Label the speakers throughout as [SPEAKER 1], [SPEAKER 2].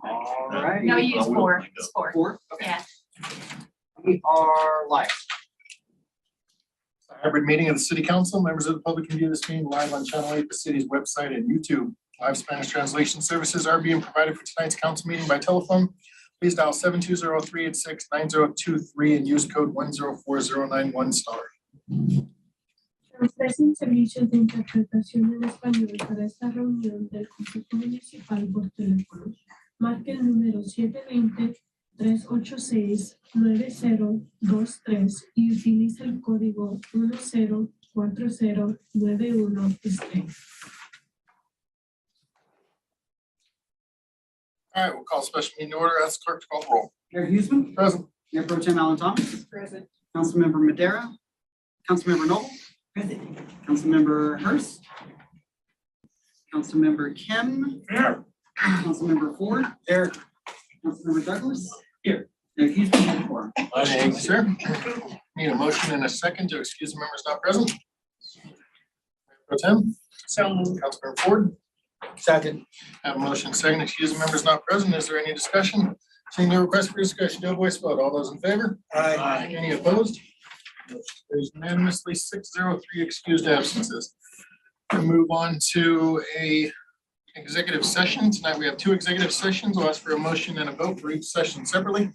[SPEAKER 1] All right.
[SPEAKER 2] No, you use four. It's four.
[SPEAKER 1] Four, okay.
[SPEAKER 2] Yeah.
[SPEAKER 1] We are live.
[SPEAKER 3] Hybrid meeting of the city council. Members of the public can view this meeting live on channel 8, the city's website and YouTube. Live Spanish translation services are being provided for tonight's council meeting by telephone. Please dial 720-386-9023 and use code 104091 *.
[SPEAKER 4] Ofrecen servicios de interpretación en español para esta reunión del Consejo Municipal por teléfono. Marque el número 720-386-9023 y utilice el código 104091 *.
[SPEAKER 3] All right, we'll call special meeting to order. Ask clerk to call the roll.
[SPEAKER 1] Mayor Huseman,
[SPEAKER 3] Present.
[SPEAKER 1] Mayor Pro Tem Alan Thomas,
[SPEAKER 2] Present.
[SPEAKER 1] Councilmember Madera, Councilmember Noble, Councilmember Hurst, Councilmember Kim,
[SPEAKER 3] Here.
[SPEAKER 1] Councilmember Ford, there, Councilmember Douglas, here. Mayor Huseman, have the floor.
[SPEAKER 3] Thank you, sir. Need a motion and a second to excuse the members not present. Mayor Pro Tem.
[SPEAKER 2] So moved.
[SPEAKER 3] Councilmember Ford.
[SPEAKER 5] Second.
[SPEAKER 3] Have a motion second, excuse the members not present. Is there any discussion? Seeing no request for discussion, do a voice vote. All those in favor?
[SPEAKER 5] Aye.
[SPEAKER 3] Any opposed? Motion carries unanimously 603 excused absences. We'll move on to a executive session. Tonight we have two executive sessions. We'll ask for a motion and a vote for each session separately.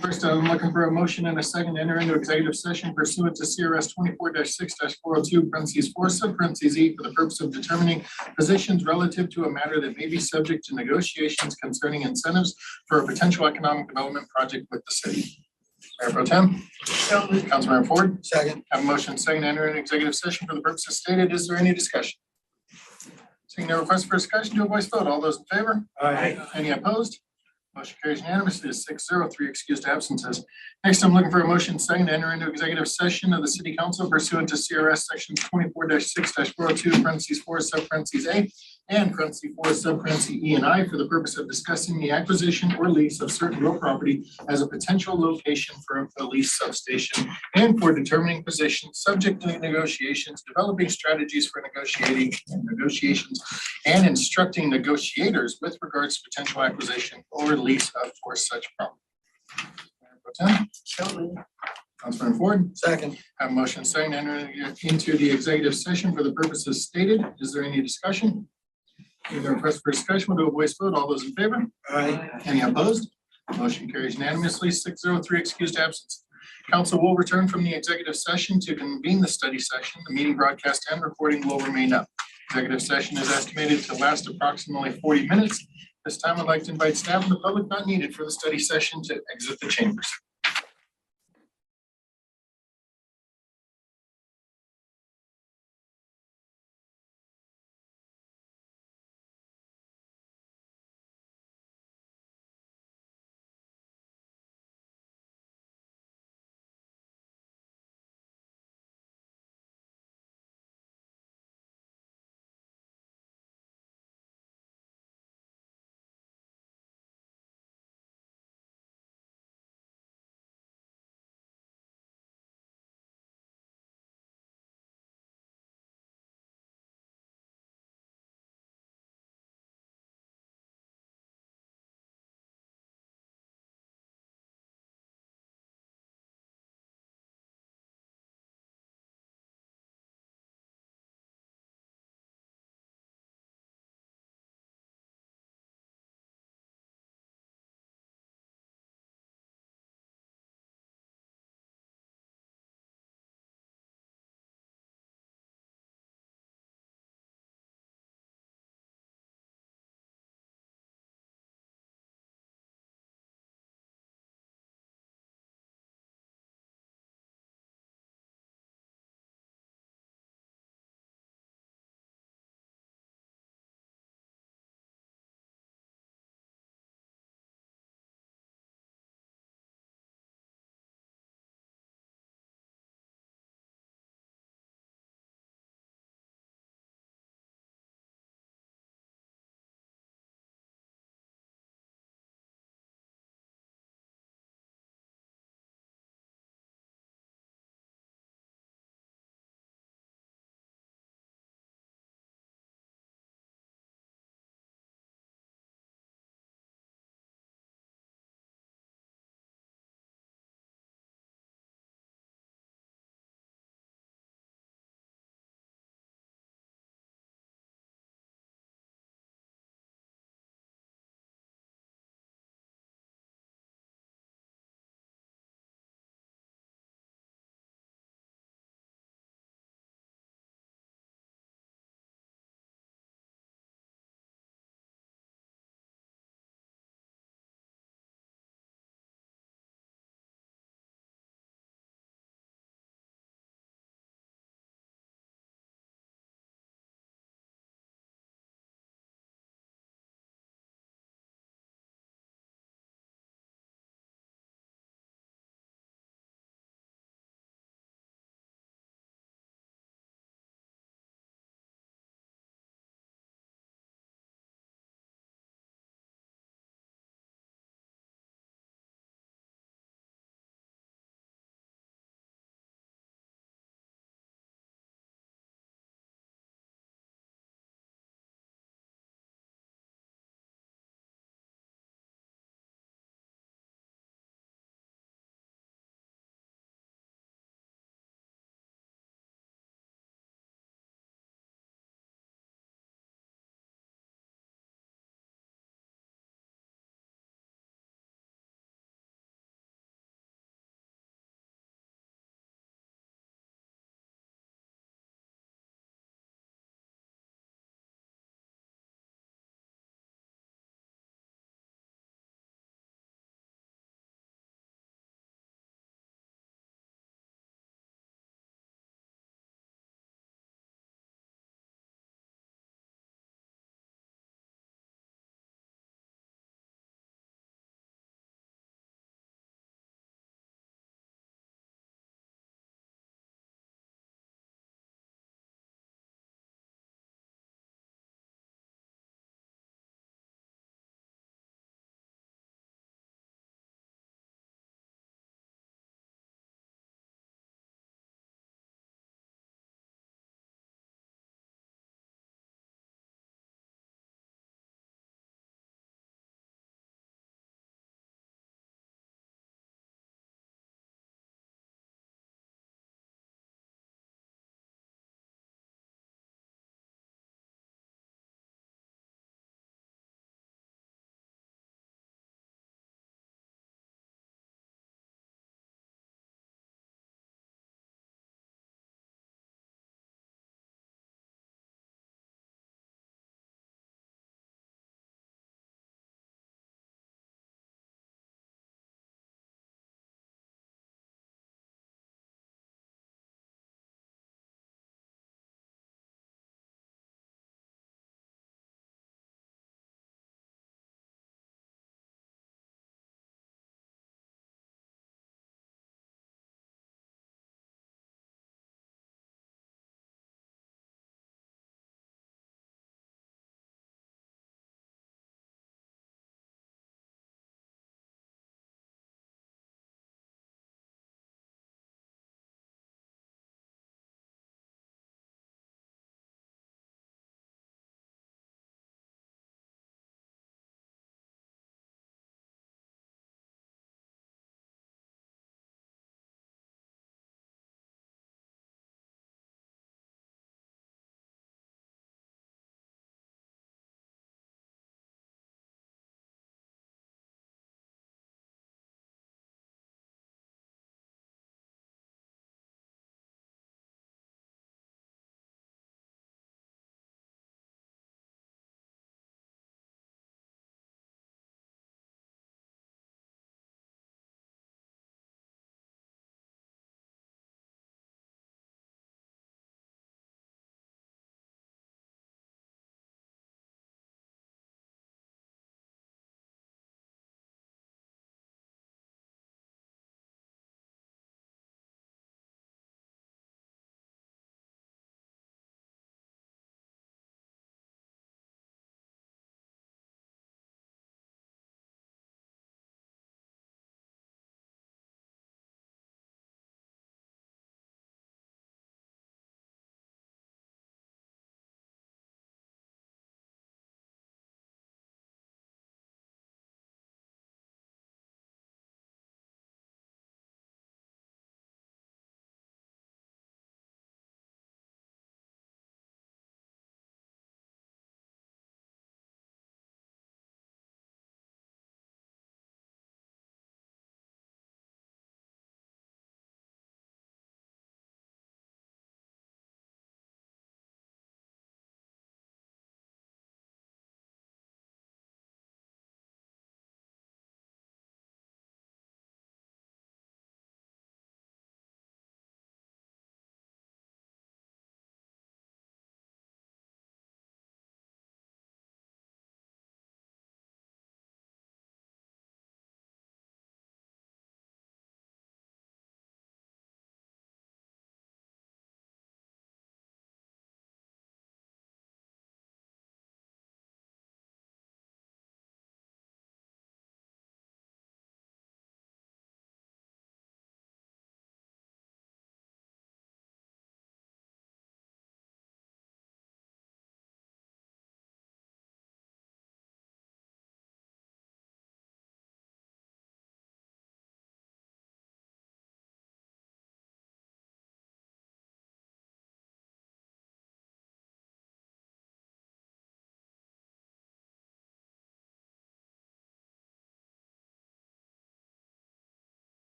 [SPEAKER 3] First, I'm looking for a motion and a second to enter into executive session pursuant to CRS 24-6-402 parentheses 4 sub parentheses E for the purpose of determining positions relative to a matter that may be subject to negotiations concerning incentives for a potential economic development project with the city. Mayor Pro Tem.
[SPEAKER 2] So moved.
[SPEAKER 3] Councilmember Ford.
[SPEAKER 5] Second.
[SPEAKER 3] Have a motion second to enter an executive session for the purposes stated. Is there any discussion? Seeing no request for discussion, do a voice vote. All those in favor?
[SPEAKER 5] Aye.
[SPEAKER 3] Any opposed? Motion carries unanimously 603 excused absences. Next, I'm looking for a motion second to enter into executive session of the city council pursuant to CRS section 24-6-402 parentheses 4 sub parentheses A and parentheses 4 sub parentheses E and I for the purpose of discussing the acquisition or lease of certain real property as a potential location for a lease substation and for determining positions subject to negotiations, developing strategies for negotiations and instructing negotiators with regards to potential acquisition or lease of for such property. Mayor Pro Tem.
[SPEAKER 2] So moved.
[SPEAKER 3] Councilman Ford.
[SPEAKER 5] Second.
[SPEAKER 3] Have a motion saying to enter into the executive session for the purposes stated. Is there any discussion? Any request for discussion? We'll do a voice vote. All those in favor?
[SPEAKER 5] Aye.
[SPEAKER 3] Any opposed? Motion carries unanimously 603 excused absence. Council will return from the executive session to convene the study session. The meeting broadcast and recording will remain up. Executive session is estimated to last approximately 40 minutes. This time I'd like to invite staff and the public not needed for the study session to exit the chambers.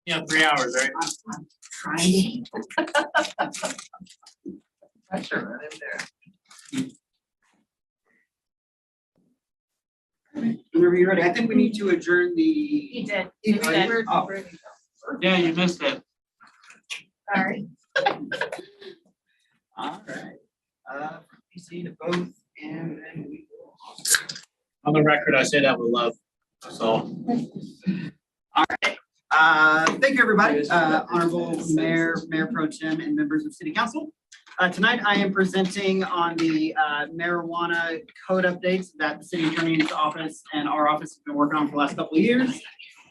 [SPEAKER 3] Yeah, 3 hours, right?
[SPEAKER 1] I'm trying.
[SPEAKER 2] Pressure right in there.
[SPEAKER 1] Whenever you're ready, I think we need to adjourn the.
[SPEAKER 2] He did.
[SPEAKER 1] He
[SPEAKER 2] He
[SPEAKER 1] did?
[SPEAKER 2] did.
[SPEAKER 1] Oh.
[SPEAKER 3] Yeah, you missed it.
[SPEAKER 2] Sorry.
[SPEAKER 1] All right. PC to both, and then we will.
[SPEAKER 3] On the record, I say that with love. That's all.
[SPEAKER 1] Thank you, everybody. Honorable Mayor, Mayor Pro Tem, and members of City Council. Tonight, I am presenting on the marijuana code updates that the City Attorney's Office and our office have been working on for the last couple of years.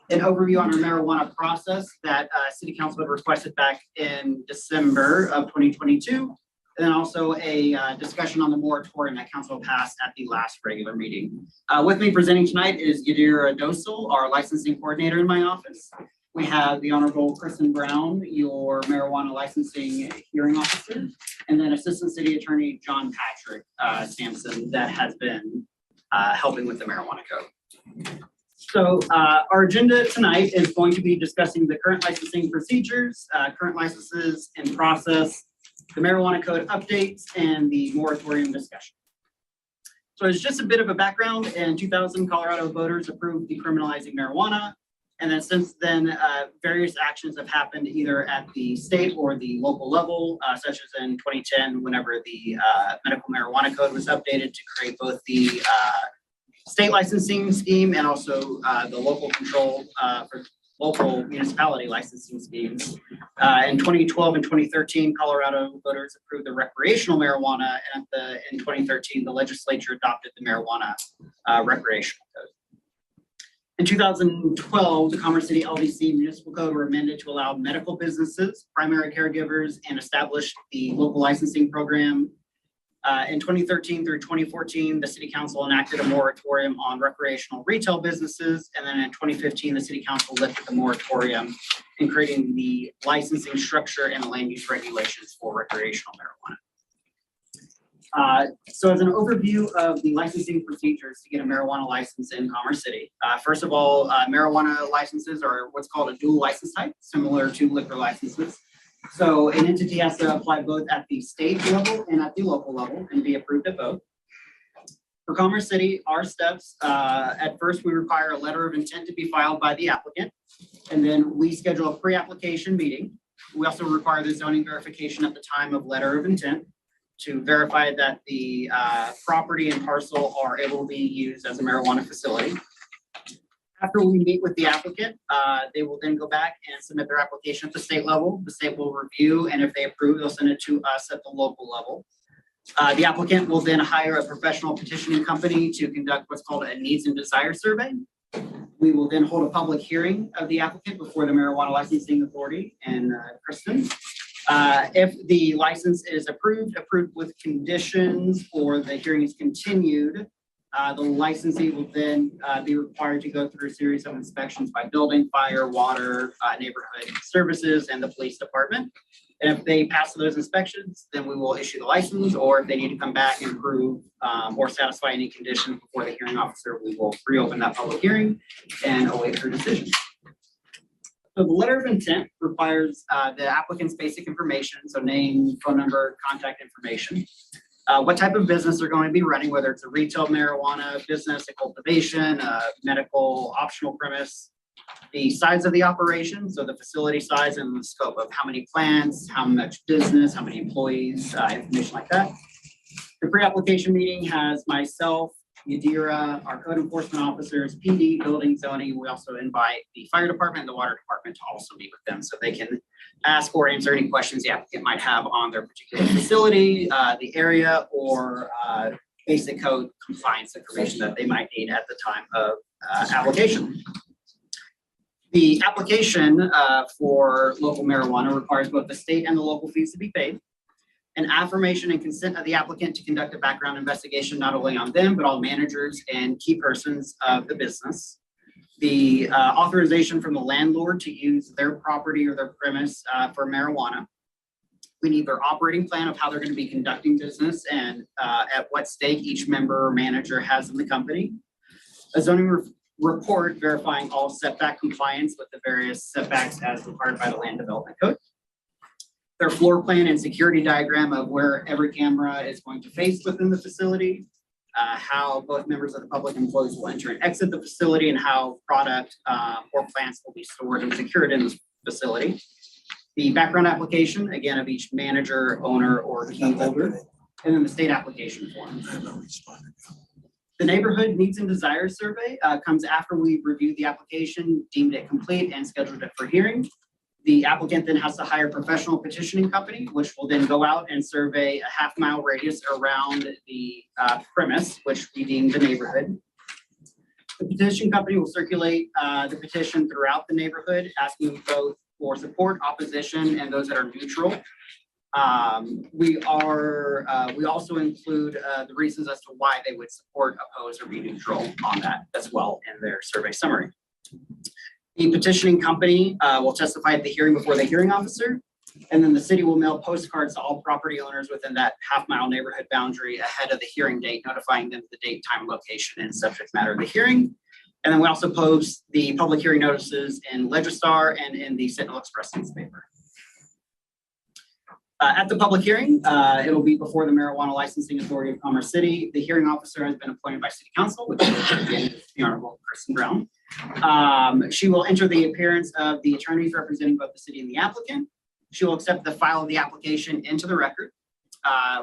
[SPEAKER 1] An overview on our marijuana process that City Council had requested back in December of 2022. And then also a discussion on the moratorium that council passed at the last regular meeting. With me presenting tonight is Yadira Dosal, our licensing coordinator in my office. We have the Honorable Kristen Brown, your marijuana licensing hearing officer, and then Assistant City Attorney John Patrick Sampson that has been helping with the marijuana code. So our agenda tonight is going to be discussing the current licensing procedures, current licenses in process, the marijuana code updates, and the moratorium discussion. So it's just a bit of a background. In 2000, Colorado voters approved decriminalizing marijuana. And then since then, various actions have happened either at the state or the local level, such as in 2010, whenever the medical marijuana code was updated to create both the state licensing scheme and also the local control for local municipality licensing schemes. In 2012 and 2013, Colorado voters approved the recreational marijuana, and in 2013, the legislature adopted the marijuana recreational code. In 2012, the Commerce City LDC municipal code were amended to allow medical businesses, primary caregivers, and establish the local licensing program. In 2013 through 2014, the City Council enacted a moratorium on recreational retail businesses. And then in 2015, the City Council lifted the moratorium in creating the licensing structure and the land use regulations for recreational marijuana. So as an overview of the licensing procedures to get a marijuana license in Commerce City, first of all, marijuana licenses are what's called a dual license type, similar to liquor licenses. So an entity has to apply both at the state level and at the local level and be approved at both. For Commerce City, our steps, at first we require a letter of intent to be filed by the applicant, and then we schedule a pre-application meeting. We also require the zoning verification at the time of letter of intent to verify that the property and parcel are able to be used as a marijuana facility. After we meet with the applicant, they will then go back and submit their application at the state level. The state will review, and if they approve, they'll send it to us at the local level. The applicant will then hire a professional petitioning company to conduct what's called a needs and desire survey. We will then hold a public hearing of the applicant before the Marijuana Licensing Authority and Kristen. If the license is approved with conditions, or the hearing is continued, the licensee will then be required to go through a series of inspections by building, fire, water, neighborhood services, and the police department. And if they pass those inspections, then we will issue the license, or if they need to come back and prove or satisfy any conditions before the hearing officer, we will reopen that public hearing and await her decision. So the letter of intent requires the applicant's basic information, so name, phone number, contact information. What type of business they're going to be running, whether it's a retail marijuana business, a cultivation, a medical optional premise, the size of the operation, so the facility size and the scope of how many plants, how much business, how many employees, information like that. The pre-application meeting has myself, Yadira, our code enforcement officers, PD, building, zoning. We also invite the fire department and the water department to also meet with them so they can ask or answer any questions the applicant might have on their particular facility, the area, or basic code compliance information that they might need at the time of application. The application for local marijuana requires both the state and the local fees to be paid. An affirmation and consent of the applicant to conduct a background investigation, not only on them, but all managers and key persons of the business. The authorization from the landlord to use their property or their premise for marijuana. We need their operating plan of how they're going to be conducting business and at what stake each member or manager has in the company. A zoning report verifying all setback compliance with the various setbacks as required by the Land Development Code. Their floor plan and security diagram of where every camera is going to face within the facility, how both members of the public employees will enter and exit the facility, and how product or plants will be stored and secured in the facility. The background application, again, of each manager, owner, or key holder, and then the state application form. The neighborhood needs and desires survey comes after we reviewed the application, deemed it complete, and scheduled it for hearing. The applicant then has to hire a professional petitioning company, which will then go out and survey a half-mile radius around the premise, which we deem the neighborhood. The petition company will circulate the petition throughout the neighborhood, asking both for support, opposition, and those that are neutral. We also include the reasons as to why they would support, oppose, or be neutral on that as well in their survey summary. The petitioning company will testify at the hearing before the hearing officer, and then the city will mail postcards to all property owners within that half-mile neighborhood boundary ahead of the hearing date, notifying them the date, time, location, and subject matter of the hearing. And then we also post the public hearing notices in Legistar and in the Sentinel Express newspaper. At the public hearing, it'll be before the Marijuana Licensing Authority of Commerce City. The hearing officer has been appointed by City Council, which is the Honorable Kristen Brown. She will enter the appearance of the attorneys representing both the city and the applicant. She will accept the file of the application into the record.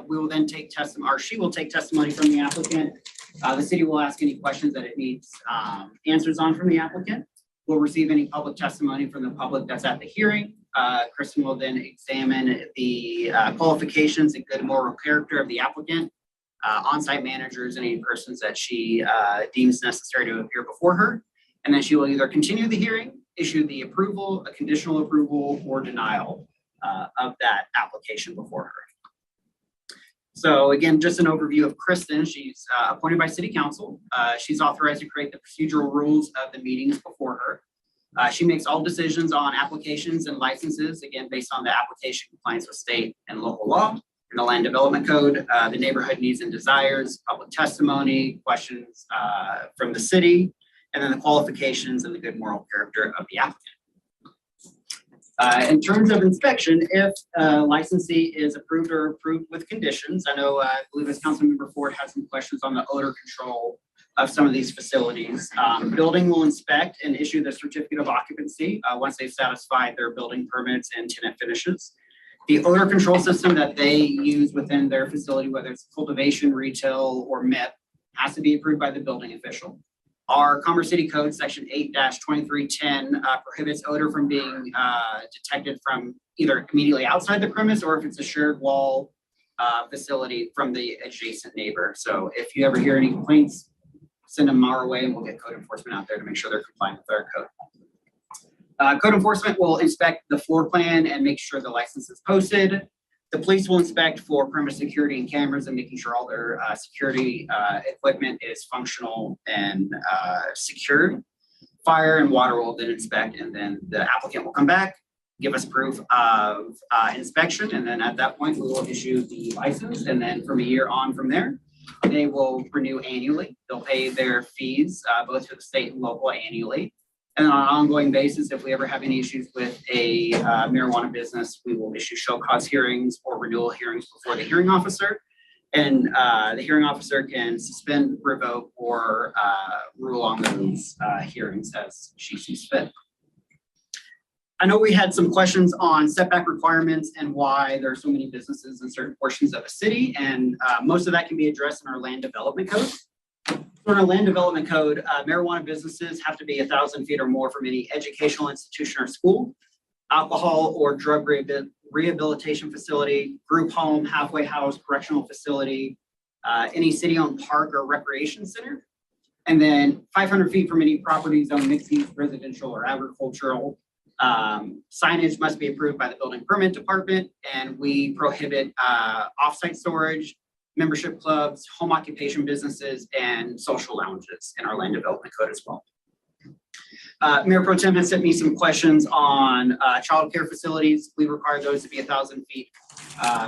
[SPEAKER 1] We will then take testimony, or she will take testimony from the applicant. The city will ask any questions that it needs answers on from the applicant. We'll receive any public testimony from the public that's at the hearing. Kristen will then examine the qualifications and good moral character of the applicant, on-site managers, and any persons that she deems necessary to appear before her. And then she will either continue the hearing, issue the approval, a conditional approval, or denial of that application before her. So again, just an overview of Kristen. She's appointed by City Council. She's authorized to create the procedural rules of the meetings before her. She makes all decisions on applications and licenses, again, based on the application compliance with state and local law and the Land Development Code, the neighborhood needs and desires, public testimony, questions from the city, and then the qualifications and the good moral character of the applicant. In terms of inspection, if licensee is approved or approved with conditions, I know, I believe as Councilmember Ford had some questions on the odor control of some of these facilities. Building will inspect and issue the certificate of occupancy once they've satisfied their building permits and tenant finishes. The odor control system that they use within their facility, whether it's cultivation, retail, or MIP, has to be approved by the building official. Our Commerce City Code, Section 8-2310, prohibits odor from being detected from either immediately outside the premise or if it's a shared wall facility from the adjacent neighbor. So if you ever hear any complaints, send them our way and we'll get code enforcement out there to make sure they're compliant with our code. Code enforcement will inspect the floor plan and make sure the license is posted. The police will inspect for premise security and cameras and making sure all their security equipment is functional and secured. Fire and water will then inspect, and then the applicant will come back, give us proof of inspection, and then at that point we will issue the license, and then from a year on from there, they will renew annually. They'll pay their fees both to the state and local annually. And on an ongoing basis, if we ever have any issues with a marijuana business, we will issue show cause hearings or renewal hearings before the hearing officer. And the hearing officer can suspend, revoke, or rule on those hearings as she sees fit. I know we had some questions on setback requirements and why there are so many businesses in certain portions of the city, and most of that can be addressed in our land development code. So in our land development code, marijuana businesses have to be 1,000 feet or more from any educational institution or school, alcohol or drug rehabilitation facility, group home, halfway house, correctional facility, any city-owned park or recreation center, and then 500 feet from any property zone mixed-use, residential, or agricultural. Signage must be approved by the building permit department, and we prohibit off-site storage, membership clubs, home occupation businesses, and social lounges in our land development code as well. Mayor Pro Tem has sent me some questions on child care facilities. We require those to be 1,000 feet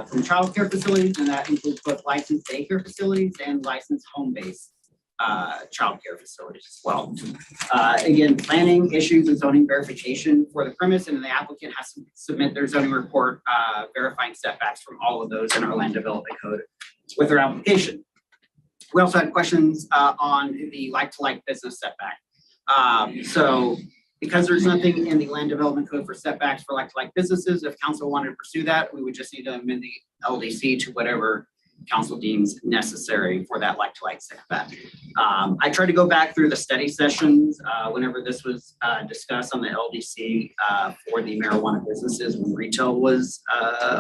[SPEAKER 1] from child care facilities, and that includes both licensed daycare facilities and licensed home-based childcare facilities as well. Again, planning issues and zoning verification for the premise, and the applicant has to submit their zoning report verifying setbacks from all of those in our land development code with their application. We also had questions on the like-to-like business setback. So because there's nothing in the land development code for setbacks for like-to-like businesses, if council wanted to pursue that, we would just need to amend the LDC to whatever council deems necessary for that like-to-like setback. I tried to go back through the study sessions whenever this was discussed on the LDC for the marijuana businesses when retail was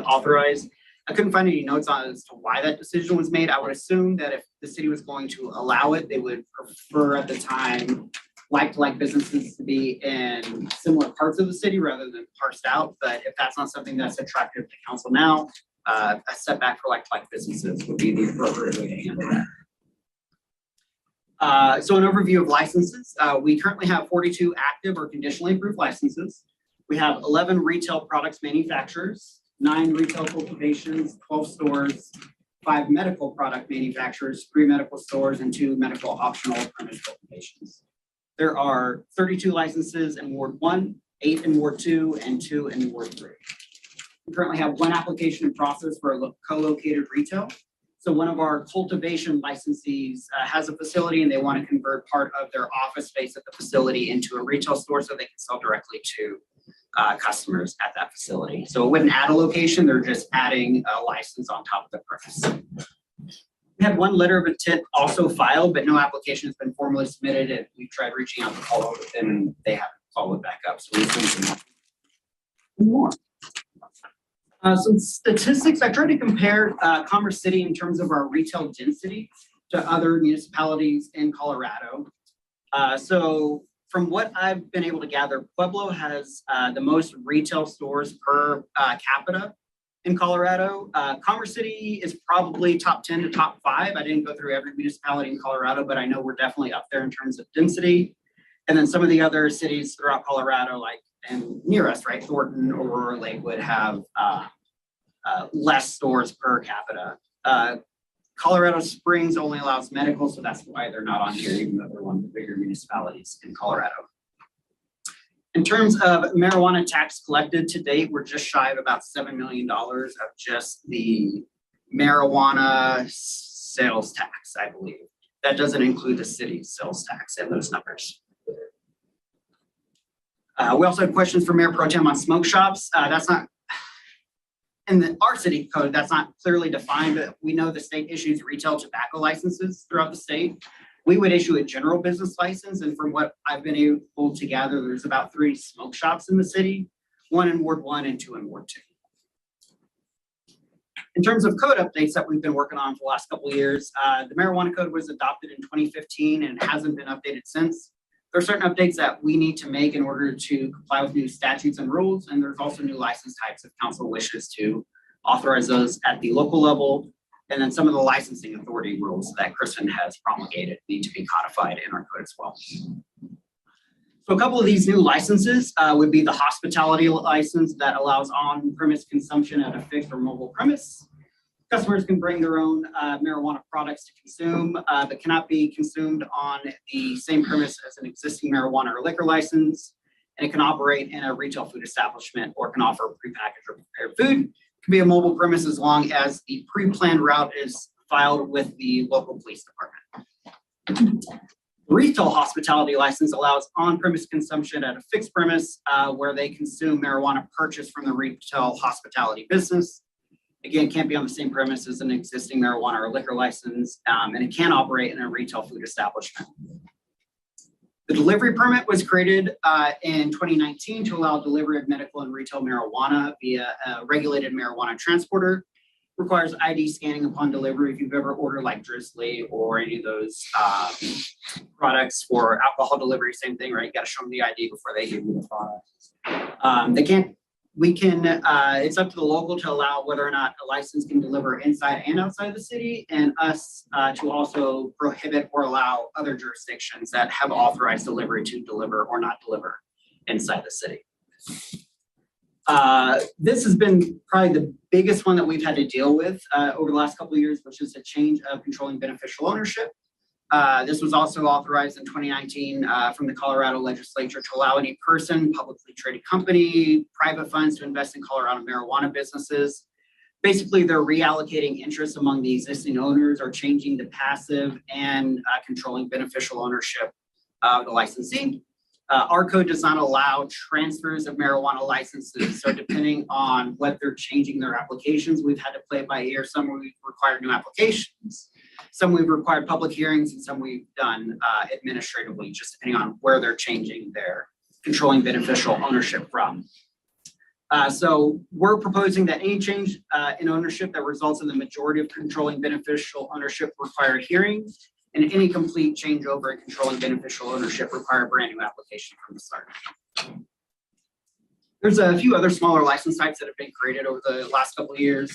[SPEAKER 1] authorized. I couldn't find any notes on as to why that decision was made. I would assume that if the city was going to allow it, they would prefer at the time like-to-like businesses to be in similar parts of the city rather than parsed out. But if that's not something that's attractive to council now, a setback for like-to-like businesses would be the appropriate way to handle that. So an overview of licenses. We currently have 42 active or conditionally approved licenses. We have 11 retail products manufacturers, 9 retail cultivations, 12 stores, 5 medical product manufacturers, 3 medical stores, and 2 medical optional premise cultivations. There are 32 licenses in Ward 1, 8 in Ward 2, and 2 in Ward 3. We currently have 1 application in process for a co-located retail. So one of our cultivation licensees has a facility and they want to convert part of their office space at the facility into a retail store so they can sell directly to customers at that facility. So it wouldn't add a location, they're just adding a license on top of the premise. We had 1 letter of intent also filed, but no application has been formally submitted, and we've tried reaching out to follow up with them and they haven't followed back up. So we think more. Some statistics, I tried to compare Commerce City in terms of our retail density to other municipalities in Colorado. So from what I've been able to gather, Pueblo has the most retail stores per capita in Colorado. Commerce City is probably top 10 to top 5. I didn't go through every municipality in Colorado, but I know we're definitely up there in terms of density. And then some of the other cities throughout Colorado, like and near us, right, Thornton, Aurora, Lakewood have less stores per capita. Colorado Springs only allows medical, so that's why they're not on here, even though they're one of the bigger municipalities in Colorado. In terms of marijuana tax collected to date, we're just shy of about $7 million of just the marijuana sales tax, I believe. That doesn't include the city's sales tax in those numbers. We also have questions for Mayor Pro Tem on smoke shops. That's not in our city code, that's not clearly defined, but we know the state issues retail tobacco licenses throughout the state. We would issue a general business license, and from what I've been able to gather, there's about 3 smoke shops in the city, 1 in Ward 1 and 2 in Ward 2. In terms of code updates that we've been working on for the last couple of years, the marijuana code was adopted in 2015 and hasn't been updated since. There are certain updates that we need to make in order to comply with new statutes and rules, and there's also new license types if council wishes to authorize those at the local level. And then some of the licensing authority rules that Kristen has promulgated need to be codified in our code as well. So a couple of these new licenses would be the hospitality license that allows on-premise consumption at a fixed or mobile premise. Customers can bring their own marijuana products to consume, but cannot be consumed on the same premise as an existing marijuana or liquor license. And it can operate in a retail food establishment or can offer prepackaged or prepared food. It can be a mobile premise as long as the pre-planned route is filed with the local police department. Retail hospitality license allows on-premise consumption at a fixed premise where they consume marijuana purchased from the retail hospitality business. Again, can't be on the same premise as an existing marijuana or liquor license, and it can operate in a retail food establishment. The delivery permit was created in 2019 to allow delivery of medical and retail marijuana via a regulated marijuana transporter. Requires ID scanning upon delivery. If you've ever ordered like Drizzly or any of those products for alcohol delivery, same thing, right? You got to show them the ID before they give you the product. It's up to the local to allow whether or not a license can deliver inside and outside the city, and us to also prohibit or allow other jurisdictions that have authorized delivery to deliver or not deliver inside the city. This has been probably the biggest one that we've had to deal with over the last couple of years, which is a change of controlling beneficial ownership. This was also authorized in 2019 from the Colorado legislature to allow any person, publicly traded company, private funds to invest in Colorado marijuana businesses. Basically, they're reallocating interests among the existing owners or changing the passive and controlling beneficial ownership of the licensee. Our code does not allow transfers of marijuana licenses. So depending on what they're changing their applications, we've had to play it by ear. Some we've required new applications, some we've required public hearings, and some we've done administratively, just depending on where they're changing their controlling beneficial ownership from. So we're proposing that any change in ownership that results in the majority of controlling beneficial ownership require hearing, and any complete changeover in controlling beneficial ownership require a brand new application from the start. There's a few other smaller license types that have been created over the last couple of years.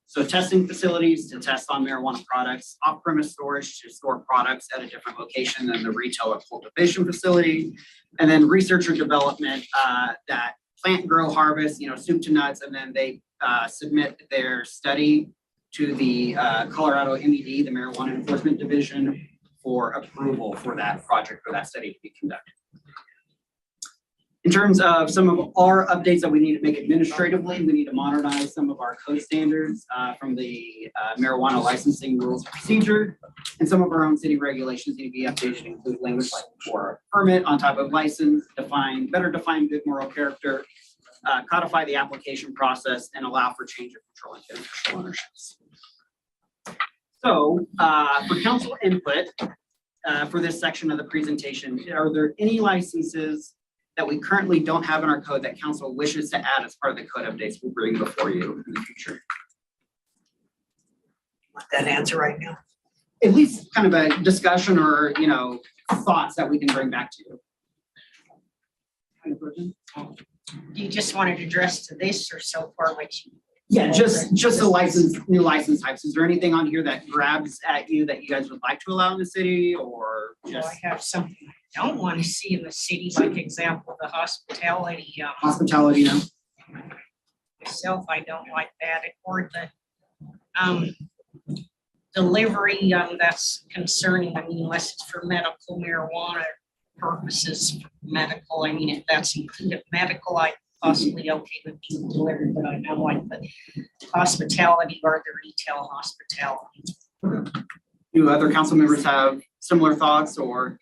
[SPEAKER 1] So testing facilities to test on marijuana products, off-premise storage to store products at a different location than the retail or cultivation facility, and then research or development that plant, grow, harvest, soup to nuts, and then they submit their study to the Colorado MED, the Marijuana Enforcement Division, for approval for that project, for that study to be conducted. In terms of some of our updates that we need to make administratively, we need to modernize some of our code standards from the marijuana licensing rules and procedure, and some of our own city regulations need to be updated to include language like for permit on type of license, better define good moral character, codify the application process, and allow for change of control and beneficial ownerships. So for council input for this section of the presentation, are there any licenses that we currently don't have in our code that council wishes to add as part of the code updates we'll bring before you in the future?
[SPEAKER 5] Want that answer right now?
[SPEAKER 1] At least kind of a discussion or, thoughts that we can bring back to you.
[SPEAKER 5] Do you just want it addressed to this or so far what you?
[SPEAKER 1] Yeah, just the new license types. Is there anything on here that grabs at you that you guys would like to allow in the city, or
[SPEAKER 5] Well,
[SPEAKER 1] just
[SPEAKER 5] I have something I don't want to see in the city, like example, the hospitality,
[SPEAKER 1] hospitality now?
[SPEAKER 5] myself, I don't like that, or the delivery, that's concerning, unless it's for medical marijuana purposes, medical, if that's included medical, I possibly okay with being delivered, but I don't like the hospitality or the retail hospitality.
[SPEAKER 1] Do other council members have similar thoughts, or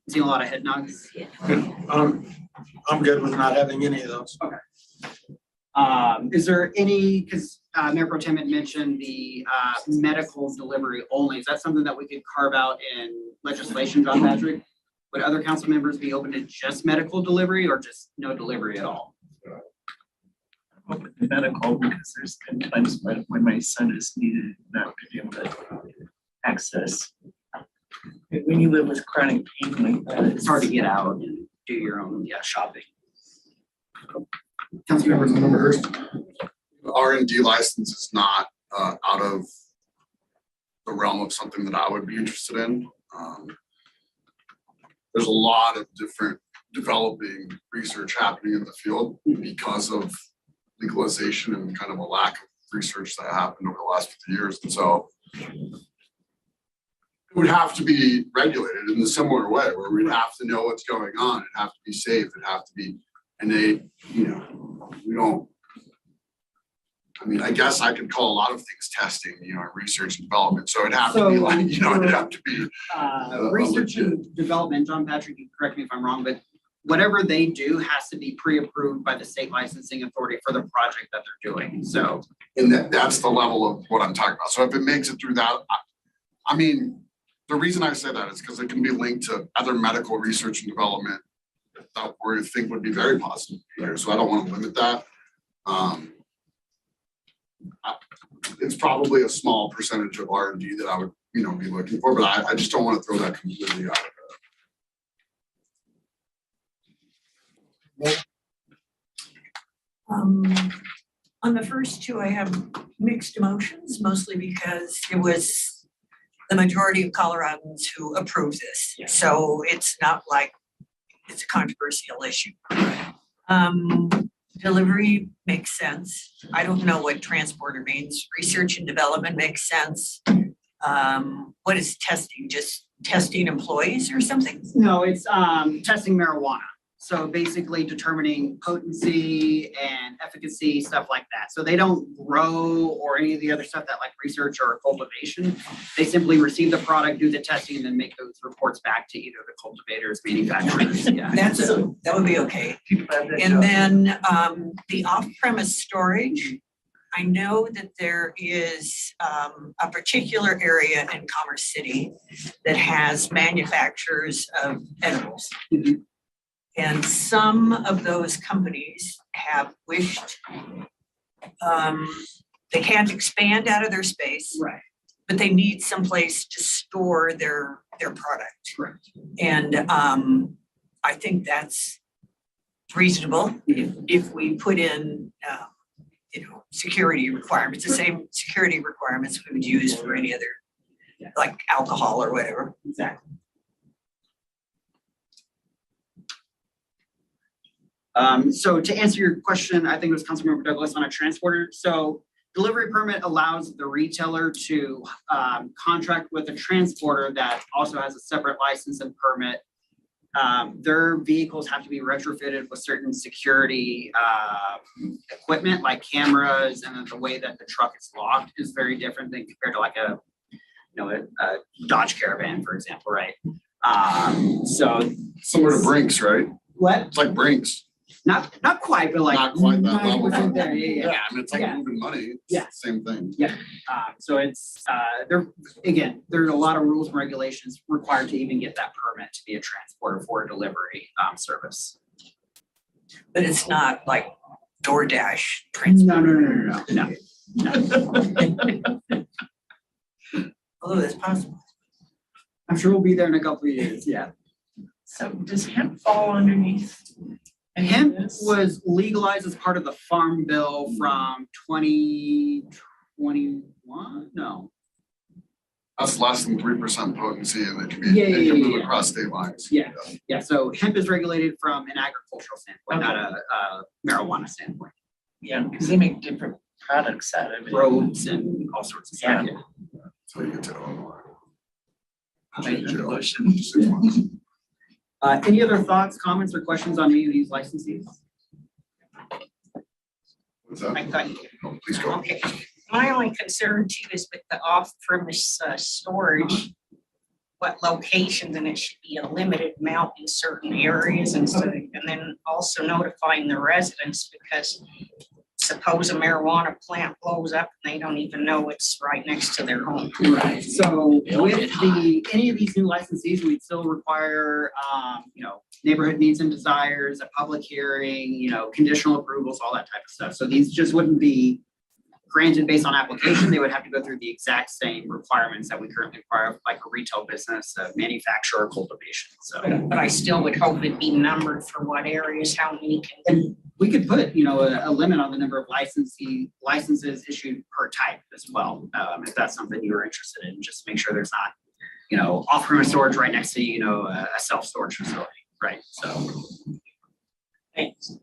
[SPEAKER 1] seeing a lot of head nods?
[SPEAKER 6] I'm good with not having any of those.
[SPEAKER 1] Is there any, because Mayor Pro Tem had mentioned the medical delivery only, is that something that we could carve out in legislation, John Patrick? Would other council members be open to just medical delivery or just no delivery at all?
[SPEAKER 7] Open to medical, because there's been times when my son is needed not to be able to access. When you live with chronic pain like that,
[SPEAKER 1] It's hard to get out and do your own shopping. Council members,
[SPEAKER 3] Councilmember Hurst.
[SPEAKER 8] R&D license is not out of the realm of something that I would be interested in. There's a lot of different developing research happening in the field because of legalization and kind of a lack of research that happened over the last 50 years. And so it would have to be regulated in a similar way, where we'd have to know what's going on. It'd have to be safe. It'd have to be innate. We don't. I guess I could call a lot of things testing, research and development. So it'd have to be like, it'd have to be
[SPEAKER 1] research and development, John Patrick, you can correct me if I'm wrong, but whatever they do has to be pre-approved by the state licensing authority for the project that they're doing. So,
[SPEAKER 8] and that's the level of what I'm talking about. So if it makes it through that, the reason I say that is because it can be linked to other medical research and development that we think would be very positive here. So I don't want to limit that. It's probably a small percentage of R&D that I would, be looking for, but I just don't want to throw that completely out of it.
[SPEAKER 9] On the first two, I have mixed emotions, mostly because it was the majority of Coloradans who approved this.
[SPEAKER 1] Yeah.
[SPEAKER 9] So it's not like it's a controversial issue. Delivery makes sense. I don't know what transporter means. Research and development makes sense. What is testing? Just testing employees or something?
[SPEAKER 1] No, it's testing marijuana. So basically determining potency and efficacy, stuff like that. So they don't grow or any of the other stuff that like research or cultivation. They simply receive the product, do the testing, and then make those reports back to either the cultivators, manufacturers. Yeah.
[SPEAKER 9] That would be okay.
[SPEAKER 7] People have that
[SPEAKER 9] And
[SPEAKER 7] job.
[SPEAKER 9] then the off-premise storage, I know that there is a particular area in Commerce City that has manufacturers of edibles.
[SPEAKER 1] Mhm.
[SPEAKER 9] And some of those companies have wished they can't expand out of their space,
[SPEAKER 1] Right.
[SPEAKER 9] but they need someplace to store their product.
[SPEAKER 1] Correct.
[SPEAKER 9] And I think that's reasonable if we put in, security requirements, the same security requirements we would use for any other, like alcohol or whatever.
[SPEAKER 1] Exactly. So to answer your question, I think it was Councilmember Douglas on a transporter. So delivery permit allows the retailer to contract with a transporter that also has a separate license and permit. Their vehicles have to be retrofitted with certain security equipment like cameras, and then the way that the truck is locked is very different than compared to like a Dodge Caravan, for example, right? So
[SPEAKER 8] Similar to Brinks, right?
[SPEAKER 1] what?
[SPEAKER 8] It's like Brinks.
[SPEAKER 1] Not quite, but like
[SPEAKER 8] Not quite that level.
[SPEAKER 1] 90% there, yeah.
[SPEAKER 8] I mean, it's like
[SPEAKER 1] Yeah.
[SPEAKER 8] moving money. It's
[SPEAKER 1] Yeah.
[SPEAKER 8] the Same thing.
[SPEAKER 1] So it's, there's a lot of rules and regulations required to even get that permit to be a transporter for a delivery service.
[SPEAKER 9] But it's not like DoorDash
[SPEAKER 1] No,
[SPEAKER 9] transport,
[SPEAKER 1] no.
[SPEAKER 9] although that's possible.
[SPEAKER 1] I'm sure we'll be there in a couple of years, yeah.
[SPEAKER 7] So does hemp fall underneath? any of
[SPEAKER 1] Hemp
[SPEAKER 7] this?
[SPEAKER 1] was legalized as part of the Farm Bill from 2021, no.
[SPEAKER 8] That's less than 3% potency and it can be,
[SPEAKER 1] Yeah,
[SPEAKER 8] it
[SPEAKER 1] yeah,
[SPEAKER 8] can
[SPEAKER 1] yeah,
[SPEAKER 8] move
[SPEAKER 1] yeah.
[SPEAKER 8] across state lines.
[SPEAKER 1] Yeah. Yeah, so hemp is regulated from an agricultural standpoint, not a marijuana standpoint.
[SPEAKER 7] Yeah, because they make different products out of it.
[SPEAKER 1] Robes and all sorts of stuff, yeah.
[SPEAKER 8] So you get to Illinois.
[SPEAKER 7] Like the lotion.
[SPEAKER 8] 6 months.
[SPEAKER 1] Any other thoughts, comments, or questions on any of these licensees?
[SPEAKER 8] What's that?
[SPEAKER 5] I thought you
[SPEAKER 8] Oh, please go.
[SPEAKER 5] Okay, my only concern too is with the off-premise storage. What locations, and it should be a limited amount in certain areas and so, and then also notifying the residents, because suppose a marijuana plant blows up and they don't even know it's right next to their home.
[SPEAKER 1] Right, so with any of these new licensees, we'd still require, neighborhood needs and desires, a public hearing, conditional approvals, all that type of stuff. So these just wouldn't be granted based on application. They would have to go through the exact same requirements that we currently require, like a retail business, a manufacturer, cultivation, so.
[SPEAKER 5] But I still would hope it'd be numbered for what areas, how many can.
[SPEAKER 1] And we could put, a limit on the number of licenses issued per type as well, if that's something you're interested in, just to make sure there's not, off-premise storage right next to, a self-storage facility, right? So.
[SPEAKER 5] Thanks.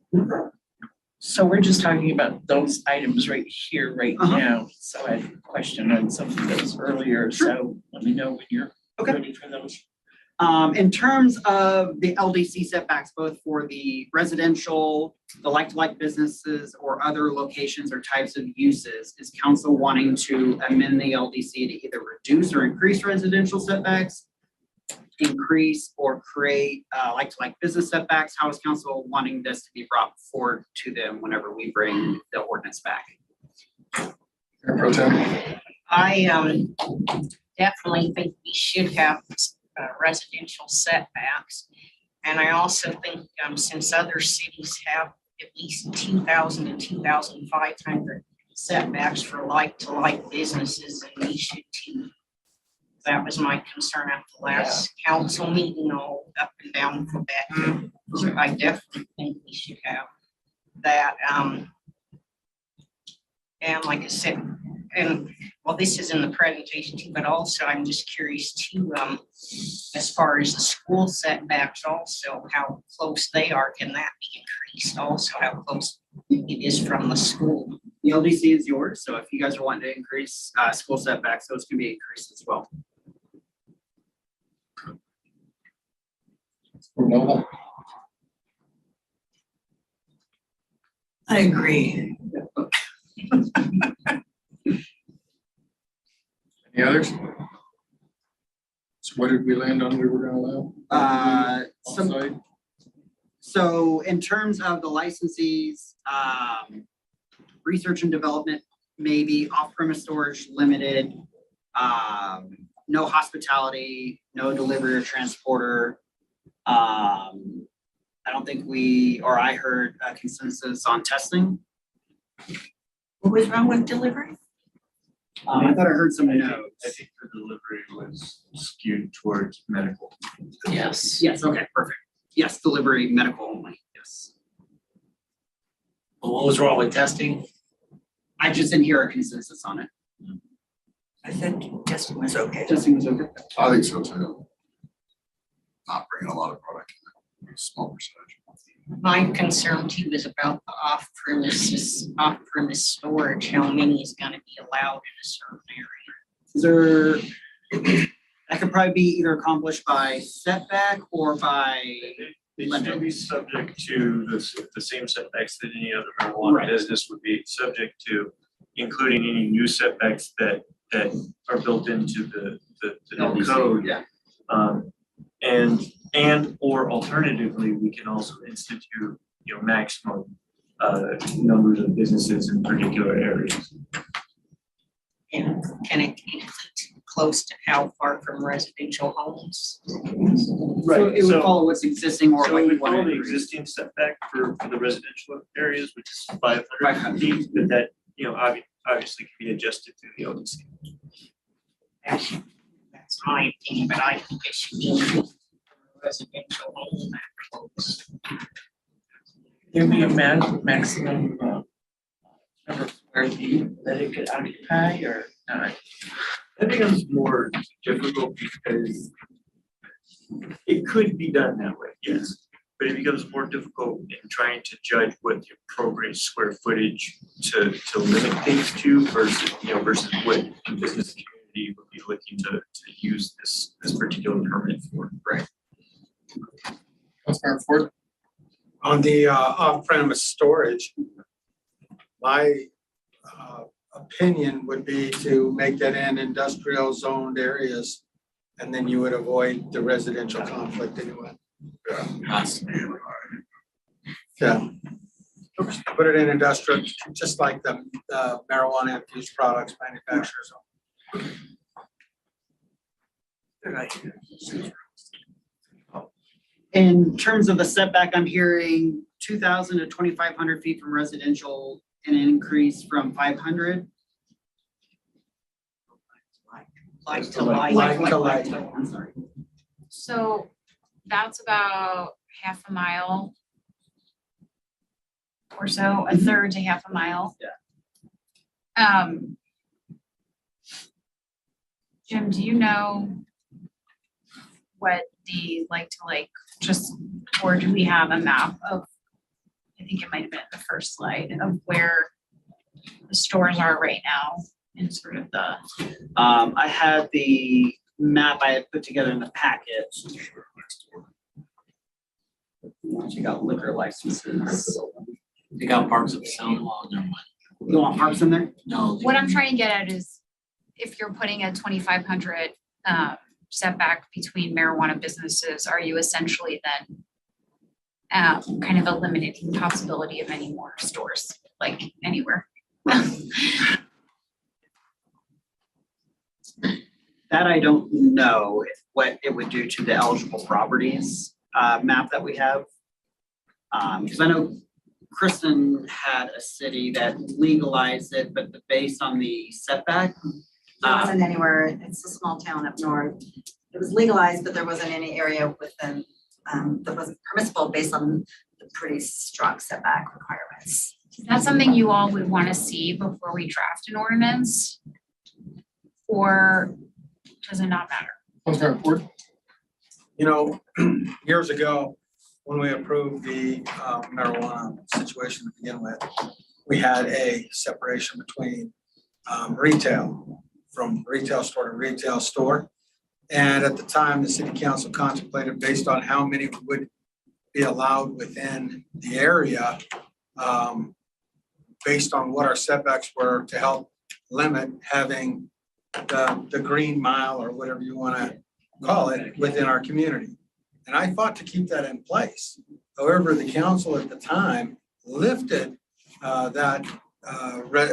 [SPEAKER 7] So we're just talking about those items right here, right
[SPEAKER 1] Uh-huh.
[SPEAKER 7] now. So I had a question on something that was earlier, so let me know when you're
[SPEAKER 1] Okay.
[SPEAKER 7] ready for those.
[SPEAKER 1] In terms of the LDC setbacks, both for the residential, the like-to-like businesses or other locations or types of uses, is council wanting to amend the LDC to either reduce or increase residential setbacks, increase or create like-to-like business setbacks? How is council wanting this to be brought forward to them whenever we bring the ordinance back?
[SPEAKER 3] Mayor Pro Tem.
[SPEAKER 5] I definitely think we should have residential setbacks. And I also think since other cities have at least 2,000 to 2,500 setbacks for like-to-like businesses, and we should too. That was my concern at the last council meeting, all up and down Quebec. So I definitely think we should have that. And like I said, and well, this is in the presentation too, but also I'm just curious too, as far as the school setbacks also, how close they are, can that be increased also, how close it is from the school?
[SPEAKER 1] The LDC is yours, so if you guys are wanting to increase school setbacks, those can be increased as well.
[SPEAKER 3] Noble.
[SPEAKER 9] I agree.
[SPEAKER 3] Any others? So what did we land on we were gonna allow?
[SPEAKER 1] Some,
[SPEAKER 3] On-site?
[SPEAKER 1] so in terms of the licensees, research and development, maybe off-premise storage limited, no hospitality, no delivery or transporter. I don't think I heard a consensus on testing.
[SPEAKER 9] What was wrong with delivery?
[SPEAKER 1] I thought I heard some
[SPEAKER 7] I
[SPEAKER 1] no's.
[SPEAKER 7] think the delivery was skewed towards medical.
[SPEAKER 5] Yes.
[SPEAKER 1] Yes, okay, perfect. Yes, delivery, medical only, yes.
[SPEAKER 6] Well, what was wrong with testing?
[SPEAKER 1] I just didn't hear a consensus on it.
[SPEAKER 9] I said testing was okay.
[SPEAKER 1] Testing was okay.
[SPEAKER 8] I think so too. Not bringing a lot of product in, a small percentage.
[SPEAKER 5] My concern too is about the off-premise storage, how many is gonna be allowed in a certain area?
[SPEAKER 1] Is there, that could probably be either accomplished by setback or by
[SPEAKER 10] They'd still
[SPEAKER 1] limit.
[SPEAKER 10] be subject to the same setbacks that any other marijuana
[SPEAKER 1] Right.
[SPEAKER 10] business would be subject to, including any new setbacks that are built into the new code.
[SPEAKER 1] Yeah.
[SPEAKER 10] And or alternatively, we can also institute, maximum numbers of businesses in particular areas.
[SPEAKER 5] And can it be close to how far from residential homes?
[SPEAKER 1] So it would follow what's existing or
[SPEAKER 10] So
[SPEAKER 1] like
[SPEAKER 10] we
[SPEAKER 1] you want
[SPEAKER 10] follow
[SPEAKER 1] to
[SPEAKER 10] the
[SPEAKER 1] increase.
[SPEAKER 10] existing setback for the residential areas, which is 500
[SPEAKER 1] 500.
[SPEAKER 10] feet, but that, obviously can be adjusted through the ODC.
[SPEAKER 5] That's my opinion, but I think it should be residential home.
[SPEAKER 7] There be a maximum number of square feet that it could occupy or not?
[SPEAKER 10] That becomes more difficult because it could be done that way, yes. But it becomes more difficult in trying to judge what the appropriate square footage to limit things to versus what the business community would be looking to use this particular permit for. Right.
[SPEAKER 3] Councilmember Ford.
[SPEAKER 6] On the off-premise storage, my opinion would be to make that in industrial zoned areas, and then you would avoid the residential conflict anyway.
[SPEAKER 8] Yeah, has to be.
[SPEAKER 6] Yeah. Put it in industrial, just like the marijuana infused products manufacturers.
[SPEAKER 9] Right.
[SPEAKER 1] In terms of the setback, I'm hearing 2,000 to 2,500 feet from residential and an increase from 500.
[SPEAKER 5] Like to like.
[SPEAKER 6] Like to like.
[SPEAKER 1] I'm sorry.
[SPEAKER 2] So that's about half a mile or so, a third to half a mile.
[SPEAKER 1] Yeah.
[SPEAKER 2] Jim, do you know what the like to like, just, or do we have a map of, I think it might have been the first slide of where the stores are right now in sort of the,
[SPEAKER 1] I had the map I had put together in the packet. You got liquor licenses.
[SPEAKER 6] You got parks of sound law, never mind.
[SPEAKER 1] You want parks in there?
[SPEAKER 6] No.
[SPEAKER 2] what I'm trying to get at is if you're putting a 2,500 setback between marijuana businesses, are you essentially then kind of eliminating the possibility of any more stores, like anywhere?
[SPEAKER 1] That I don't know what it would do to the eligible properties map that we have. Because I know Kristen had a city that legalized it, but based on the setback.
[SPEAKER 11] It wasn't anywhere, it's a small town up north. It was legalized, but there wasn't any area within, that wasn't permissible based on the pretty strong setback requirements.
[SPEAKER 2] Is that something you all would want to see before we draft an ordinance? Or does it not matter?
[SPEAKER 3] Councilmember Ford.
[SPEAKER 6] You know, years ago, when we approved the marijuana situation to begin with, we had a separation between retail, from retail store to retail store. And at the time, the city council contemplated based on how many would be allowed within the area, based on what our setbacks were to help limit having the green mile or whatever you want to call it within our community. And I fought to keep that in place. However, the council at the time lifted that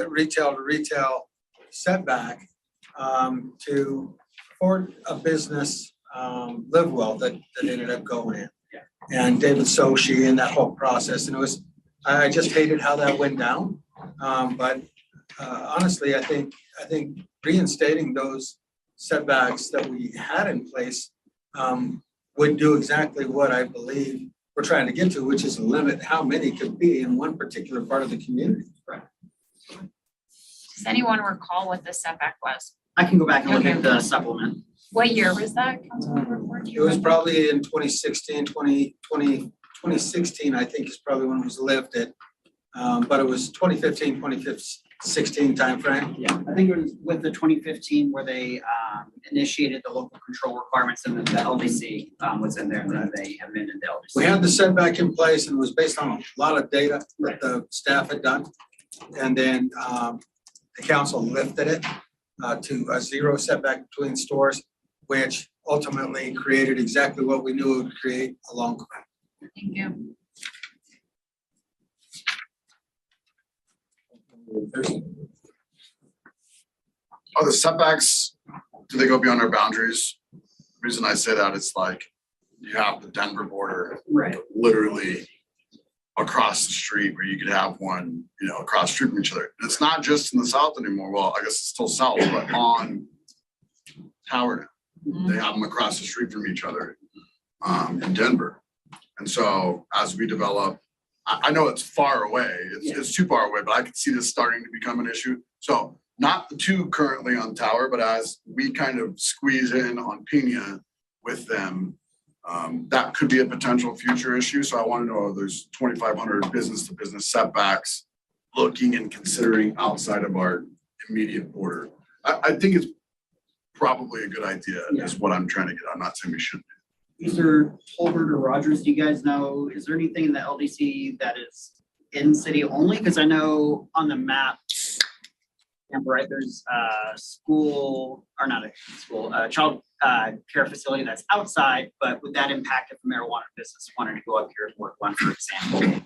[SPEAKER 6] retail to retail setback to afford a business live well that ended up going in. And David Sochi and that whole process. And it was, I just hated how that went down. But honestly, I think reinstating those setbacks that we had in place would do exactly what I believe we're trying to get to, which is limit how many could be in one particular part of the community.
[SPEAKER 2] Does anyone recall what the setback was?
[SPEAKER 1] I can go back and look at the supplement.
[SPEAKER 2] What year was that, Councilmember Ford? Do you
[SPEAKER 6] It was
[SPEAKER 2] remember?
[SPEAKER 6] probably in 2016, 2016, I think is probably when it was lifted. But it was 2015, 2016 timeframe.
[SPEAKER 1] Yeah, I think it was with the 2015 where they initiated the local control requirements and then the LDC was in there and then they amended the LDC.
[SPEAKER 6] We had the setback in place and it was based on a lot of data that the staff had done. And then the council lifted it to a 0 setback between stores, which ultimately created exactly what we knew it would create along.
[SPEAKER 2] Thank you.
[SPEAKER 8] Are the setbacks, do they go beyond our boundaries? Reason I say that is like, you have the Denver border
[SPEAKER 1] Right.
[SPEAKER 8] literally across the street where you could have one, across the street from each other. And it's not just in the south anymore. Well, I guess it's still south, but on Howard, they have them across the street from each other in Denver. And so as we develop, I know it's far away, it's too far away, but I could see this starting to become an issue. So not the two currently on Tower, but as we kind of squeeze in on Pena with them, that could be a potential future issue. So I want to know if there's 2,500 business to business setbacks looking and considering outside of our immediate border. I think it's probably a good idea is what I'm trying to get. I'm not saying we shouldn't.
[SPEAKER 1] Either Tolbert or Rogers, do you guys know, is there anything in the LDC that is in city only? Because I know on the map, right, there's a school, or not a school, a child care facility that's outside, but would that impact if a marijuana business wanted to go up here and work one, for example?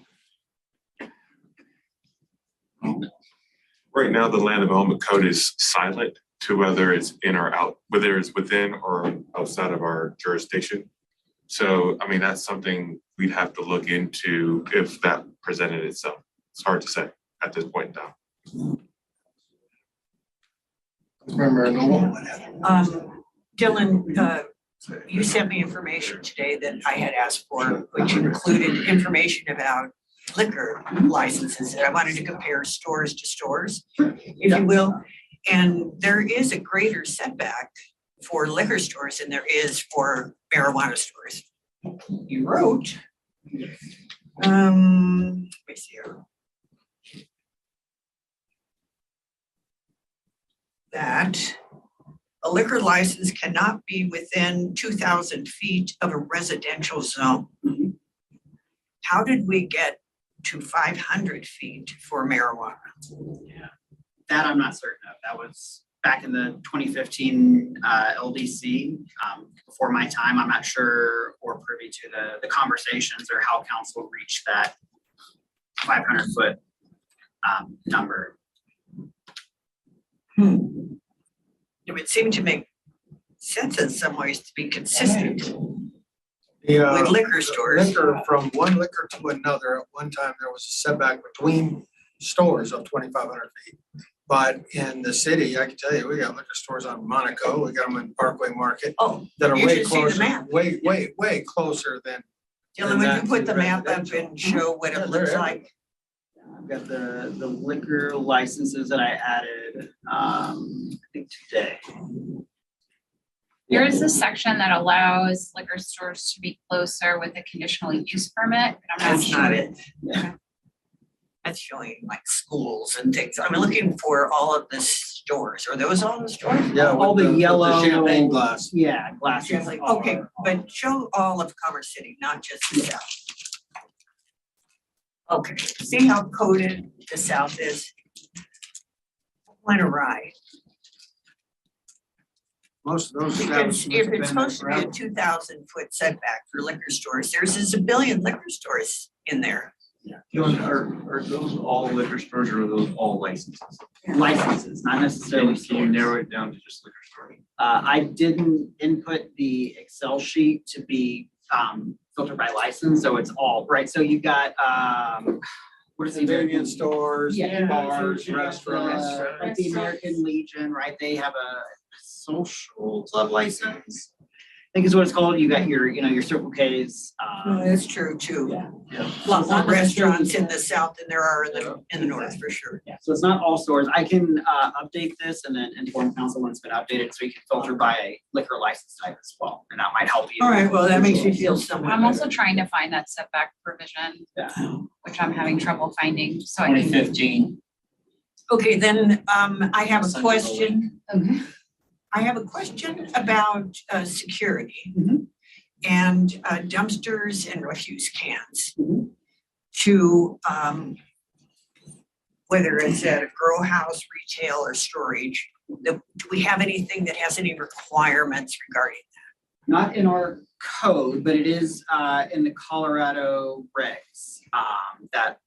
[SPEAKER 12] Right now, the land development code is silent to whether it's in or out, whether it's within or outside of our jurisdiction. So, I mean, that's something we'd have to look into if that presented itself. It's hard to say at this point in time.
[SPEAKER 3] Member Noel?
[SPEAKER 9] Dylan, you sent me information today that I had asked for, which included information about liquor licenses. And I wanted to compare stores to stores, if you will. And there is a greater setback for liquor stores than there is for marijuana stores. You wrote, let me see here. That a liquor license cannot be within 2,000 feet of a residential zone. How did we get to 500 feet for marijuana?
[SPEAKER 1] Yeah, that I'm not certain of. That was back in the 2015 LDC, before my time. I'm not sure or privy to the conversations or how council reached that 500 foot number.
[SPEAKER 9] It would seem to make sense in some ways to be consistent
[SPEAKER 6] The
[SPEAKER 9] with liquor stores.
[SPEAKER 6] liquor from one liquor to another, at one time, there was a setback between stores of 2,500 feet. But in the city, I can tell you, we got liquor stores on Monaco, we got them in Parkway Market
[SPEAKER 9] Oh,
[SPEAKER 6] that are
[SPEAKER 9] you
[SPEAKER 6] way
[SPEAKER 9] should see the
[SPEAKER 6] closer,
[SPEAKER 9] map.
[SPEAKER 6] way closer than.
[SPEAKER 9] Dylan, would you put the map up and show what
[SPEAKER 6] Yeah,
[SPEAKER 9] it looks
[SPEAKER 6] they're
[SPEAKER 9] like?
[SPEAKER 1] I've got the liquor licenses that I added, I think today.
[SPEAKER 2] There is a section that allows liquor stores to be closer with a conditional use permit, but I'm not
[SPEAKER 9] That's
[SPEAKER 2] sure.
[SPEAKER 9] not it.
[SPEAKER 1] Yeah.
[SPEAKER 9] That's showing like schools and things. I'm looking for all of the stores. Are those all the stores?
[SPEAKER 6] Yeah,
[SPEAKER 1] All
[SPEAKER 6] with
[SPEAKER 1] the
[SPEAKER 6] with
[SPEAKER 1] yellow-
[SPEAKER 6] Champagne glass.
[SPEAKER 1] Yeah, glasses.
[SPEAKER 9] Okay,
[SPEAKER 1] are-
[SPEAKER 9] but show all of Commerce City, not just the south. Okay, see how coded the south is? Went awry.
[SPEAKER 6] Most of those
[SPEAKER 9] Because
[SPEAKER 6] establishments
[SPEAKER 9] if
[SPEAKER 6] have
[SPEAKER 9] it's
[SPEAKER 6] been there
[SPEAKER 9] supposed to be a
[SPEAKER 6] forever.
[SPEAKER 9] 2,000-foot setback for liquor stores, there's a zillion liquor stores in there.
[SPEAKER 10] John, are those all liquor stores or are those all licenses?
[SPEAKER 1] Licenses, not necessarily
[SPEAKER 10] Can you
[SPEAKER 1] stores.
[SPEAKER 10] narrow it down to just liquor stores?
[SPEAKER 1] I didn't input the Excel sheet to be filtered by license, so it's all, right, so you got, what is the
[SPEAKER 6] Convenience stores,
[SPEAKER 1] Yeah.
[SPEAKER 6] bars,
[SPEAKER 1] Yeah.
[SPEAKER 6] restaurants.
[SPEAKER 1] Like the American Legion, right, they have a social club license, I think is what it's called, you got your, your Circle Ks,
[SPEAKER 9] That's true too.
[SPEAKER 1] yeah.
[SPEAKER 9] A lot more restaurants in the south than there are in the north, for sure.
[SPEAKER 1] Yeah, so it's not all stores. I can update this and then inform council when it's been updated, so you can filter by a liquor license type as well, and that might help you.
[SPEAKER 9] All right, well, that makes me feel somewhat
[SPEAKER 2] I'm
[SPEAKER 9] better.
[SPEAKER 2] also trying to find that setback provision,
[SPEAKER 1] Yeah.
[SPEAKER 2] which I'm having trouble finding, so I can.
[SPEAKER 7] 2015.
[SPEAKER 9] Okay, then, I have a question.
[SPEAKER 2] Okay.
[SPEAKER 9] I have a question about security
[SPEAKER 1] Mhm.
[SPEAKER 9] and dumpsters and refuse cans.
[SPEAKER 1] Mhm.
[SPEAKER 9] To whether it's at a grow house, retail, or storage, do we have anything that has any requirements regarding
[SPEAKER 1] Not in our code, but it is in the Colorado regs that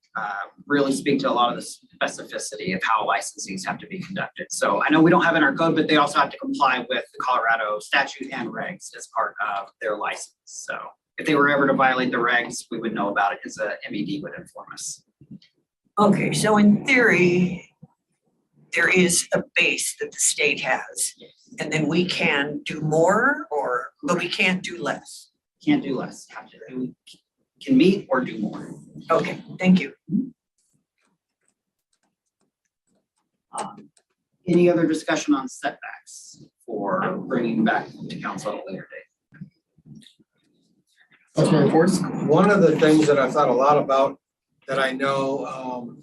[SPEAKER 1] really speak to a lot of the specificity of how licensees have to be conducted. So I know we don't have it in our code, but they also have to comply with the Colorado statute and regs as part of their license. So if they were ever to violate the regs, we would know about it because a MED would inform us.
[SPEAKER 9] Okay, so in theory, there is a base that the state has, and then we can do more but we can't do less.
[SPEAKER 1] Can't do less. Have to do- Can meet or do more.
[SPEAKER 9] Okay, thank you.
[SPEAKER 1] Any other discussion on setbacks for bringing back to council at a later date?
[SPEAKER 3] Councilman Forrest?
[SPEAKER 6] One of the things that I thought a lot about that I know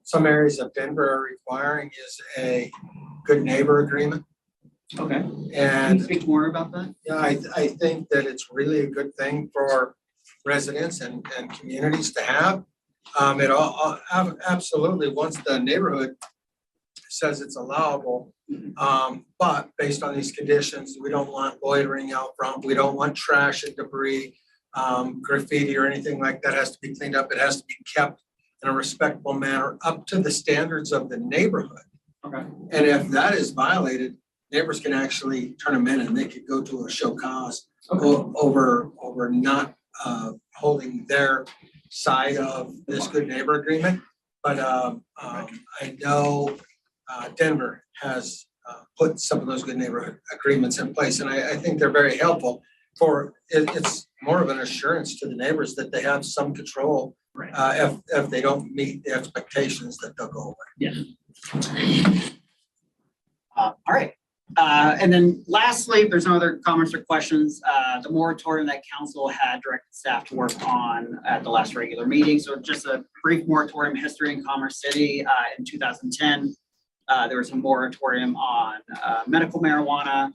[SPEAKER 6] some areas of Denver are requiring is a good neighbor agreement.
[SPEAKER 1] Okay. Can you
[SPEAKER 6] And
[SPEAKER 1] speak more about that?
[SPEAKER 6] yeah, I think that it's really a good thing for residents and communities to have. It absolutely, once the neighborhood says it's allowable, but based on these conditions, we don't want loitering out front, we don't want trash and debris, graffiti or anything like that has to be cleaned up. It has to be kept in a respectful manner up to the standards of the neighborhood.
[SPEAKER 1] Okay.
[SPEAKER 6] And if that is violated, neighbors can actually turn them in and they could go to a show cause over not holding their side of this good neighbor agreement. But I know Denver has put some of those good neighborhood agreements in place, and I think they're very helpful for, it's more of an assurance to the neighbors that they have some control.
[SPEAKER 1] Right.
[SPEAKER 6] If they don't meet the expectations that they'll go away.
[SPEAKER 1] All right. And then lastly, if there's no other comments or questions, the moratorium that council had directed staff to work on at the last regular meeting. So just a brief moratorium history in Commerce City. In 2010, there was a moratorium on medical marijuana.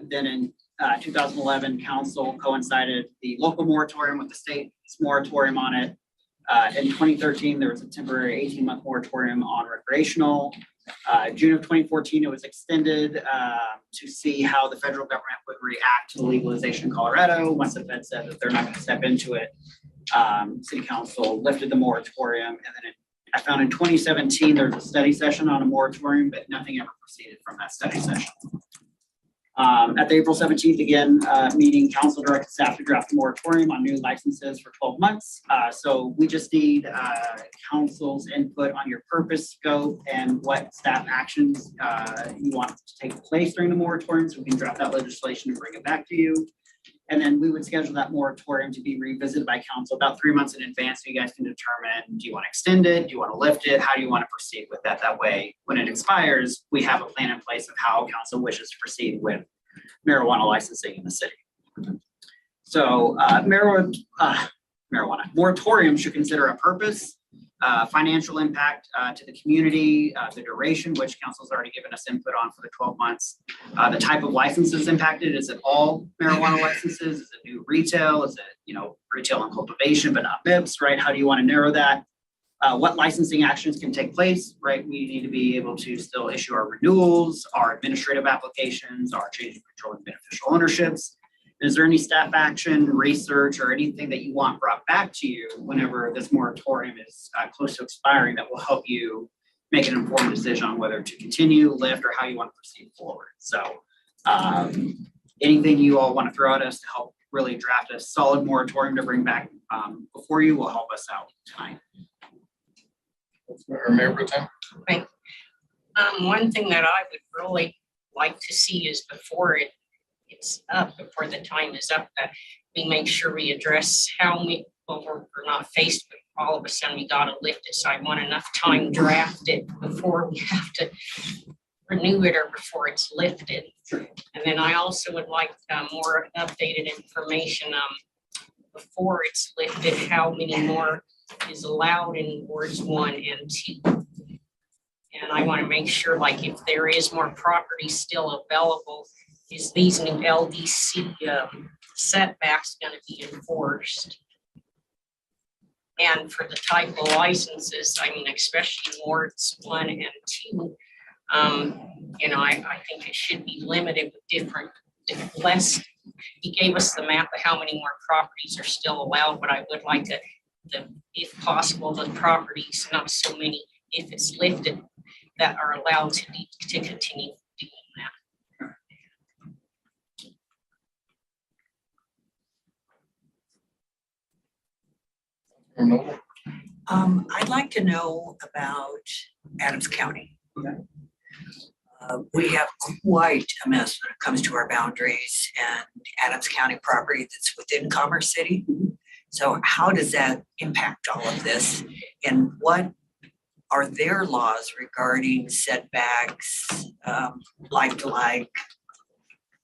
[SPEAKER 1] Then in 2011, council coincided the local moratorium with the state's moratorium on it. In 2013, there was a temporary 18-month moratorium on recreational. June of 2014, it was extended to see how the federal government would react to the legalization in Colorado. Once the Fed said that they're not going to step into it, City Council lifted the moratorium. And then I found in 2017, there was a study session on a moratorium, but nothing ever proceeded from that study session. At the April 17th, again, meeting, council directed staff to draft a moratorium on new licenses for 12 months. So we just need council's input on your purpose, scope, and what staff actions you want to take place during the moratorium, so we can draft that legislation and bring it back to you. And then we would schedule that moratorium to be revisited by council about 3 months in advance, so you guys can determine, do you want to extend it? Do you want to lift it? How do you want to proceed with that? That way, when it expires, we have a plan in place of how council wishes to proceed with marijuana licensing in the city. So marijuana moratorium should consider a purpose, Financial impact to the community, the duration, which council's already given us input on for the 12 months. The type of licenses impacted, is it all marijuana licenses? Is it new retail? Is it, retail and cultivation, but not MIPS, right? How do you want to narrow that? What licensing actions can take place, right? We need to be able to still issue our renewals, our administrative applications, our change of control and beneficial ownerships. Is there any staff action, research, or anything that you want brought back to you whenever this moratorium is close to expiring that will help you make an informed decision on whether to continue, lift, or how you want to proceed forward? So anything you all want to throw at us to help really draft a solid moratorium to bring back before you will help us out tonight.
[SPEAKER 3] Or Mayor Pro Tem?
[SPEAKER 5] One thing that I would really like to see is before it's up, before the time is up, that we make sure we address how we, well, we're not faced with all of a sudden we gotta lift it. So I want enough time drafted before we have to renew it or before it's lifted. And then I also would like more updated information before it's lifted, how many more is allowed in wards 1 and 2. And I want to make sure, like, if there is more property still available, is these new LDC setbacks going to be enforced? And for the type of licenses, I mean, especially in wards 1 and 2, I think it should be limited with different, less. He gave us the map of how many more properties are still allowed, but I would like to, if possible, the properties, not so many, if it's lifted, that are allowed to continue doing that.
[SPEAKER 9] I'd like to know about Adams County.
[SPEAKER 1] Okay.
[SPEAKER 9] We have quite a mess when it comes to our boundaries and Adams County property that's within Commerce City. So how does that impact all of this? And what are their laws regarding setbacks, like to like,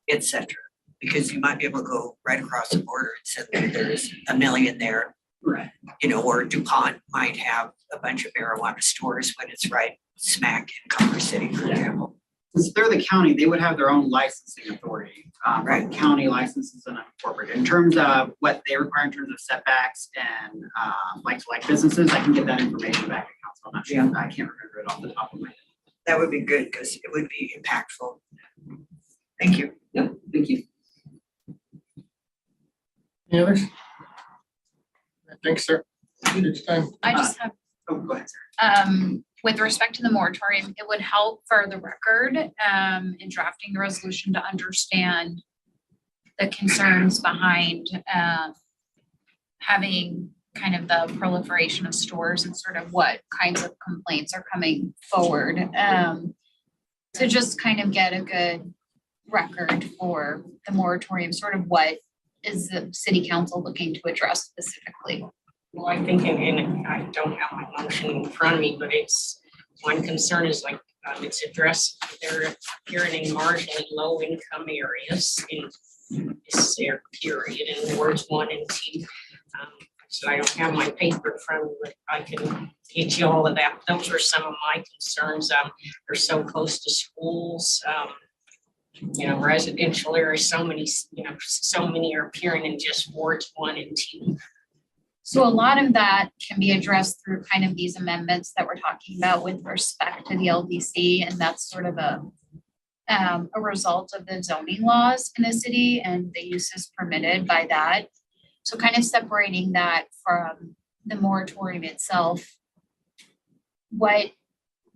[SPEAKER 9] et cetera? Because you might be able to go right across the border and say that there's a million there.
[SPEAKER 1] Right.
[SPEAKER 9] Or DuPont might have a bunch of marijuana stores when it's right smack in Commerce City, for example.
[SPEAKER 1] Since they're the county, they would have their own licensing authority,
[SPEAKER 9] Right.
[SPEAKER 1] County licenses and unincorporated. In terms of what they require in terms of setbacks and like businesses, I can get that information back to council. I'm not sure, I can't remember it off the top of my head.
[SPEAKER 9] That would be good because it would be impactful. Thank you.
[SPEAKER 1] Yep, thank you.
[SPEAKER 3] Any others? Thanks, sir. It's time.
[SPEAKER 2] I just have,
[SPEAKER 1] Oh, go ahead, sir.
[SPEAKER 2] with respect to the moratorium, it would help for the record, in drafting the resolution to understand the concerns behind, having kind of the proliferation of stores and sort of what kinds of complaints are coming forward. To just kind of get a good record for the moratorium, sort of what is the city council looking to address specifically?
[SPEAKER 5] Well, I think, and I don't have my motion in front of me, but it's, one concern is like, it's addressed, they're appearing in marginally low income areas in this period in wards 1 and 2. So I don't have my paper in front of me, but I can get you all of that. Those are some of my concerns. They're so close to schools, residential areas, so many are appearing in just wards 1 and 2.
[SPEAKER 2] So a lot of that can be addressed through kind of these amendments that we're talking about with respect to the LDC, and that's sort of a result of the zoning laws in the city and the uses permitted by that. So kind of separating that from the moratorium itself, what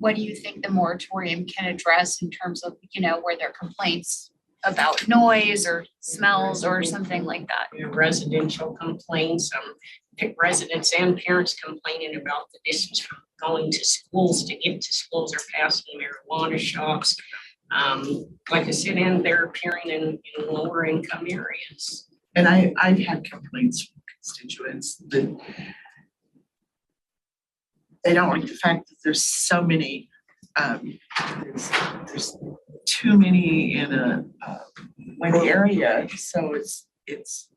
[SPEAKER 2] do you think the moratorium can address in terms of, where there are complaints about noise or smells or something like that?
[SPEAKER 5] Residential complaints, residents and parents complaining about the distance from going to schools to get to schools or passing marijuana shops. Like I said, and they're appearing in lower income areas.
[SPEAKER 7] And I've had complaints from constituents that they don't like the fact that there's so many, there's too many in one area, so it's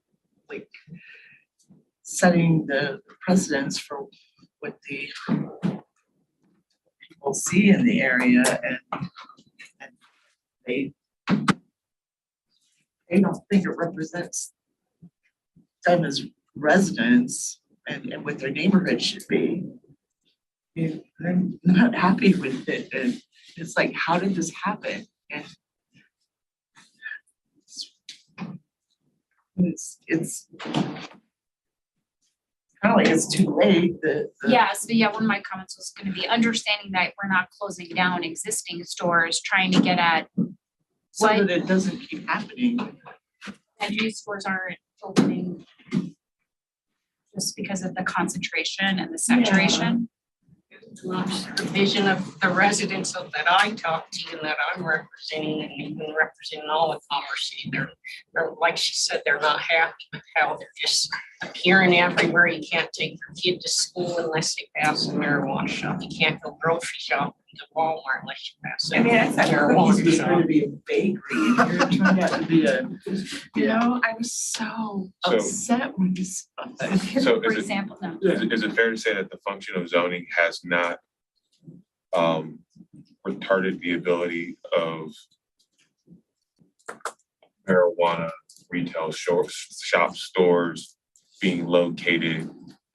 [SPEAKER 7] like setting the precedence for what the people see in the area and they don't think it represents them as residents and what their neighborhood should be. They're not happy with it, and it's like, how did this happen? And it's kind of like it's too late,
[SPEAKER 2] Yeah, so yeah, one of my comments was gonna be understanding that we're not closing down existing stores, trying to get at
[SPEAKER 7] so
[SPEAKER 2] what
[SPEAKER 7] that it doesn't keep happening.
[SPEAKER 2] and new stores aren't opening just because of the concentration and the saturation.
[SPEAKER 5] The vision of the residents of that I talk to and that I'm representing and even representing all of Commerce City, they're, like she said, they're not happy with how they're just appearing everywhere. You can't take your kid to school unless they pass a marijuana shop. You can't go grocery shopping to Walmart unless you pass a
[SPEAKER 7] I mean, I thought cookies
[SPEAKER 5] marijuana
[SPEAKER 7] was going to
[SPEAKER 5] shop.
[SPEAKER 7] be a bakery, and here it turned out to be you know, I was so
[SPEAKER 12] So-
[SPEAKER 7] upset when you saw that.
[SPEAKER 12] So
[SPEAKER 2] For
[SPEAKER 12] is it,
[SPEAKER 2] example, no.
[SPEAKER 12] is it fair to say that the function of zoning has not retarded the ability of marijuana retail shops, stores being located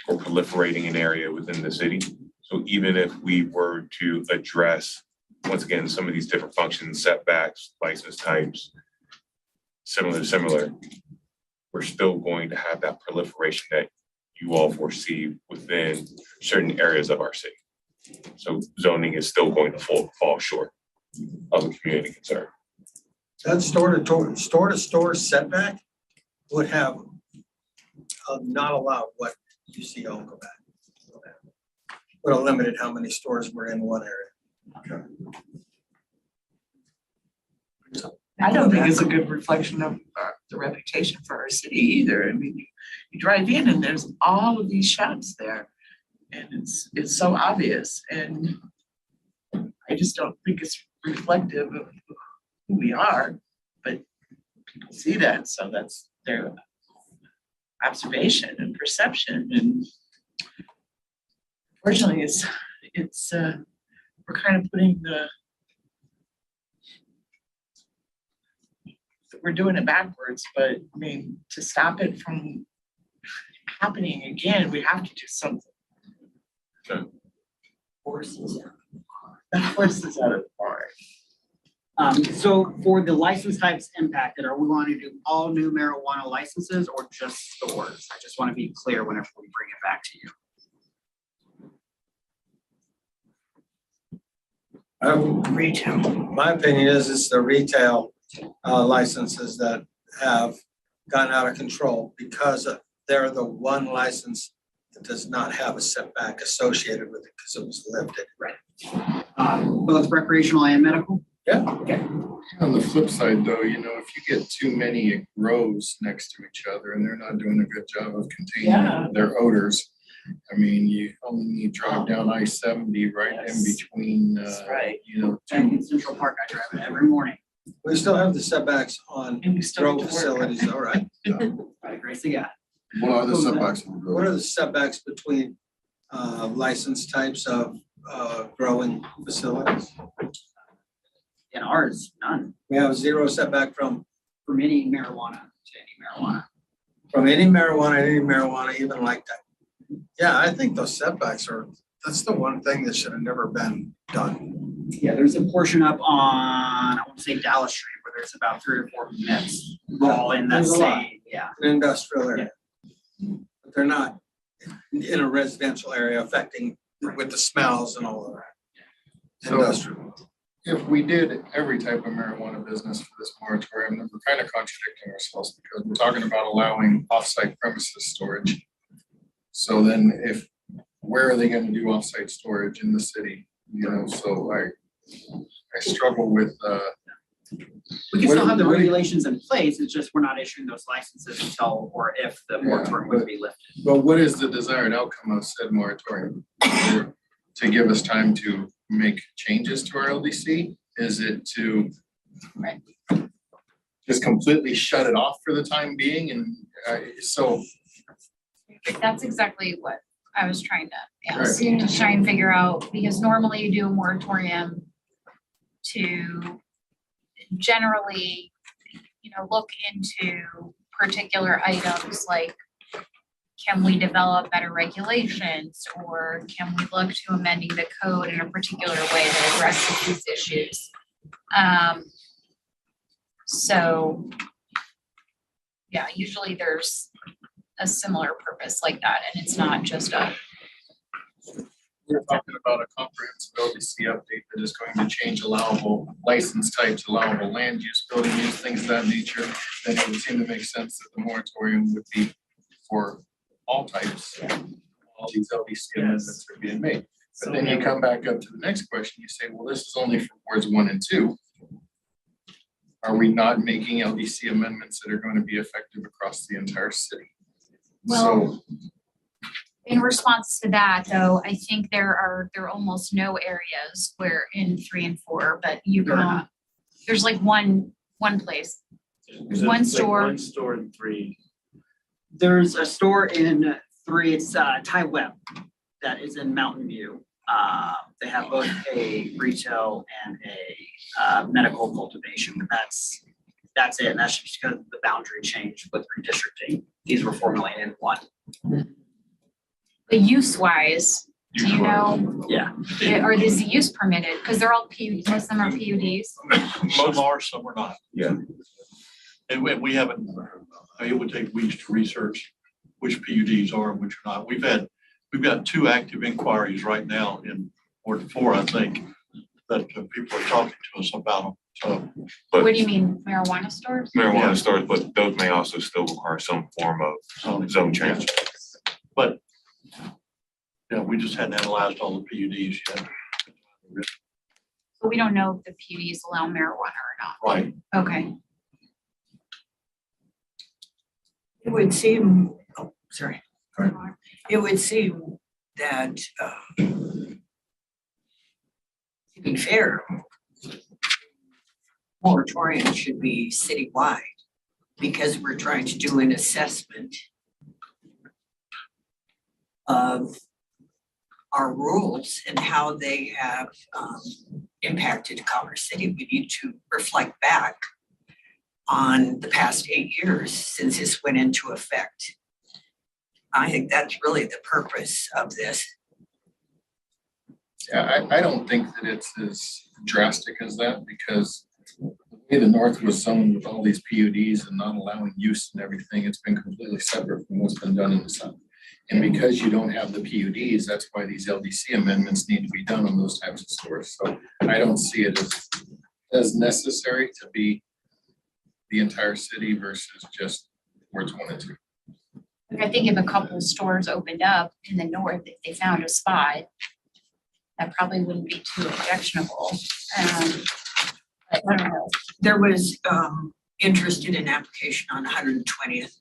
[SPEAKER 12] or proliferating an area within the city? So even if we were to address, once again, some of these different functions, setbacks, license types, similar, we're still going to have that proliferation that you all foresee within certain areas of our city. So zoning is still going to fall short of a community concern.
[SPEAKER 6] That store-to-store setback would have not allowed what you see on Quebec. Would have limited how many stores were in one area.
[SPEAKER 7] I don't think it's a good reflection of the reputation for our city either. I mean, you drive in and there's all of these shops there. And it's so obvious, and I just don't think it's reflective of who we are, but people see that, so that's their observation and perception, and fortunately, it's we're kind of putting we're doing it backwards, but I mean, to stop it from happening again, we have to do something.
[SPEAKER 9] Horses.
[SPEAKER 7] That horse is out of the barn.
[SPEAKER 1] So for the license types impacted, are we wanting to do all new marijuana licenses or just stores? I just want to be clear whenever we bring it back to you.
[SPEAKER 9] Retail.
[SPEAKER 6] My opinion is it's the retail licenses that have gotten out of control because they're the one license that does not have a setback associated with it because it was lifted.
[SPEAKER 1] Both recreational and medical?
[SPEAKER 6] Yeah.
[SPEAKER 1] Okay.
[SPEAKER 3] On the flip side, though, if you get too many grows next to each other and they're not doing a good job of
[SPEAKER 7] Yeah.
[SPEAKER 3] containing their odors, I mean, you only need to drive down I-70 right in
[SPEAKER 7] Yes.
[SPEAKER 3] between,
[SPEAKER 7] That's right.
[SPEAKER 1] And in Central Park, I drive it every morning.
[SPEAKER 6] We still have the setbacks on
[SPEAKER 7] And we still
[SPEAKER 6] grow
[SPEAKER 7] need to work.
[SPEAKER 6] facilities, all right?
[SPEAKER 1] By the grace of God.
[SPEAKER 8] What are the setbacks? on the road?
[SPEAKER 6] What are the setbacks between license types of growing facilities?
[SPEAKER 1] In ours, none.
[SPEAKER 6] We have 0 setback from
[SPEAKER 1] Permitting marijuana to any marijuana.
[SPEAKER 6] any marijuana even like that. Yeah, I think those setbacks that's the one thing that should have never been done.
[SPEAKER 1] Yeah, there's a portion up on, I want to say Dallas Street, where there's about 3 or 4 permits all in that
[SPEAKER 6] There's a lot.
[SPEAKER 1] same, yeah.
[SPEAKER 6] An industrial area. But they're not in a residential area affecting with the smells and all of that.
[SPEAKER 3] So-
[SPEAKER 6] Industrial.
[SPEAKER 3] If we did every type of marijuana business for this moratorium, then we're kind of contradicting ourselves because we're talking about allowing off-site premises storage. So then where are they gonna do off-site storage in the city? So I struggle with,
[SPEAKER 1] We can still have the
[SPEAKER 3] What-
[SPEAKER 1] regulations in place, it's just we're not issuing those licenses until or if the moratorium would be lifted.
[SPEAKER 3] but what is the desired outcome of said moratorium? To give us time to make changes to our LDC? Is it to just completely shut it off for the time being? And so
[SPEAKER 2] That's exactly what I was trying to ask, to try and figure out, because normally you do a moratorium to generally, look into particular items like, can we develop better regulations, or can we look to amending the code in a particular way that addresses these issues? So, yeah, usually there's a similar purpose like that, and it's not just a,
[SPEAKER 3] We're talking about a comprehensive LDC update that is going to change allowable license types, allowable land use, building use, things of that nature. Then it would seem to make sense that the moratorium would be for all types. All these LDC amendments are being made. But then you come back up to the next question, you say, well, this is only for wards 1 and 2. Are we not making LDC amendments that are going to be effective across the entire city?
[SPEAKER 2] Well, in response to that, though, I think there are almost no areas where in 3 and 4, but you
[SPEAKER 1] There are
[SPEAKER 2] can,
[SPEAKER 1] not.
[SPEAKER 2] there's like one place.
[SPEAKER 10] There's
[SPEAKER 2] One
[SPEAKER 10] like
[SPEAKER 2] store.
[SPEAKER 10] One store in 3.
[SPEAKER 1] There's a store in 3, it's Ty Web, that is in Mountain View. They have both a retail and a medical cultivation, but that's it. And that's just because of the boundary change with redistricting. These were formerly in one.
[SPEAKER 2] But use-wise, do you know,
[SPEAKER 1] Yeah.
[SPEAKER 2] are these use permitted? Because they're all PUDs, most of them are PUDs.
[SPEAKER 13] Some are, some are not.
[SPEAKER 12] Yeah.
[SPEAKER 13] And we haven't, it would take weeks to research which PUDs are and which are not. We've got 2 active inquiries right now in Ward 4, I think, that people are talking to us about them. So
[SPEAKER 12] But
[SPEAKER 2] What do you mean, marijuana stores?
[SPEAKER 12] marijuana stores, but those may also still require some form of zone change.
[SPEAKER 13] but yeah, we just hadn't analyzed all the PUDs yet.
[SPEAKER 2] So we don't know if the PUDs allow marijuana or not.
[SPEAKER 13] Right.
[SPEAKER 2] Okay.
[SPEAKER 9] It would seem, oh, sorry. It would seem that, to be fair, moratorium should be citywide because we're trying to do an assessment of our rules and how they have impacted Commerce City. We need to reflect back on the past 8 years since this went into effect. I think that's really the purpose of this.
[SPEAKER 3] Yeah, I don't think that it's as drastic as that because the way the north was zoned with all these PUDs and not allowing use and everything, it's been completely separate from what's been done in the south. And because you don't have the PUDs, that's why these LDC amendments need to be done on those types of stores. So I don't see it as necessary to be the entire city versus just wards 1 and 2.
[SPEAKER 2] I think if a couple stores opened up in the north, if they found a spot, that probably wouldn't be too objectionable. But I don't know.
[SPEAKER 9] There was interest in an application on 120th.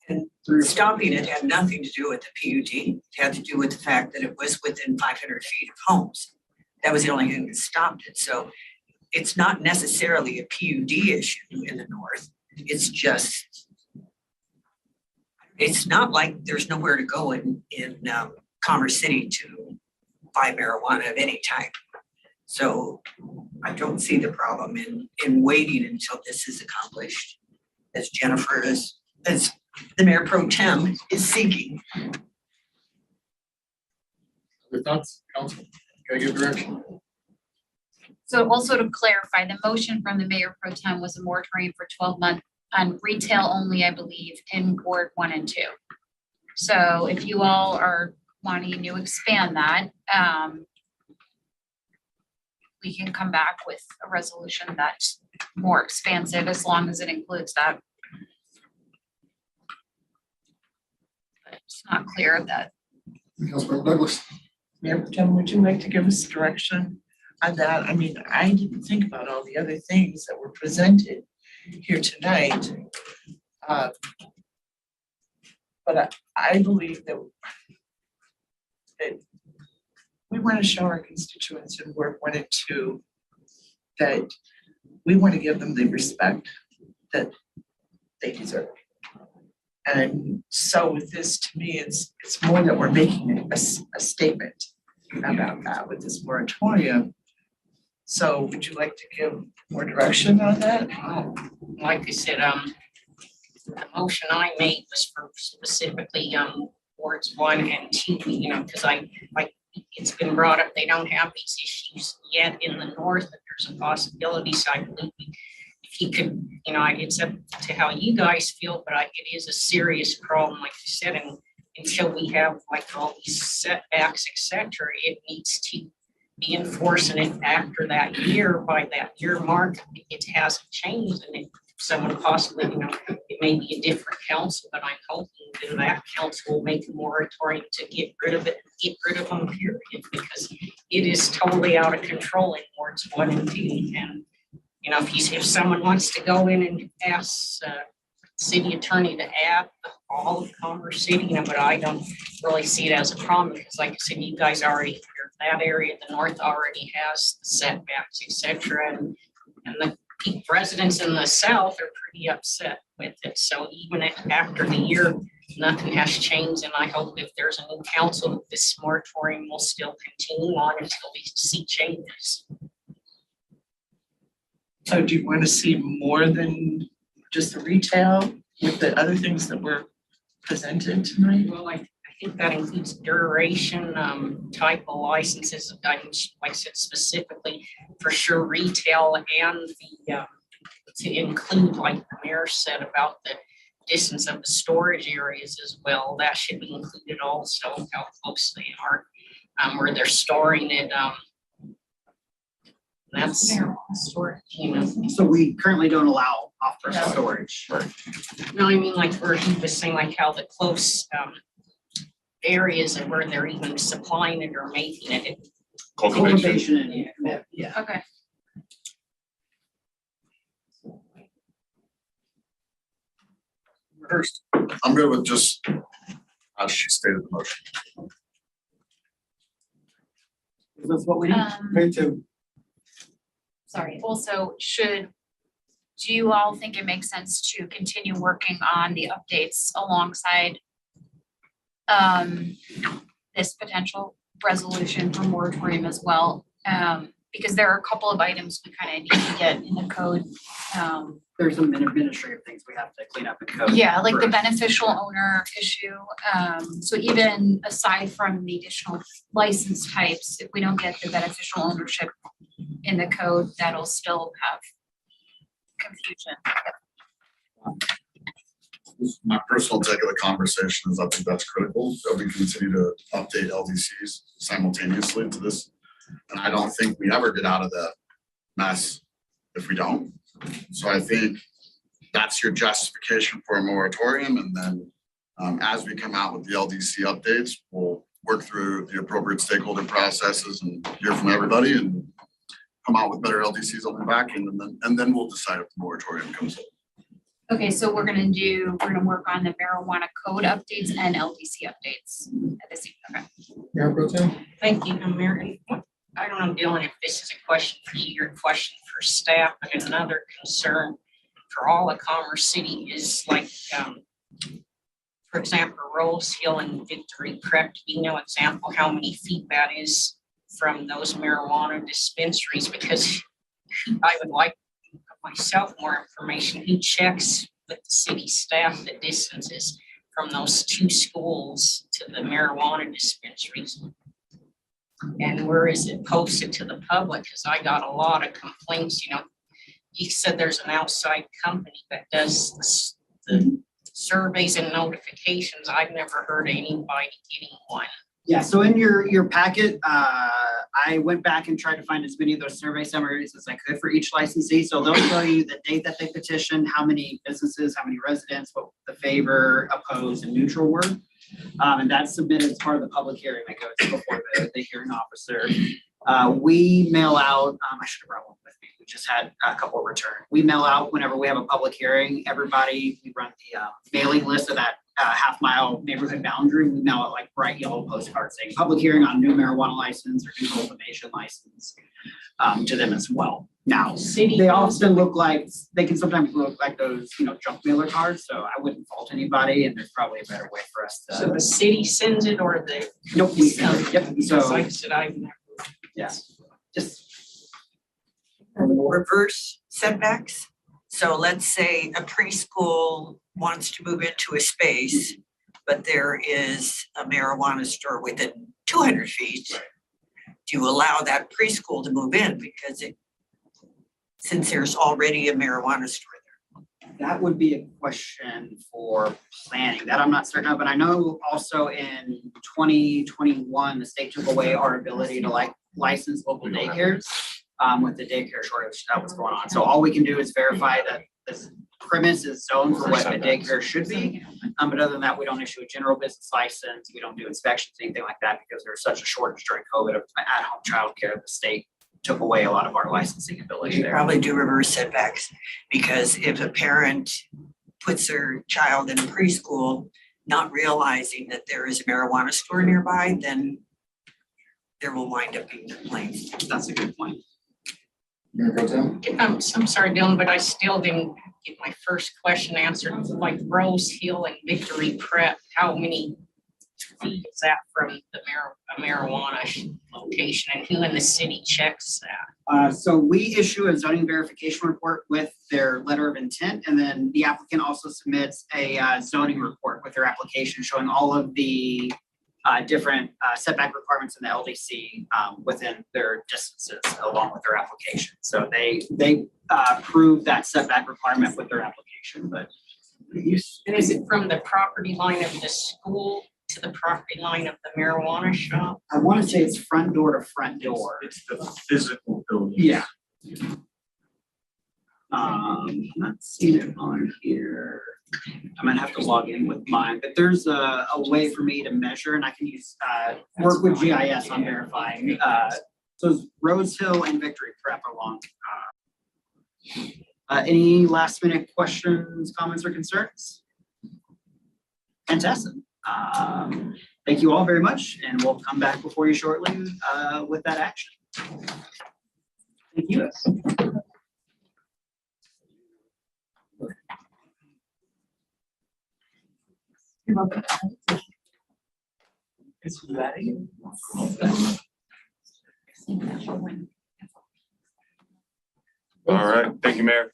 [SPEAKER 9] And stopping it had nothing to do with the PUD. It had to do with the fact that it was within 500 feet of homes. That was the only thing that stopped it. So it's not necessarily a PUD issue in the north. It's just, it's not like there's nowhere to go in Commerce City to buy marijuana of any type. So I don't see the problem in waiting until this is accomplished, as Jennifer as the Mayor Pro Tem is seeking.
[SPEAKER 3] Other thoughts, council? Can I give direction?
[SPEAKER 2] So also to clarify, the motion from the Mayor Pro Tem was a moratorium for 12 months on retail only, I believe, in Ward 1 and 2. So if you all are wanting to expand that, we can come back with a resolution that's more expansive as long as it includes that. But it's not clear that,
[SPEAKER 3] Councilmember Douglas.
[SPEAKER 7] Mayor Pro Tem, would you like to give us direction on that? I mean, I didn't think about all the other things that were presented here tonight. But I believe that we want to show our constituents in Ward 1 and 2 that we want to give them the respect that they deserve. And so with this, to me, it's more that we're making a statement about that with this moratorium. So would you like to give more direction on that?
[SPEAKER 5] Like I said, the motion I made was for specifically, wards 1 and 2, you know, because it's been brought up, they don't have these issues yet in the north, but there's a possibility, so I believe if you could, you know, it's up to how you guys feel, but it is a serious problem, like you said, and until we have like all these setbacks, et cetera, it needs to be enforcing it after that year, by that year mark, it hasn't changed, and if someone possibly, you know, it may be a different council, but I'm hoping that council will make a moratorium to get rid of it, get rid of them, period, because it is totally out of control in wards 1 and 2, and, you know, if someone wants to go in and ask, city attorney to add all of Commerce City, you know, but I don't really see it as a problem, because like I said, you guys already, that area, the north already has the setbacks, et cetera, and the residents in the south are pretty upset with it. So even after the year, nothing has changed, and I hope if there's a new council, this moratorium will still continue on until we see changes.
[SPEAKER 7] So do you want to see more than just the retail with the other things that were presented tonight?
[SPEAKER 5] Well, I think that includes duration, type of licenses, like I said, specifically for sure retail, and the, to include, like the mayor said, about the distance of the storage areas as well. That should be included also, how close they are, where they're storing it. That's storage, you know.
[SPEAKER 1] So we currently don't allow off-premise storage.
[SPEAKER 5] No, I mean, like where he was saying, like how the close areas and where they're even supplying it or making it.
[SPEAKER 1] Cultivation and, yeah.
[SPEAKER 2] Okay.
[SPEAKER 8] First, I'm good with just how she stated the motion.
[SPEAKER 1] That's what we need.
[SPEAKER 6] Me too.
[SPEAKER 2] Sorry, also, do you all think it makes sense to continue working on the updates alongside this potential resolution for moratorium as well? Because there are a couple of items we kind of need to get in the code.
[SPEAKER 1] There's some administrative things we have to clean up in code.
[SPEAKER 2] Yeah, like the
[SPEAKER 1] first.
[SPEAKER 2] beneficial owner issue. So even aside from the additional license types, if we don't get the beneficial ownership in the code, that'll still have confusion.
[SPEAKER 8] My personal take of the conversation is I think that's critical, that we continue to update LDCs simultaneously to this. And I don't think we ever get out of the mess if we don't. So I think that's your justification for a moratorium. And then as we come out with the LDC updates, we'll work through the appropriate stakeholder processes and hear from everybody and come out with better LDCs on the back end. And then we'll decide if the moratorium comes in.
[SPEAKER 2] Okay, so we're gonna work on the marijuana code updates and LDC updates at the same time.
[SPEAKER 3] Mayor Pro Tem?
[SPEAKER 5] Thank you, Mary. I don't know, Dylan, if this is a question for you or a question for staff, but another concern for all of Commerce City is like, for example, Rose Hill and Victory Prep, do you know example how many feet that is from those marijuana dispensaries? Because I would like myself more information. Who checks with the city staff the distances from those two schools to the marijuana dispensaries? And where is it posted to the public? Because I got a lot of complaints, you know. You said there's an outside company that does the surveys and notifications. I've never heard anybody getting one.
[SPEAKER 1] Yeah, so in your packet, I went back and tried to find as many of those survey summaries as I could for each licensee. So they'll tell you the date that they petitioned, how many businesses, how many residents, what the favor, opposed, and neutral were. And that's submitted as part of the public hearing that goes before the hearing officer. We mail out, I should have brought one with me. We just had a couple return. We mail out whenever we have a public hearing, everybody, we run the mailing list of that half-mile neighborhood boundary. We mail out like bright yellow postcards saying public hearing on new marijuana license or new cultivation license to them as well. Now,
[SPEAKER 5] City
[SPEAKER 1] they
[SPEAKER 5] owns
[SPEAKER 1] often look like, they can sometimes look like those, junk mailer cards, so I wouldn't fault anybody, and there's probably a better way for us
[SPEAKER 5] So
[SPEAKER 1] to.
[SPEAKER 5] the city sends it or the.
[SPEAKER 1] Nope, we send it, yep,
[SPEAKER 5] Because
[SPEAKER 1] so,
[SPEAKER 5] like I said, I've never.
[SPEAKER 1] yeah, just,
[SPEAKER 9] Reverse setbacks. So let's say a preschool wants to move into a space, but there is a marijuana store within 200 feet. Do you allow that preschool to move in because since there's already a marijuana store there?
[SPEAKER 1] that would be a question for planning, that I'm not certain of, but I know also in 2021, the state took away our ability to license local daycares. With the daycare shortage that was going on. So all we can do is verify that this premise is zoned for what the daycare should be. But other than that, we don't issue a general business license. We don't do inspections, anything like that, because there's such a shortage during COVID of at-home childcare. The state took away a lot of our licensing ability
[SPEAKER 9] You
[SPEAKER 1] there.
[SPEAKER 9] probably do reverse setbacks, because if a parent puts their child in a preschool, not realizing that there is a marijuana store nearby, then there will wind up being complaints.
[SPEAKER 1] That's a good point.
[SPEAKER 3] Mayor Pro Tem?
[SPEAKER 5] I'm sorry, Dylan, but I still didn't get my first question answered. Like Rose Hill and Victory Prep, how many feet is that from the marijuana location, and who in the city checks that?
[SPEAKER 1] So we issue a zoning verification report with their letter of intent, and then the applicant also submits a zoning report with their application showing all of the different setback requirements in the LDC within their distances along with their application. So they prove that setback requirement with their application, but.
[SPEAKER 5] And is it from the property line of the school to the property line of the marijuana shop?
[SPEAKER 1] I want to say it's front door to front door.
[SPEAKER 10] It's the physical building.
[SPEAKER 1] Yeah. Not seeing it on here. I might have to log in with mine, but there's a way for me to measure, and I can use, work with GIS on verifying. So it's Rose Hill and Victory Prep along. Any last minute questions, comments, or concerns? Fantastic. Thank you all very much, and we'll come back before you shortly with that action. Thank you.
[SPEAKER 12] All right, thank you, Mayor.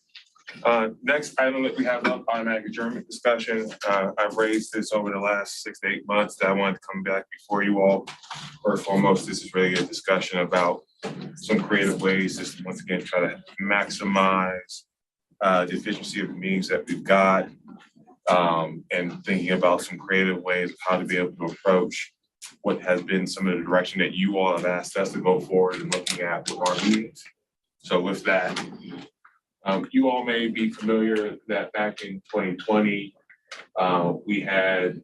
[SPEAKER 12] Next item that we have up, automatic adjournment discussion. I've raised this over the last 6 to 8 months that I wanted to come back before you all. First and foremost, this is really a discussion about some creative ways to once again try to maximize the efficiency of the meetings that we've got. And thinking about some creative ways of how to be able to approach what has been some of the direction that you all have asked us to go forward and looking at with our meetings. So with that, you all may be familiar that back in 2020, we had,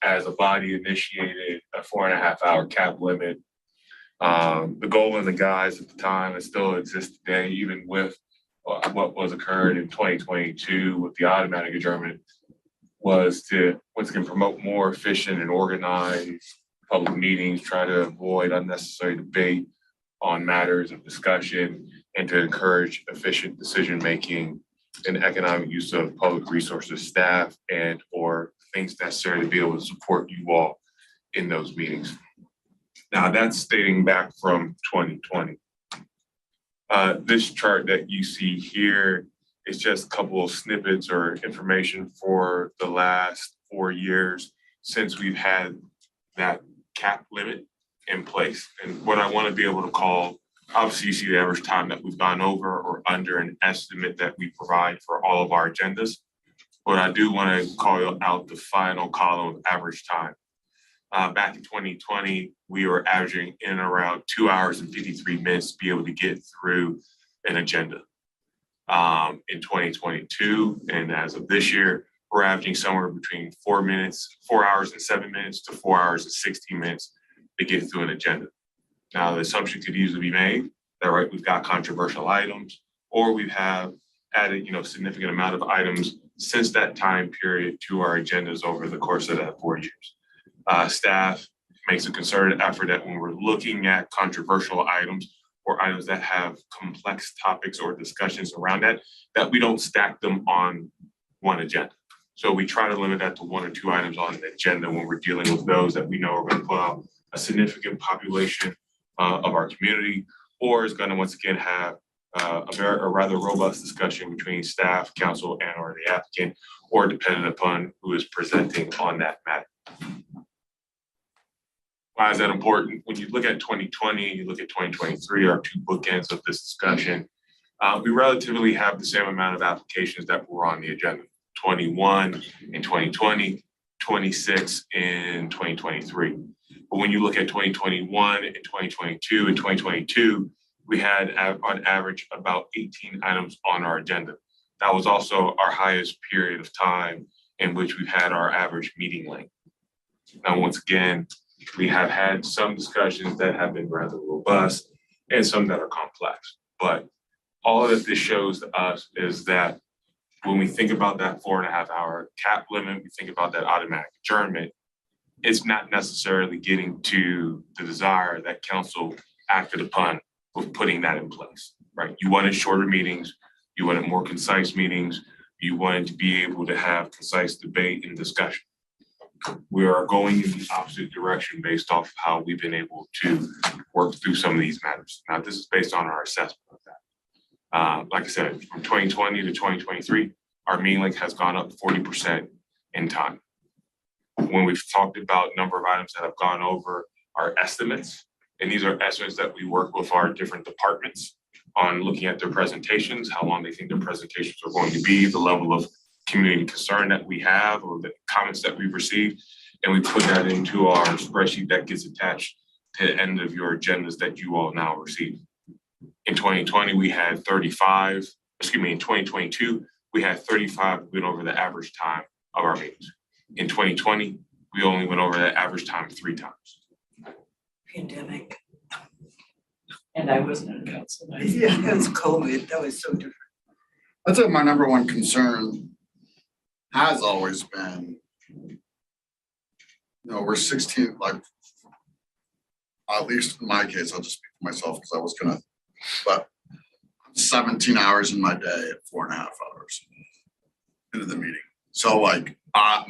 [SPEAKER 12] as a body, initiated a 4.5-hour cap limit. The goal and the guise at the time that still exists today, even with what was occurred in 2022 with the automatic adjournment, was to once again promote more efficient and organized public meetings, try to avoid unnecessary debate on matters of discussion, and to encourage efficient decision-making and economic use of public resources, staff, and or things necessary to be able to support you all in those meetings. Now that's dating back from 2020. This chart that you see here is just a couple of snippets or information for the last 4 years since we've had that cap limit in place. And what I want to be able to call, obviously you see the average time that we've gone over or under an estimate that we provide for all of our agendas. But I do want to call out the final column of average time. Back in 2020, we were averaging in and around 2 hours and 53 minutes to be able to get through an agenda. In 2022, and as of this year, we're averaging somewhere between 4 hours and 7 minutes to 4 hours and 16 minutes to get through an agenda. Now, the assumption could easily be made that, right, we've got controversial items, or we have added, significant amount of items since that time period to our agendas over the course of that 4 years. Staff makes a concerted effort that when we're looking at controversial items, or items that have complex topics or discussions around that we don't stack them on one agenda. So we try to limit that to 1 or 2 items on the agenda when we're dealing with those that we know are gonna pull out a significant population of our community, or is gonna once again have a rather robust discussion between staff, council, and or the applicant, or depending upon who is presenting on that matter. Why is that important? When you look at 2020, you look at 2023, our 2 bookends of this discussion, we relatively have the same amount of applications that were on the agenda. 21 in 2020, 26 in 2023. But when you look at 2021 and 2022 and 2022, we had on average about 18 items on our agenda. That was also our highest period of time in which we've had our average meeting length. Now, once again, we have had some discussions that have been rather robust and some that are complex. But all that this shows to us is that when we think about that 4.5 hour cap limit, we think about that automatic adjournment, it's not necessarily getting to the desire that council acted upon with putting that in place, right? You wanted shorter meetings, you wanted more concise meetings, you wanted to be able to have concise debate and discussion. We are going in the opposite direction based off how we've been able to work through some of these matters. Now, this is based on our assessment of that. Like I said, from 2020 to 2023, our mean length has gone up 40% in time. When we've talked about number of items that have gone over our estimates, and these are estimates that we work with our different departments on looking at their presentations, how long they think their presentations are going to be, the level of community concern that we have or the comments that we've received. And we put that into our spreadsheet that gets attached to the end of your agendas that you all now receive. In 2020, we had in 2022, we had 35 went over the average time of our meetings. In 2020, we only went over that average time 3 times.
[SPEAKER 9] Pandemic.
[SPEAKER 7] And I wasn't on council.
[SPEAKER 9] Yeah, that was COVID. That was so different.
[SPEAKER 8] I'd say my number one concern has always been, we're 16, like, at least in my case, I'll just speak for myself because I was gonna, but 17 hours in my day at 4.5 hours into the meeting. So like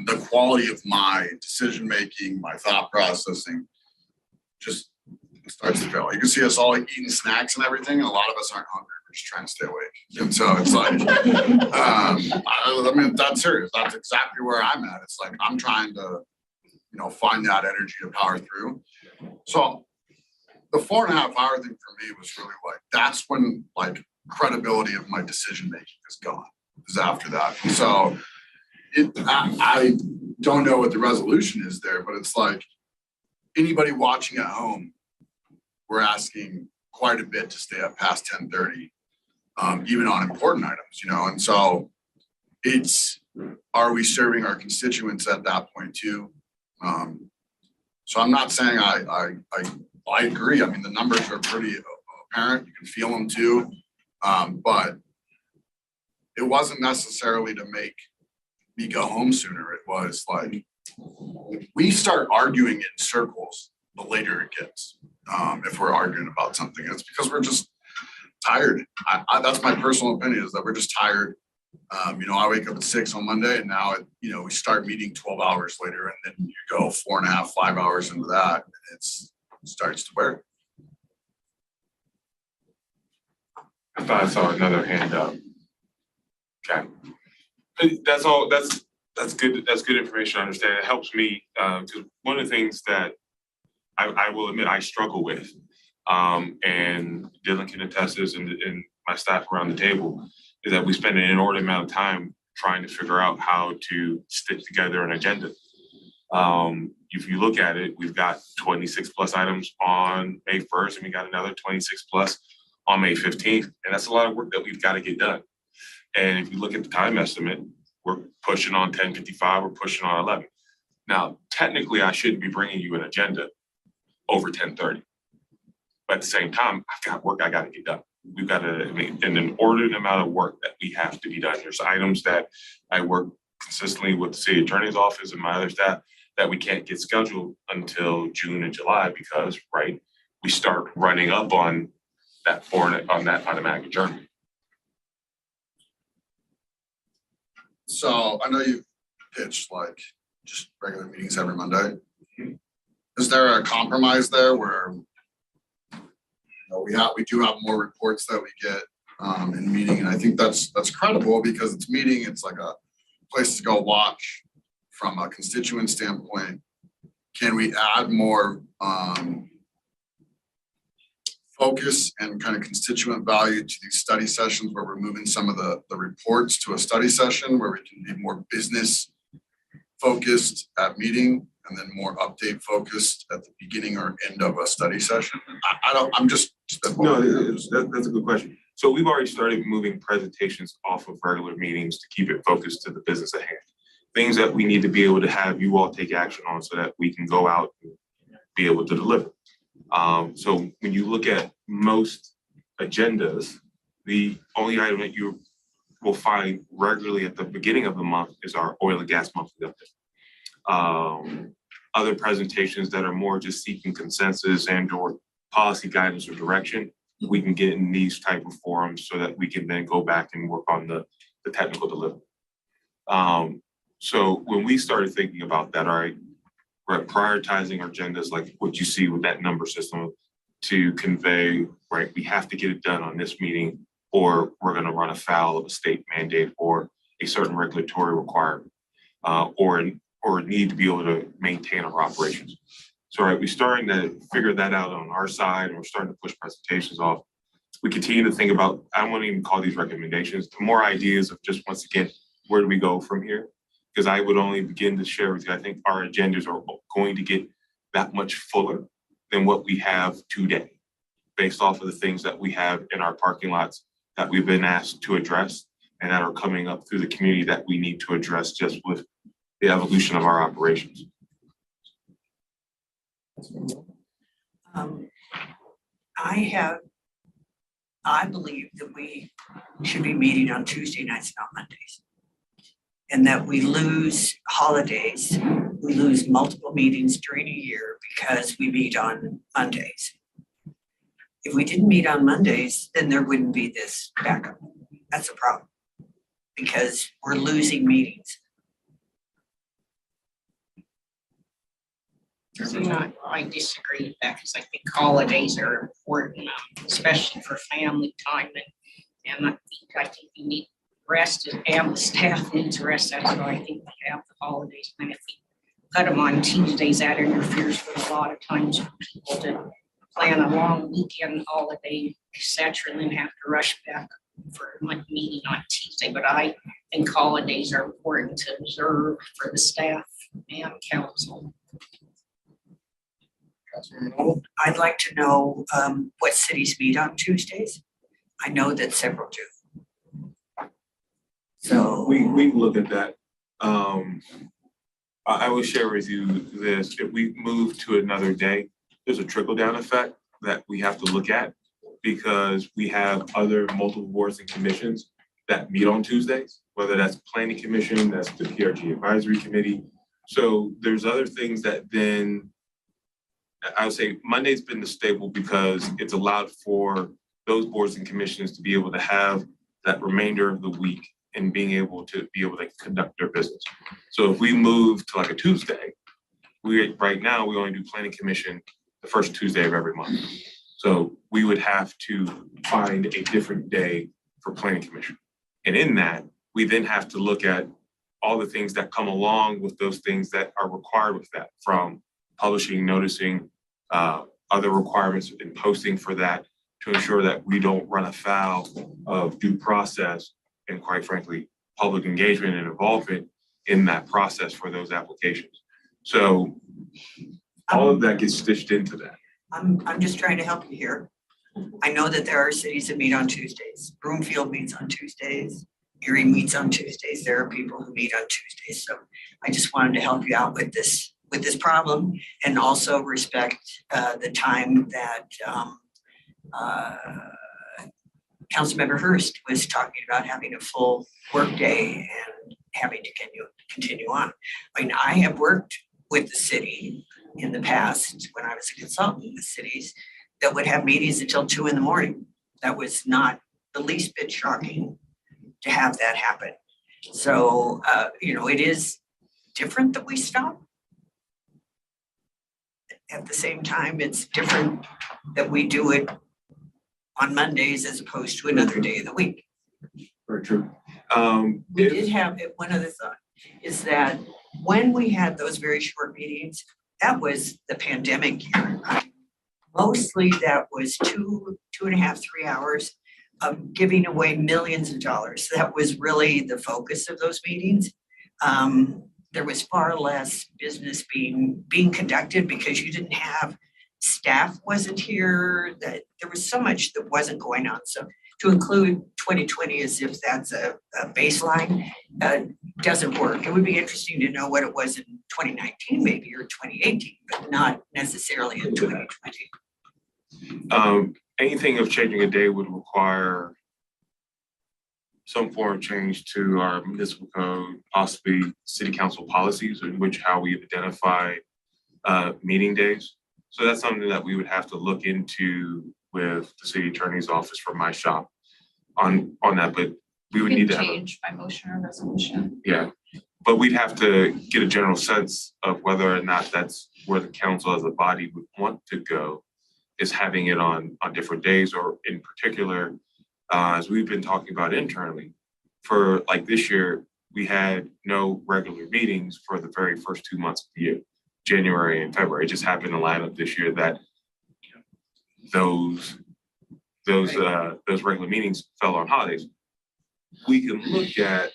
[SPEAKER 8] the quality of my decision-making, my thought processing just starts to fail. You can see us all eating snacks and everything, and a lot of us aren't hungry. We're just trying to stay awake. And so it's like, I mean, that's serious. That's exactly where I'm at. It's like, I'm trying to, find that energy to power through. So the 4.5 hour thing for me was really like, that's when like credibility of my decision-making is gone, is after that. And so I don't know what the resolution is there, but it's like anybody watching at home, we're asking quite a bit to stay up past 10:30, even on important items, and so are we serving our constituents at that point too? So I'm not saying I agree. I mean, the numbers are pretty apparent. You can feel them too. But it wasn't necessarily to make me go home sooner. It was like, we start arguing in circles the later it gets. If we're arguing about something, it's because we're just tired. That's my personal opinion, is that we're just tired. I wake up at 6 on Monday, and now we start meeting 12 hours later, and then you go 4.5, 5 hours into that, and it starts to wear.
[SPEAKER 12] I thought I saw another hand up. Okay. That's all, that's good. That's good information to understand. It helps me, because one of the things that I will admit I struggle with, and Dylan can attest this, and my staff around the table, is that we spend an inordinate amount of time trying to figure out how to stitch together an agenda. If you look at it, we've got 26 plus items on May 1st, and we got another 26 plus on May 15th. And that's a lot of work that we've got to get done. And if you look at the time estimate, we're pushing on 10:55, we're pushing on 11. Now, technically, I shouldn't be bringing you an agenda over 10:30. But at the same time, I've got work I got to get done. We've got an inordinate amount of work that we have to be done. There's items that I work consistently with the city attorney's office and my other staff that we can't get scheduled until June and July because, right, we start running up on that on that automatic adjournment.
[SPEAKER 8] So I know you pitched like just regular meetings every Monday. Is there a compromise there where we do have more reports that we get in meeting, and I think that's credible because it's meeting, it's like a place to go watch from a constituent standpoint. Can we add more focus and kind of constituent value to these study sessions where we're moving some of the reports to a study session where we can be more business focused at meeting and then more update focused at the beginning or end of a study session? I'm just.
[SPEAKER 12] No, that's a good question. So we've already started moving presentations off of regular meetings to keep it focused to the business at hand. Things that we need to be able to have you all take action on so that we can go out and be able to deliver. So when you look at most agendas, the only item that you will find regularly at the beginning of the month is our oil and gas monthly update. Other presentations that are more just seeking consensus and or policy guidance or direction, we can get in these type of forums so that we can then go back and work on the technical delivery. So when we started thinking about that, all right, we're prioritizing our agendas like what you see with that number system to convey, right, we have to get it done on this meeting or we're going to run afoul of a state mandate or a certain regulatory requirement or need to be able to maintain our operations. So, right, we're starting to figure that out on our side and we're starting to push presentations off. We continue to think about, I won't even call these recommendations, the more ideas of just, once again, where do we go from here? Because I would only begin to share with you, I think our agendas are going to get that much fuller than what we have today, based off of the things that we have in our parking lots that we've been asked to address and that are coming up through the community that we need to address just with the evolution of our operations.
[SPEAKER 9] I believe that we should be meeting on Tuesday nights, not Mondays. And that we lose holidays, we lose multiple meetings during a year because we meet on Mondays. If we didn't meet on Mondays, then there wouldn't be this backup. That's a problem because we're losing meetings.
[SPEAKER 5] So I disagree with that because I think holidays are important, especially for family time and I think you need rest and the staff needs rest. That's why I think we have the holidays. And if we put them on Tuesdays, that interferes with a lot of times for people to plan a long weekend holiday, et cetera, and then have to rush back for a meeting on Tuesday. But I think holidays are important to observe for the staff and council.
[SPEAKER 9] I'd like to know what cities meet on Tuesdays. I know that several do. So
[SPEAKER 12] we can look at that. I will share with you this. If we move to another day, there's a trickle down effect that we have to look at because we have other multiple boards and commissions that meet on Tuesdays, whether that's planning commission, that's the PRG advisory committee. So there's other things that then I would say Monday's been the staple because it's allowed for those boards and commissions to be able to have that remainder of the week and being able to conduct their business. So if we move to like a Tuesday, right now we only do planning commission the first Tuesday of every month. So we would have to find a different day for planning commission. And in that, we then have to look at all the things that come along with those things that are required with that, from publishing, noticing, other requirements and posting for that to ensure that we don't run afoul of due process and, quite frankly, public engagement and involvement in that process for those applications. So all of that gets stitched into that.
[SPEAKER 9] I'm just trying to help you here. I know that there are cities that meet on Tuesdays. Broomfield meets on Tuesdays. Erie meets on Tuesdays. There are people who meet on Tuesdays. So I just wanted to help you out with this problem and also respect the time that Councilmember Hurst was talking about having a full workday and having to continue on. I mean, I have worked with the city in the past when I was a consultant with cities that would have meetings until 2 a.m. that was not the least bit shocking to have that happen. So, it is different that we stop. At the same time, it's different that we do it on Mondays as opposed to another day of the week.
[SPEAKER 12] Very true.
[SPEAKER 9] We did have, one other thought, is that when we had those very short meetings, that was the pandemic year. Mostly that was 2.5, 3 hours of giving away millions of dollars. That was really the focus of those meetings. There was far less business being conducted because you didn't have, staff wasn't here, that there was so much that wasn't going on. So to include 2020 as if that's a baseline doesn't work. It would be interesting to know what it was in 2019 maybe, or 2018, but not necessarily in 2020.
[SPEAKER 12] Anything of changing a day would require some form of change to our municipal code, possibly city council policies, in which how we identify meeting days. So that's something that we would have to look into with the city attorney's office for my shop on that, but we would need to have.
[SPEAKER 2] Change by motion or resolution.
[SPEAKER 12] Yeah, but we'd have to get a general sense of whether or not that's where the council as a body would want to go, is having it on different days, or in particular, as we've been talking about internally, for like this year, we had no regular meetings for the very first 2 months of the year, January and February. It just happened to line up this year that those regular meetings fell on holidays. We can look at,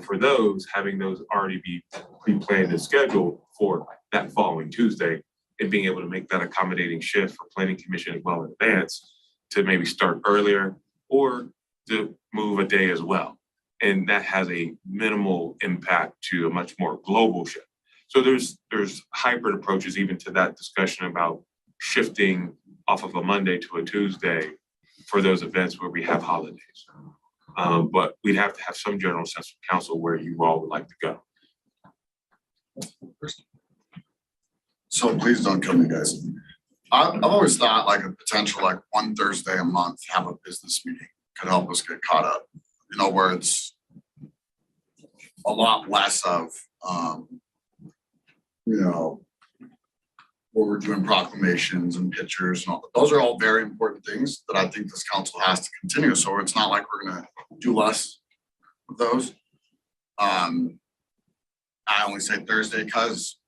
[SPEAKER 12] for those, having those already be pre-planned and scheduled for that following Tuesday, and being able to make that accommodating shift for planning commission well in advance to maybe start earlier or to move a day as well. And that has a minimal impact to a much more global shift. So there's hybrid approaches even to that discussion about shifting off of a Monday to a Tuesday for those events where we have holidays. But we'd have to have some general sense from council where you all would like to go.
[SPEAKER 8] So please don't kill me, guys. I've always thought like a potential, like one Thursday a month, have a business meeting could help us get caught up, where it's a lot less of, where we're doing proclamations and pictures and all that. Those are all very important things that I think this council has to continue. So it's not like we're gonna do less of those. I only say Thursday because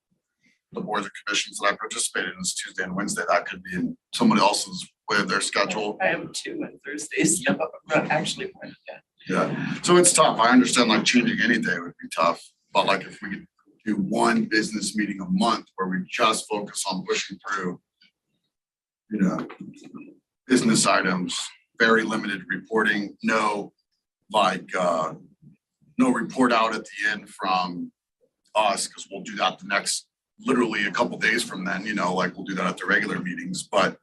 [SPEAKER 8] the boards and commissions that I participated in is Tuesday and Wednesday. That could be in somebody else's way of their schedule.
[SPEAKER 7] I have 2 on Thursdays, so I'm not actually one, yeah.
[SPEAKER 8] Yeah, so it's tough. I understand like changing any day would be tough, but like if we could do one business meeting a month where we just focus on pushing through, business items, very limited reporting, no report out at the end from us, because we'll do that the next, literally a couple days from then, we'll do that at the regular meetings, but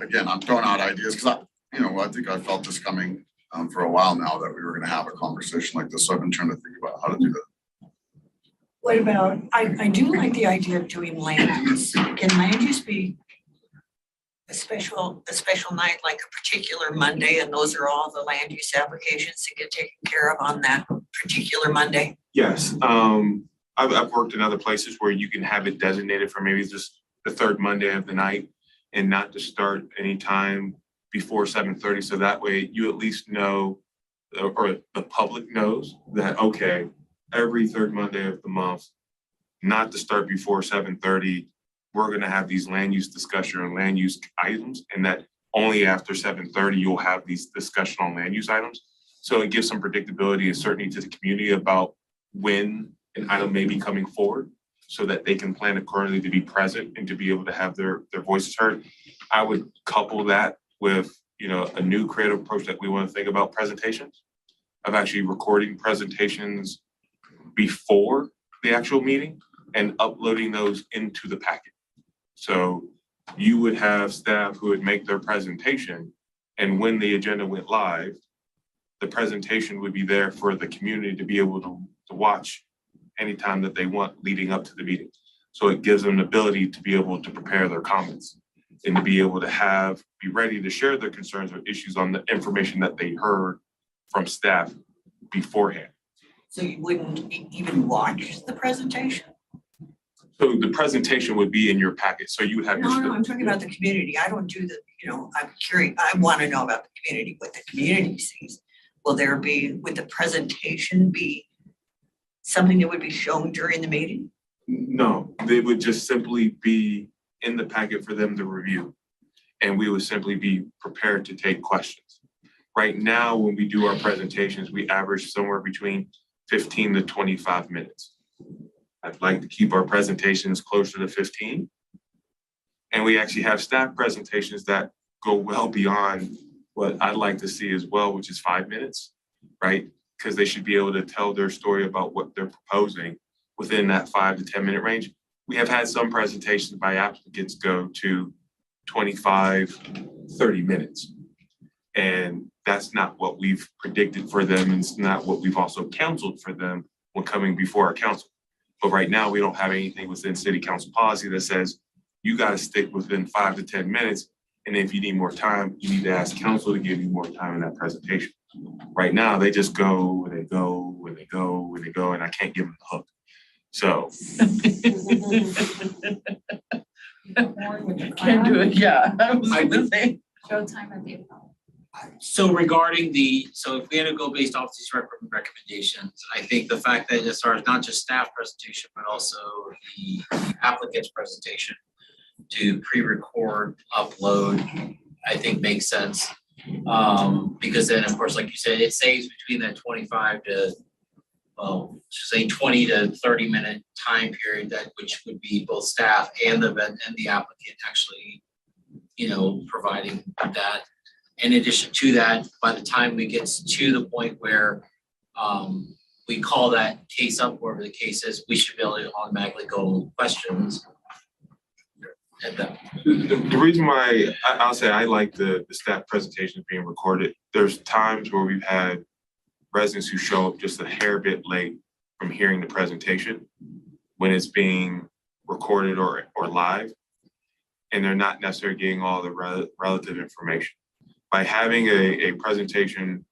[SPEAKER 8] again, I'm throwing out ideas because I think I felt this coming for a while now that we were gonna have a conversation like this, so I've been trying to think about how to do that.
[SPEAKER 9] What about, I do like the idea of doing land use. Can land use be a special night, like a particular Monday, and those are all the land use applications to get taken care of on that particular Monday?
[SPEAKER 12] Yes, I've worked in other places where you can have it designated for maybe just the third Monday of the night and not to start anytime before 7:30. So that way you at least know, or the public knows that, okay, every third Monday of the month, not to start before 7:30, we're gonna have these land use discussion on land use items, and that only after 7:30, you'll have these discussion on land use items. So it gives some predictability and certainty to the community about when an item may be coming forward, so that they can plan accordingly to be present and to be able to have their voices heard. I would couple that with, a new creative approach that we want to think about presentations, of actually recording presentations before the actual meeting and uploading those into the packet. So you would have staff who would make their presentation, and when the agenda went live, the presentation would be there for the community to be able to watch anytime that they want leading up to the meeting. So it gives them the ability to be able to prepare their comments. and to be able to be ready to share their concerns or issues on the information that they heard from staff beforehand.
[SPEAKER 9] So you wouldn't even watch the presentation?
[SPEAKER 12] So the presentation would be in your packet, so you would have.
[SPEAKER 9] No, I'm talking about the community. I don't do the, I'm curious, I want to know about the community, what the community sees. Would the presentation be something that would be shown during the meeting?
[SPEAKER 12] No, they would just simply be in the packet for them to review. And we would simply be prepared to take questions. Right now, when we do our presentations, we average somewhere between 15 to 25 minutes. I'd like to keep our presentations closer to 15. And we actually have staff presentations that go well beyond what I'd like to see as well, which is 5 minutes, right? Because they should be able to tell their story about what they're proposing within that 5 to 10 minute range. We have had some presentations by applicants go to 25, 30 minutes. And that's not what we've predicted for them, and it's not what we've also counseled for them when coming before our council. But right now, we don't have anything within city council policy that says you gotta stick within 5 to 10 minutes. And if you need more time, you need to ask council to give you more time in that presentation. Right now, they just go, and they go, and they go, and they go, and I can't give them the hook. So.
[SPEAKER 7] Can't do it, yeah. I was gonna say.
[SPEAKER 2] Showtime at the appellate.
[SPEAKER 14] So regarding so if we had to go based off these recommendations, I think the fact that as far as not just staff presentation, but also the applicant's presentation to pre-record, upload, I think makes sense. Because then, of course, like you said, it saves between that 25 to, say 20 to 30 minute time period, which would be both staff and the applicant actually, providing that. In addition to that, by the time we get to the point where we call that case up, wherever the case is, we should be able to automatically go questions.
[SPEAKER 12] The reason why I'll say I like the staff presentations being recorded, there's times where we've had residents who show up just a hair bit late from hearing the presentation when it's being recorded or live, and they're not necessarily getting all the relative information. By having a presentation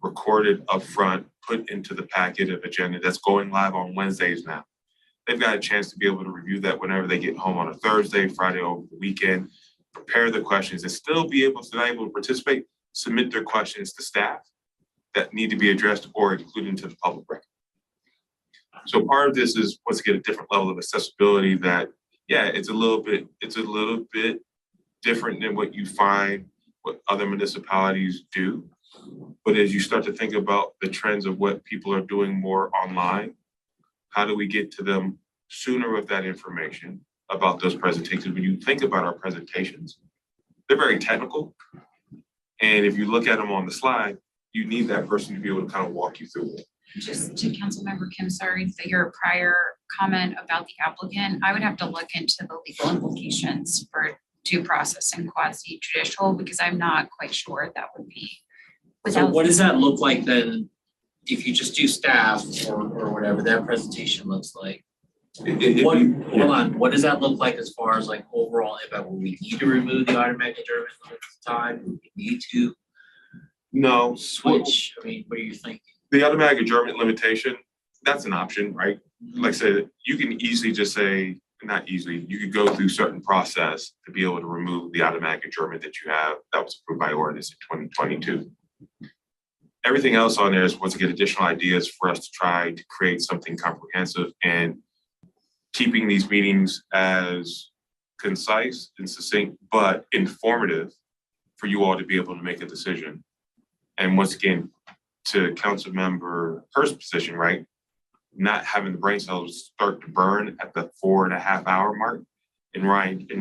[SPEAKER 12] recorded up front, put into the packet of agenda that's going live on Wednesdays now, they've got a chance to be able to review that whenever they get home on a Thursday, Friday, over the weekend, prepare the questions and still be able to participate, submit their questions to staff that need to be addressed or included into the public record. So part of this is once again a different level of accessibility that, yeah, it's a little bit different than what you find what other municipalities do. But as you start to think about the trends of what people are doing more online, how do we get to them sooner with that information about those presentations? When you think about our presentations, they're very technical. And if you look at them on the slide, you need that person to be able to kind of walk you through it.
[SPEAKER 2] Just to Councilmember Kim, sorry, your prior comment about the applicant, I would have to look into the legal implications for due process and quasi judicial, because I'm not quite sure that would be.
[SPEAKER 14] So what does that look like then, if you just do staff or whatever that presentation looks like? Hold on, what does that look like as far as like overall impact? Will we need to remove the automatic adjournment time? Do we need to
[SPEAKER 12] No.
[SPEAKER 14] switch? I mean, what are you thinking?
[SPEAKER 12] The automatic adjournment limitation, that's an option, right? Like I said, you can easily just say, not easily, you could go through certain process to be able to remove the automatic adjournment that you have that was approved by ordinance in 2022. Everything else on there is once again additional ideas for us to try to create something comprehensive and keeping these meetings as concise and succinct, but informative for you all to be able to make a decision. And once again, to Councilmember Hurst's position, right? Not having the brain cells start to burn at the 4.5 hour mark and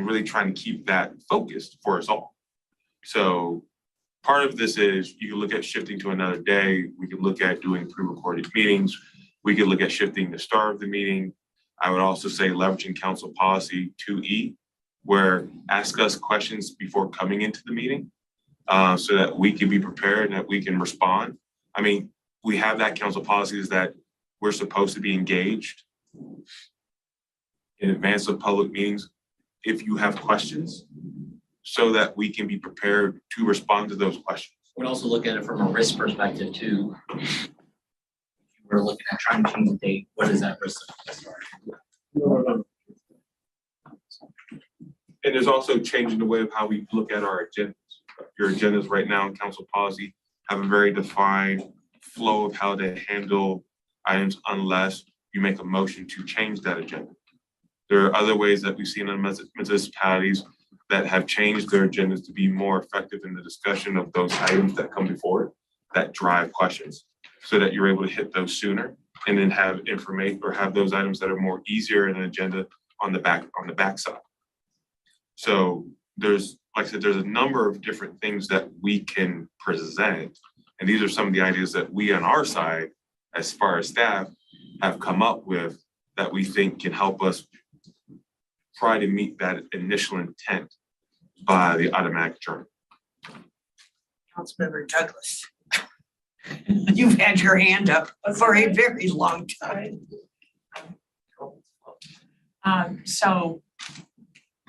[SPEAKER 12] really trying to keep that focused for us all. So part of this is you can look at shifting to another day. We can look at doing pre-recorded meetings. We could look at shifting the start of the meeting. I would also say leveraging council policy 2E, where ask us questions before coming into the meeting so that we can be prepared and that we can respond. I mean, we have that council policies that we're supposed to be engaged in advance of public meetings. If you have questions, so that we can be prepared to respond to those questions.
[SPEAKER 14] We'd also look at it from a risk perspective too. We're looking at trying to change the date, what is that risk?
[SPEAKER 12] And there's also changing the way of how we look at our agendas. Your agendas right now in council policy have a very defined flow of how to handle items unless you make a motion to change that agenda. There are other ways that we've seen in municipalities that have changed their agendas to be more effective in the discussion of those items that come before it, that drive questions, so that you're able to hit those sooner and then have information or have those items that are more easier in an agenda on the backside. So there's, like I said, there's a number of different things that we can present. And these are some of the ideas that we on our side, as far as staff, have come up with that we think can help us try to meet that initial intent by the automatic journal.
[SPEAKER 9] Councilmember Douglas. You've had your hand up for a very long time.
[SPEAKER 7] So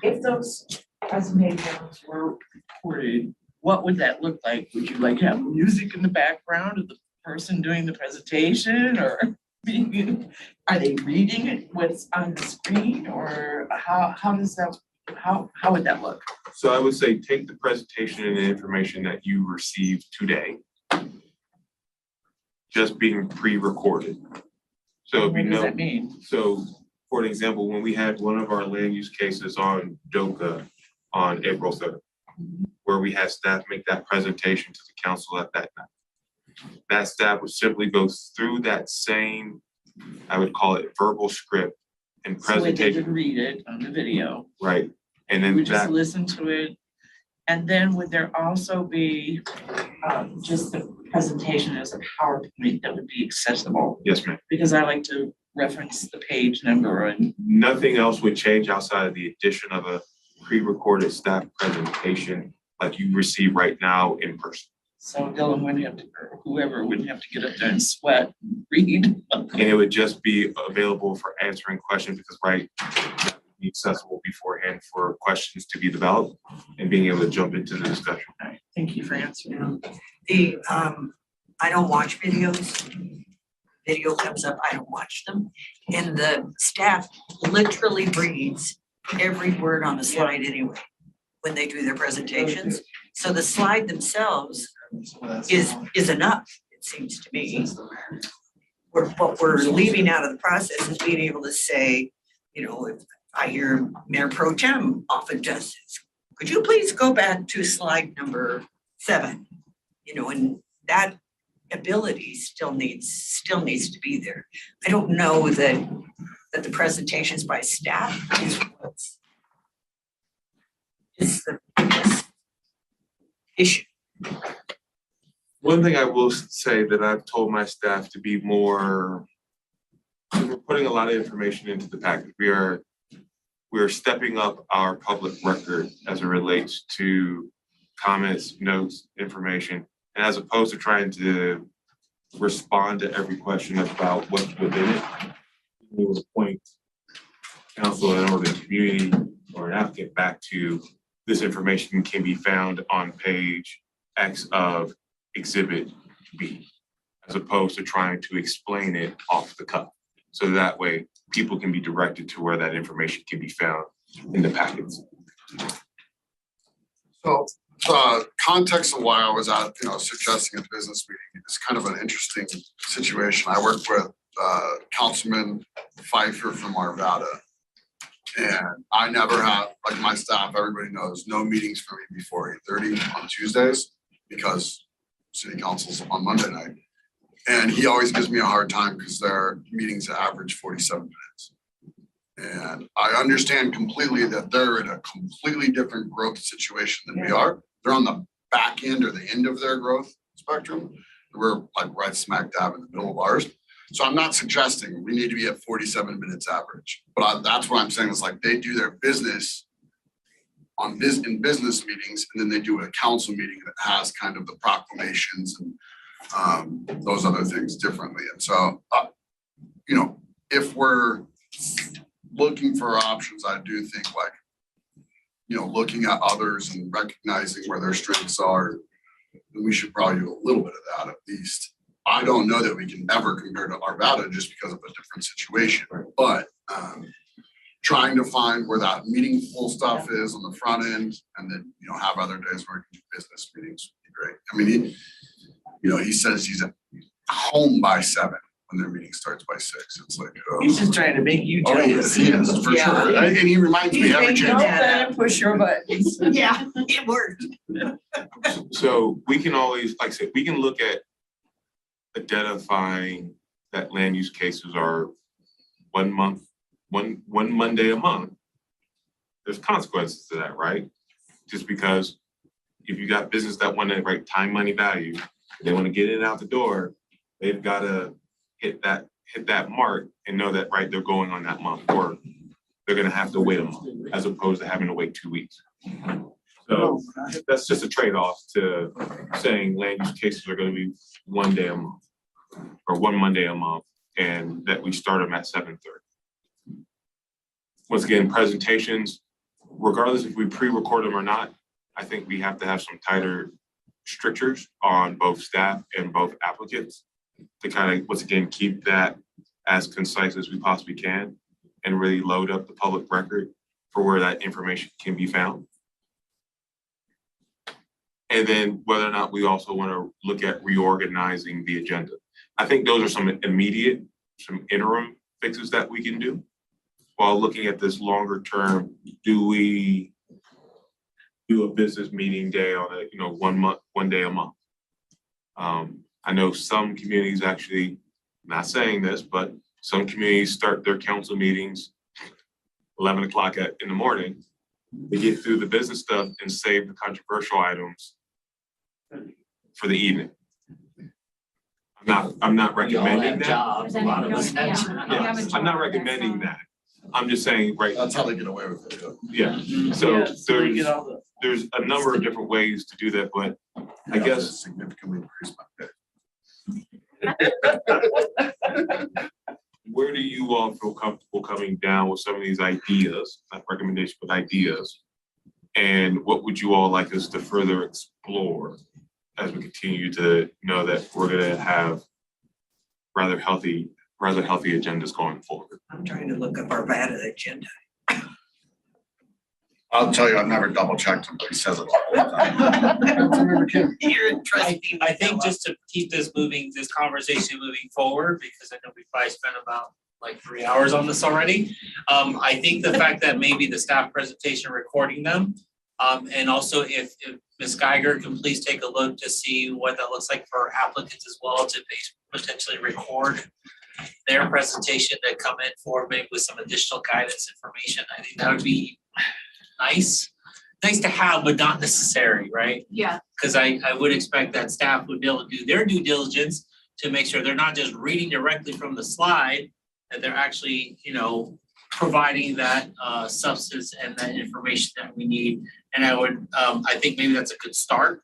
[SPEAKER 7] if those presentations were recorded, what would that look like? Would you like have music in the background of the person doing the presentation, or are they reading it, what's on the screen, or how does that, how would that look?
[SPEAKER 12] So I would say take the presentation and the information that you received today, just being pre-recorded. So if you
[SPEAKER 7] What does
[SPEAKER 12] know,
[SPEAKER 7] that mean?
[SPEAKER 12] so for an example, when we had one of our land use cases on DOCA on April 7th, where we had staff make that presentation to the council at that night. That staff would simply go through that same, I would call it verbal script and
[SPEAKER 7] So they
[SPEAKER 12] presentation,
[SPEAKER 7] would read it on the video.
[SPEAKER 12] right? And
[SPEAKER 7] We
[SPEAKER 12] then
[SPEAKER 7] would just
[SPEAKER 12] that,
[SPEAKER 7] listen to it. And then would there also be just the presentation as a PowerPoint that would be accessible?
[SPEAKER 12] yes, ma'am.
[SPEAKER 7] Because I like to reference the page number and
[SPEAKER 12] Nothing else would change outside of the addition of a pre-recorded staff presentation like you receive right now in person.
[SPEAKER 7] so Dylan wouldn't have to, or whoever wouldn't have to get up there and sweat and read.
[SPEAKER 12] And it would just be available for answering questions because, right, that would be accessible beforehand for questions to be developed and being able to jump into the discussion.
[SPEAKER 7] All right, thank you for answering.
[SPEAKER 9] The, I don't watch videos. Video comes up, I don't watch them. And the staff literally reads every word on the slide anyway, when they do their presentations. So the slide themselves is enough, it seems to me. What we're leaving out of the process is being able to say, you know, if I hear Mayor Pro Tem often does this, could you please go back to slide number 7? You know, and that ability still needs to be there. I don't know that the presentations by staff is the biggest issue.
[SPEAKER 12] One thing I will say that I've told my staff to be more, we're putting a lot of information into the package. We are stepping up our public record as it relates to comments, notes, information, and as opposed to trying to respond to every question about what's within it, we will point council or the community or an applicant back to this information can be found on page X of Exhibit B, as opposed to trying to explain it off the cuff. So that way people can be directed to where that information can be found in the packets.
[SPEAKER 8] So context of why I was out, suggesting a business meeting is kind of an interesting situation. I work with Councilman Pfeiffer from Arvada. And I never have, like my staff, everybody knows, no meetings for me before 8:30 on Tuesdays because city council's on Monday night. And he always gives me a hard time because their meetings average 47 minutes. And I understand completely that they're in a completely different growth situation than we are. They're on the back end or the end of their growth spectrum. We're like right smack dab in the middle of ours. So I'm not suggesting we need to be at 47 minutes average, but that's what I'm saying is like they do their business in business meetings, and then they do a council meeting that has kind of the proclamations and those other things differently. And so, if we're looking for options, I do think like looking at others and recognizing where their strengths are, then we should probably do a little bit of that at least. I don't know that we can ever compare to Arvada just because of a different situation, but trying to find where that meaningful stuff is on the front end and then, have other days where we can do business meetings would be great. I mean, he says he's at home by 7 when their meeting starts by 6. It's like, oh.
[SPEAKER 7] He's just trying to make you
[SPEAKER 8] Oh,
[SPEAKER 7] jealous.
[SPEAKER 8] he is, for sure. And he reminds me every chance.
[SPEAKER 7] Push your buttons.
[SPEAKER 9] Yeah, it worked.
[SPEAKER 12] So we can always, like I said, we can look at identifying that land use cases are one Monday a month. There's consequences to that, right? Just because if you got business that want to write time, money, value, they want to get in and out the door, they've got to hit that mark and know that, right, they're going on that month, or they're going to have to wait a month as opposed to having to wait 2 weeks. So that's just a trade-off to saying land use cases are going to be 1 day a month or 1 Monday a month, and that we start them at 7:30. Once again, presentations, regardless if we pre-record them or not, I think we have to have some tighter strictures on both staff and both applicants to kind of, once again, keep that as concise as we possibly can and really load up the public record for where that information can be found. And then whether or not we also want to look at reorganizing the agenda. I think those are some immediate, some interim fixes that we can do. While looking at this longer term, do we do a business meeting day on a, 1 day a month? I know some communities actually, not saying this, but some communities start their council meetings 11 o'clock in the morning. They get through the business stuff and save the controversial items for the evening. I'm not recommending that.
[SPEAKER 7] Jobs, a lot of us have.
[SPEAKER 12] Yeah, I'm not recommending that. I'm just saying, right.
[SPEAKER 8] That's how they get away with it.
[SPEAKER 12] Yeah, so
[SPEAKER 7] So we get all the.
[SPEAKER 12] there's a number of different ways to do that, but I guess
[SPEAKER 8] Significantly increase my pay.
[SPEAKER 12] where do you all feel comfortable coming down with some of these ideas, not recommendations, but ideas? And what would you all like us to further explore as we continue to know that we're gonna have rather healthy agendas going forward?
[SPEAKER 9] I'm trying to look up our VADA agenda.
[SPEAKER 8] I'll tell you, I've never double checked him, but he says it all the time.
[SPEAKER 9] You're interesting.
[SPEAKER 14] I think just to keep this conversation moving forward, because I know we probably spent about like 3 hours on this already. I think the fact that maybe the staff presentation recording them, and also if Ms. Geiger can please take a look to see what that looks like for applicants as well, to potentially record their presentation that come in for maybe with some additional guidance information. I think that would be nice to have, but not necessary, right?
[SPEAKER 2] Yeah.
[SPEAKER 14] Because I would expect that staff would be able to do their due diligence to make sure they're not just reading directly from the slide, that they're actually, providing that substance and that information that we need. And I think maybe that's a good start.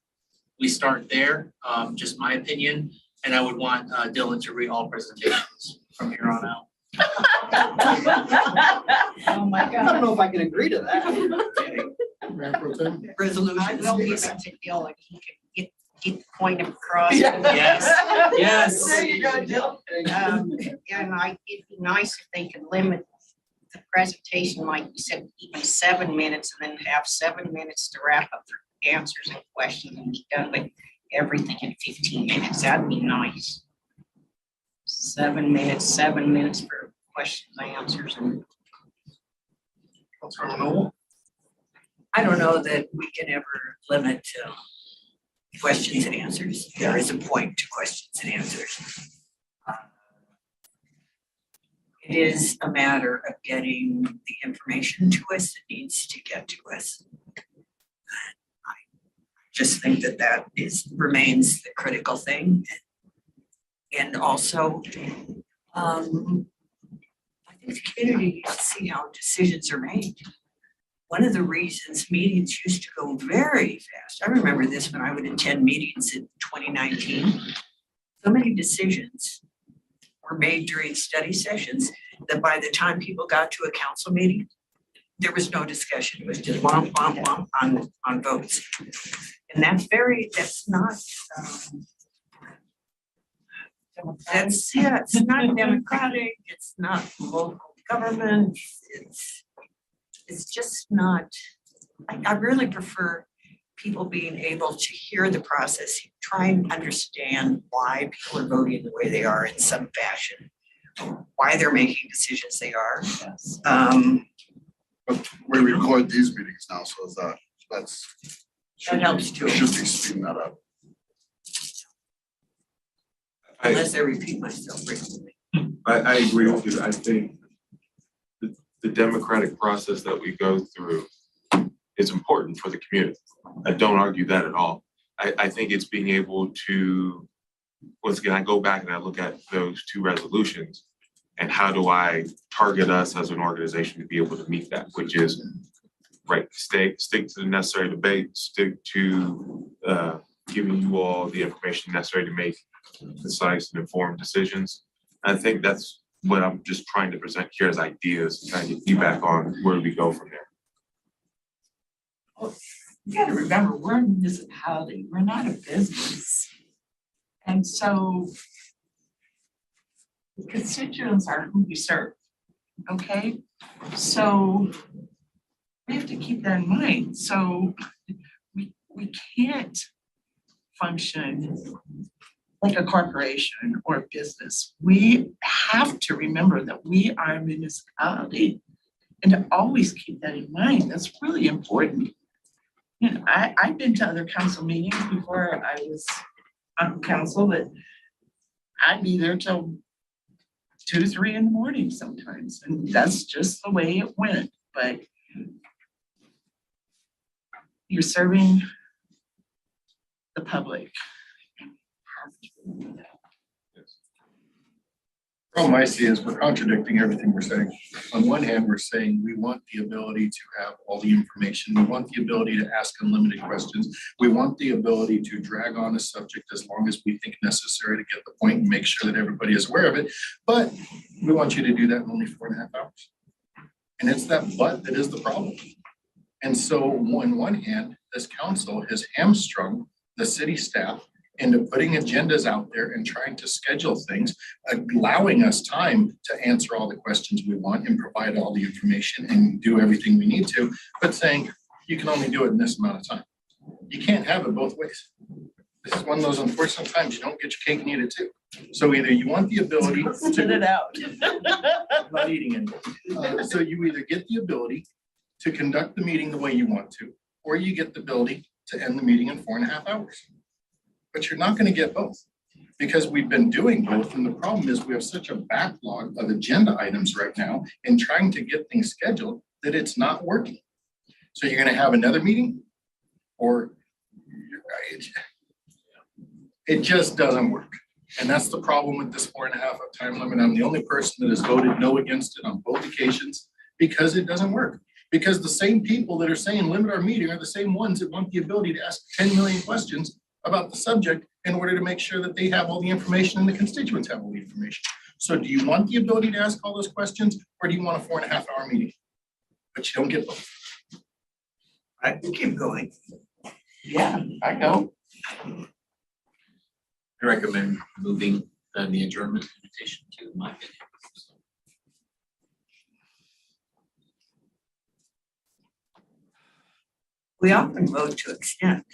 [SPEAKER 14] We start there, just my opinion, and I would want Dylan to read all presentations from here on out.
[SPEAKER 5] Oh, my
[SPEAKER 1] I don't know if I can agree to that.
[SPEAKER 3] Mayor Pro Tem?
[SPEAKER 9] Resolution.
[SPEAKER 5] I will give it to Dylan, he can get the point across.
[SPEAKER 14] Yes, yes.
[SPEAKER 5] There you go, Dylan. And it'd be nice if they could limit the presentation, like you said, even 7 minutes, and then have 7 minutes to wrap up their answers and questions and be done with everything in 15 minutes. That'd be nice. 7 minutes for questions, answers, and
[SPEAKER 9] I don't know that we can ever limit questions and answers. There is a point to questions and answers. It is a matter of getting the information to us that needs to get to us. I just think that remains the critical thing. And also, I think the community needs to see how decisions are made. One of the reasons meetings used to go very fast, I remember this when I would attend meetings in 2019. So many decisions were made during study sessions that by the time people got to a council meeting, there was no discussion. It was just womp, womp, womp on votes. And that's not, it's not democratic, it's not local government, it's just not, I really prefer people being able to hear the process, try and understand why people are voting the way they are in some fashion, why they're making decisions they are.
[SPEAKER 2] Yes.
[SPEAKER 8] But we record these meetings now, so that's.
[SPEAKER 9] That helps too.
[SPEAKER 8] Should be speeding that up.
[SPEAKER 9] Unless I repeat myself frequently.
[SPEAKER 12] I agree with you. I think the democratic process that we go through is important for the community. I don't argue that at all. I think it's being able to, once again, I go back and I look at those two resolutions and how do I target us as an organization to be able to meet that, which is, right, stick to the necessary debate, stick to giving you all the information necessary to make concise and informed decisions. I think that's what I'm just trying to present here as ideas, and trying to get feedback on where we go from there.
[SPEAKER 7] You gotta remember, we're a municipality, we're not a business. And so the constituents are who we serve, okay? So we have to keep that in mind. So we can't function like a corporation or a business. We have to remember that we are a municipality and to always keep that in mind. That's really important. You know, I've been to other council meetings before I was on council, but I'd be there till 2 to 3 in the morning sometimes, and that's just the way it went. But you're serving the public.
[SPEAKER 3] Problem I see is we're contradicting everything we're saying. On one hand, we're saying we want the ability to have all the information. We want the ability to ask unlimited questions. We want the ability to drag on a subject as long as we think necessary to get the point and make sure that everybody is aware of it. But we want you to do that in only 4.5 hours. And it's that but that is the problem. And so on one hand, this council has hamstrung the city staff into putting agendas out there and trying to schedule things, allowing us time to answer all the questions we want and provide all the information and do everything we need to, but saying you can only do it in this amount of time. You can't have it both ways. This is one of those unfortunate times you don't get your cake and eat it too. So either you want the ability
[SPEAKER 7] Spit it out.
[SPEAKER 3] I'm not eating it. So you either get the ability to conduct the meeting the way you want to, or you get the ability to end the meeting in 4.5 hours. But you're not going to get both because we've been doing both. And the problem is we have such a backlog of agenda items right now and trying to get things scheduled that it's not working. So you're going to have another meeting or it just doesn't work. And that's the problem with this 4.5 time limit. I'm the only person that has voted no against it on both occasions because it doesn't work. Because the same people that are saying limit our meeting are the same ones that want the ability to ask 10 million questions about the subject in order to make sure that they have all the information and the constituents have all the information. So do you want the ability to ask all those questions or do you want a 4.5 hour meeting? But you don't get both.
[SPEAKER 9] I can keep going.
[SPEAKER 7] Yeah, I go.
[SPEAKER 14] I recommend moving the adjournment invitation to my opinion.
[SPEAKER 9] We often vote to extend.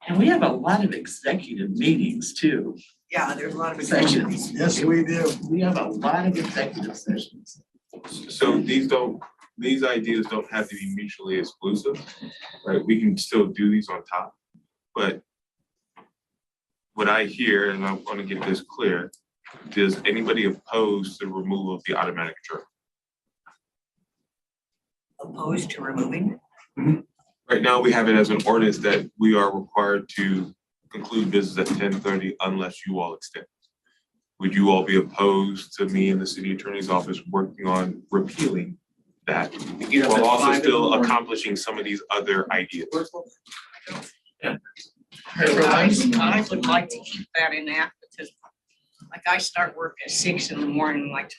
[SPEAKER 7] And we have a lot of executive meetings too.
[SPEAKER 9] Yeah, there's a lot of executive.
[SPEAKER 7] Sessions.
[SPEAKER 3] Yes, we do.
[SPEAKER 7] We have a lot of executive sessions.
[SPEAKER 12] So these ideas don't have to be mutually exclusive, right? We can still do these on top, but what I hear, and I want to get this clear, does anybody oppose the removal of the automatic adjournment?
[SPEAKER 9] Opposed to removing?
[SPEAKER 12] Right now, we have it as an ordinance that we are required to conclude business at 10:30 unless you all extend. Would you all be opposed to me and the city attorney's office working on repealing that while also still accomplishing some of these other ideas?
[SPEAKER 5] I would like to keep that in that because like I start work at 6 in the morning, like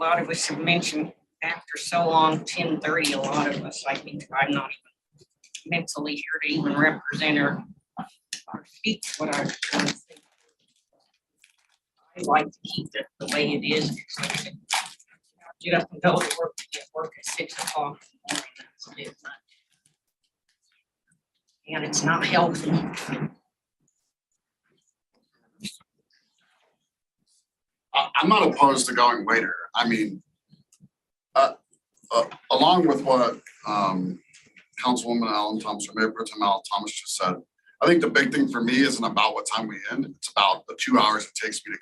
[SPEAKER 5] a lot of us have mentioned, after so long, 10:30, a lot of us, I think, I'm not even mentally here to even represent or speak what I want to say. I like to keep it the way it is. Get up and go to work, get work at 6 o'clock in the morning, that's it. And it's not healthy.
[SPEAKER 8] I'm not opposed to going later. I mean, along with what Councilwoman Alan Thomas, or Mayor Pro Tem Alan Thomas just said, I think the big thing for me isn't about what time we end. It's about the 2 hours it takes me to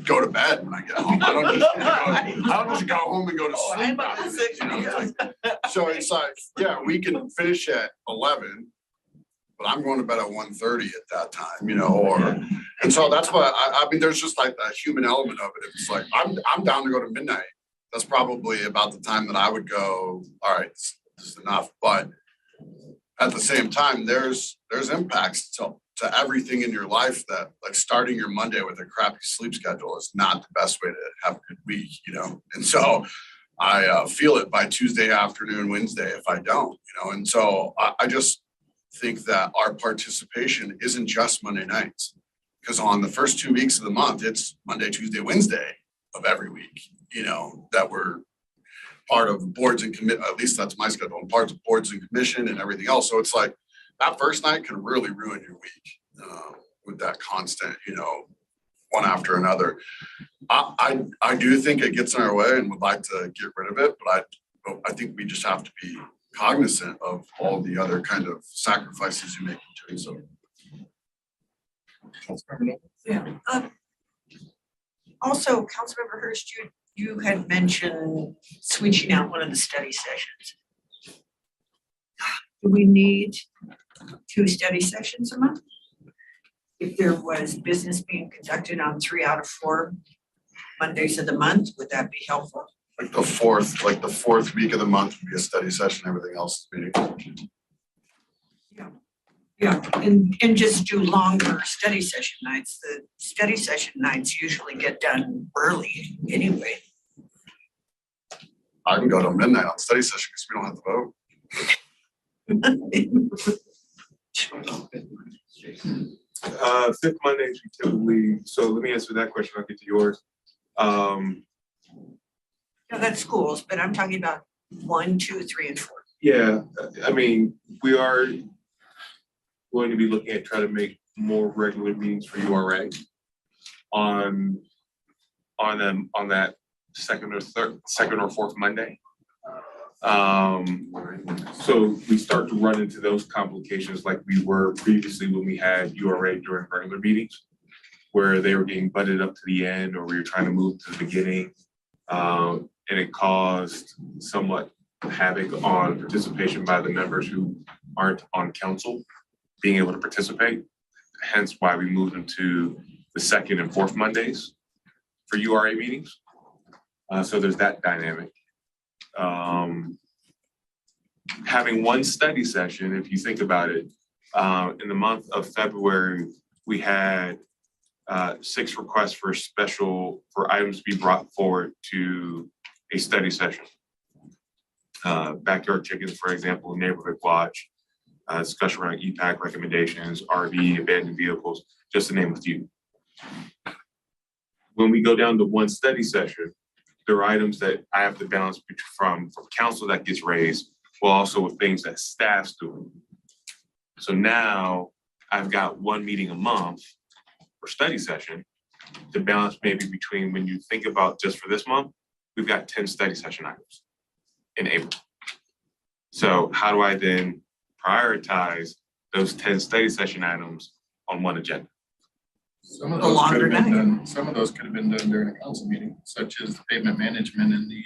[SPEAKER 8] go to bed when I get home. I don't just go home and go to sleep. So it's like, yeah, we can finish at 11, but I'm going to bed at 1:30 at that time, and so that's what I mean, there's just like a human element of it. It's like, I'm down to go to midnight. That's probably about the time that I would go, all right, this is enough. But at the same time, there's impacts to everything in your life that, like, starting your Monday with a crappy sleep schedule is not the best way to have a good week, and so I feel it by Tuesday afternoon, Wednesday if I don't, and so I just think that our participation isn't just Monday nights, because on the first 2 weeks of the month, it's Monday, Tuesday, Wednesday of every week, that we're part of boards and commit, at least that's my schedule, and parts of boards and commission and everything else. So it's like that first night can really ruin your week with that constant, one after another. I do think it gets in our way and would like to get rid of it, but I think we just have to be cognizant of all the other kind of sacrifices you make in doing so.
[SPEAKER 9] Yeah. Also, Councilmember Hurst, you had mentioned switching out one of the study sessions. Do we need 2 study sessions a month? If there was business being conducted on 3 out of 4 Mondays of the month, would that be helpful?
[SPEAKER 8] Like the fourth week of the month would be a study session, everything else is meeting.
[SPEAKER 9] Yeah, and just do longer study session nights. The study session nights usually get done early anyway.
[SPEAKER 8] I can go till midnight on study session because we don't have to vote.
[SPEAKER 12] Fifth Mondays, we typically, so let me answer that question, I'll get to yours.
[SPEAKER 9] No, that's schools, but I'm talking about 1, 2, 3, and 4.
[SPEAKER 12] Yeah, I mean, we are going to be looking at trying to make more regular meetings for URA on that second or fourth Monday. So we start to run into those complications like we were previously when we had URA during regular meetings, where they were getting butted up to the end, or we were trying to move to the beginning. And it caused somewhat havoc on participation by the members who aren't on council being able to participate. Hence why we moved them to the second and fourth Mondays for URA meetings. So there's that dynamic. Having one study session, if you think about it, in the month of February, we had 6 requests for items to be brought forward to a study session. Backyard chickens, for example, neighborhood watch, discussion around EPAC recommendations, RV, abandoned vehicles, just to name a few. When we go down to one study session, there are items that I have to balance from council that gets raised, while also with things that staff's doing. So now I've got one meeting a month for study session to balance maybe between, when you think about just for this month, we've got 10 study session items in April. So how do I then prioritize those 10 study session items on one agenda?
[SPEAKER 3] Some of those could have been done, some of those could have been done during a council meeting, such as the pavement management and the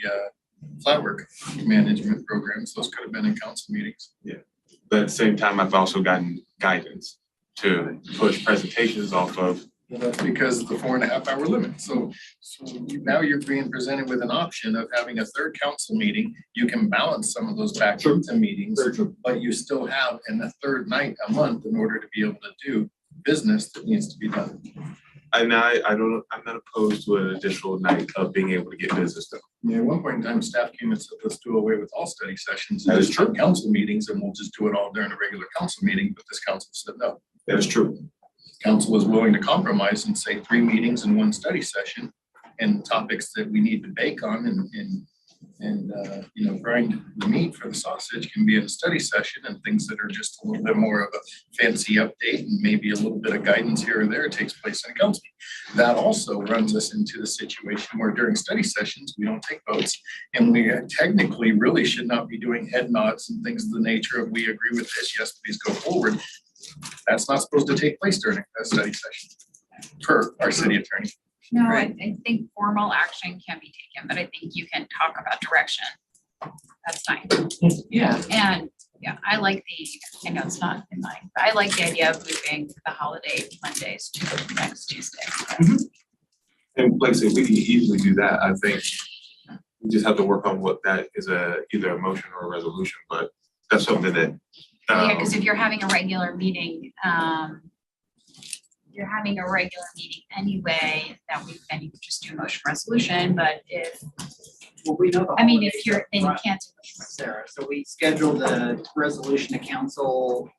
[SPEAKER 3] flat work management programs. Those could have been in council meetings.
[SPEAKER 12] Yeah, but at the same time, I've also gotten guidance to push presentations off of.
[SPEAKER 3] Well, that's because of the 4.5 hour limit. So now you're being presented with an option of having a third council meeting. You can balance some of those back into meetings, but you still have a third night a month in order to be able to do business that needs to be done.
[SPEAKER 12] I'm not opposed to an additional night of being able to get business done.
[SPEAKER 3] Yeah, at one point in time, staff came and said, let's do away with all study sessions.
[SPEAKER 12] That is
[SPEAKER 3] Just have council meetings and we'll just do it all during a regular council meeting, but this council said no.
[SPEAKER 12] That is true.
[SPEAKER 3] Council was willing to compromise and say 3 meetings and 1 study session and topics that we need to bake on and grind the meat for the sausage can be in a study session, and things that are just a little bit more of a fancy update and maybe a little bit of guidance here or there takes place in a council meeting. That also runs us into the situation where during study sessions, we don't take votes, and we technically really should not be doing head nods and things of the nature of we agree with this, yes, please go forward. That's not supposed to take place during a study session for our city attorney.
[SPEAKER 2] No, I think formal action can be taken, but I think you can talk about direction. That's fine.
[SPEAKER 7] Yeah.
[SPEAKER 2] And yeah, I know it's not in mine, but I like the idea of moving the holiday Mondays to next Tuesday.
[SPEAKER 12] And like I said, we can easily do that. I think we just have to work on what that is, either a motion or a resolution, but that's something that.
[SPEAKER 2] Yeah, because if you're having a regular meeting, anyway, then you could just do a motion resolution, but if,
[SPEAKER 1] Well, we know the
[SPEAKER 2] I mean, if
[SPEAKER 1] holidays
[SPEAKER 2] you're, then you
[SPEAKER 1] are
[SPEAKER 2] can't.
[SPEAKER 1] Sarah, so we scheduled the resolution to cancel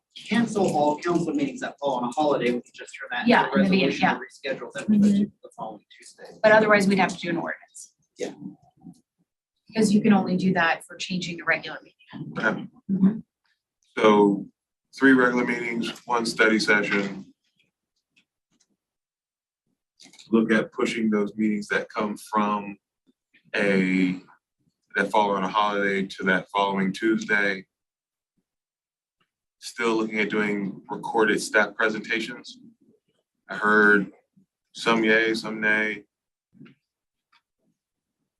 [SPEAKER 1] all council meetings that fall on a holiday. We could just turn that
[SPEAKER 2] Yeah,
[SPEAKER 1] into a
[SPEAKER 2] in the beginning,
[SPEAKER 1] resolution to reschedule them to the following Tuesday.
[SPEAKER 2] But otherwise, we'd have to do an ordinance.
[SPEAKER 1] Yeah.
[SPEAKER 2] Because you can only do that for changing the regular meeting.
[SPEAKER 12] Okay. So 3 regular meetings, 1 study session. Look at pushing those meetings that come from that fall on a holiday to that following Tuesday. Still looking at doing recorded staff presentations. I heard some yay, some nay.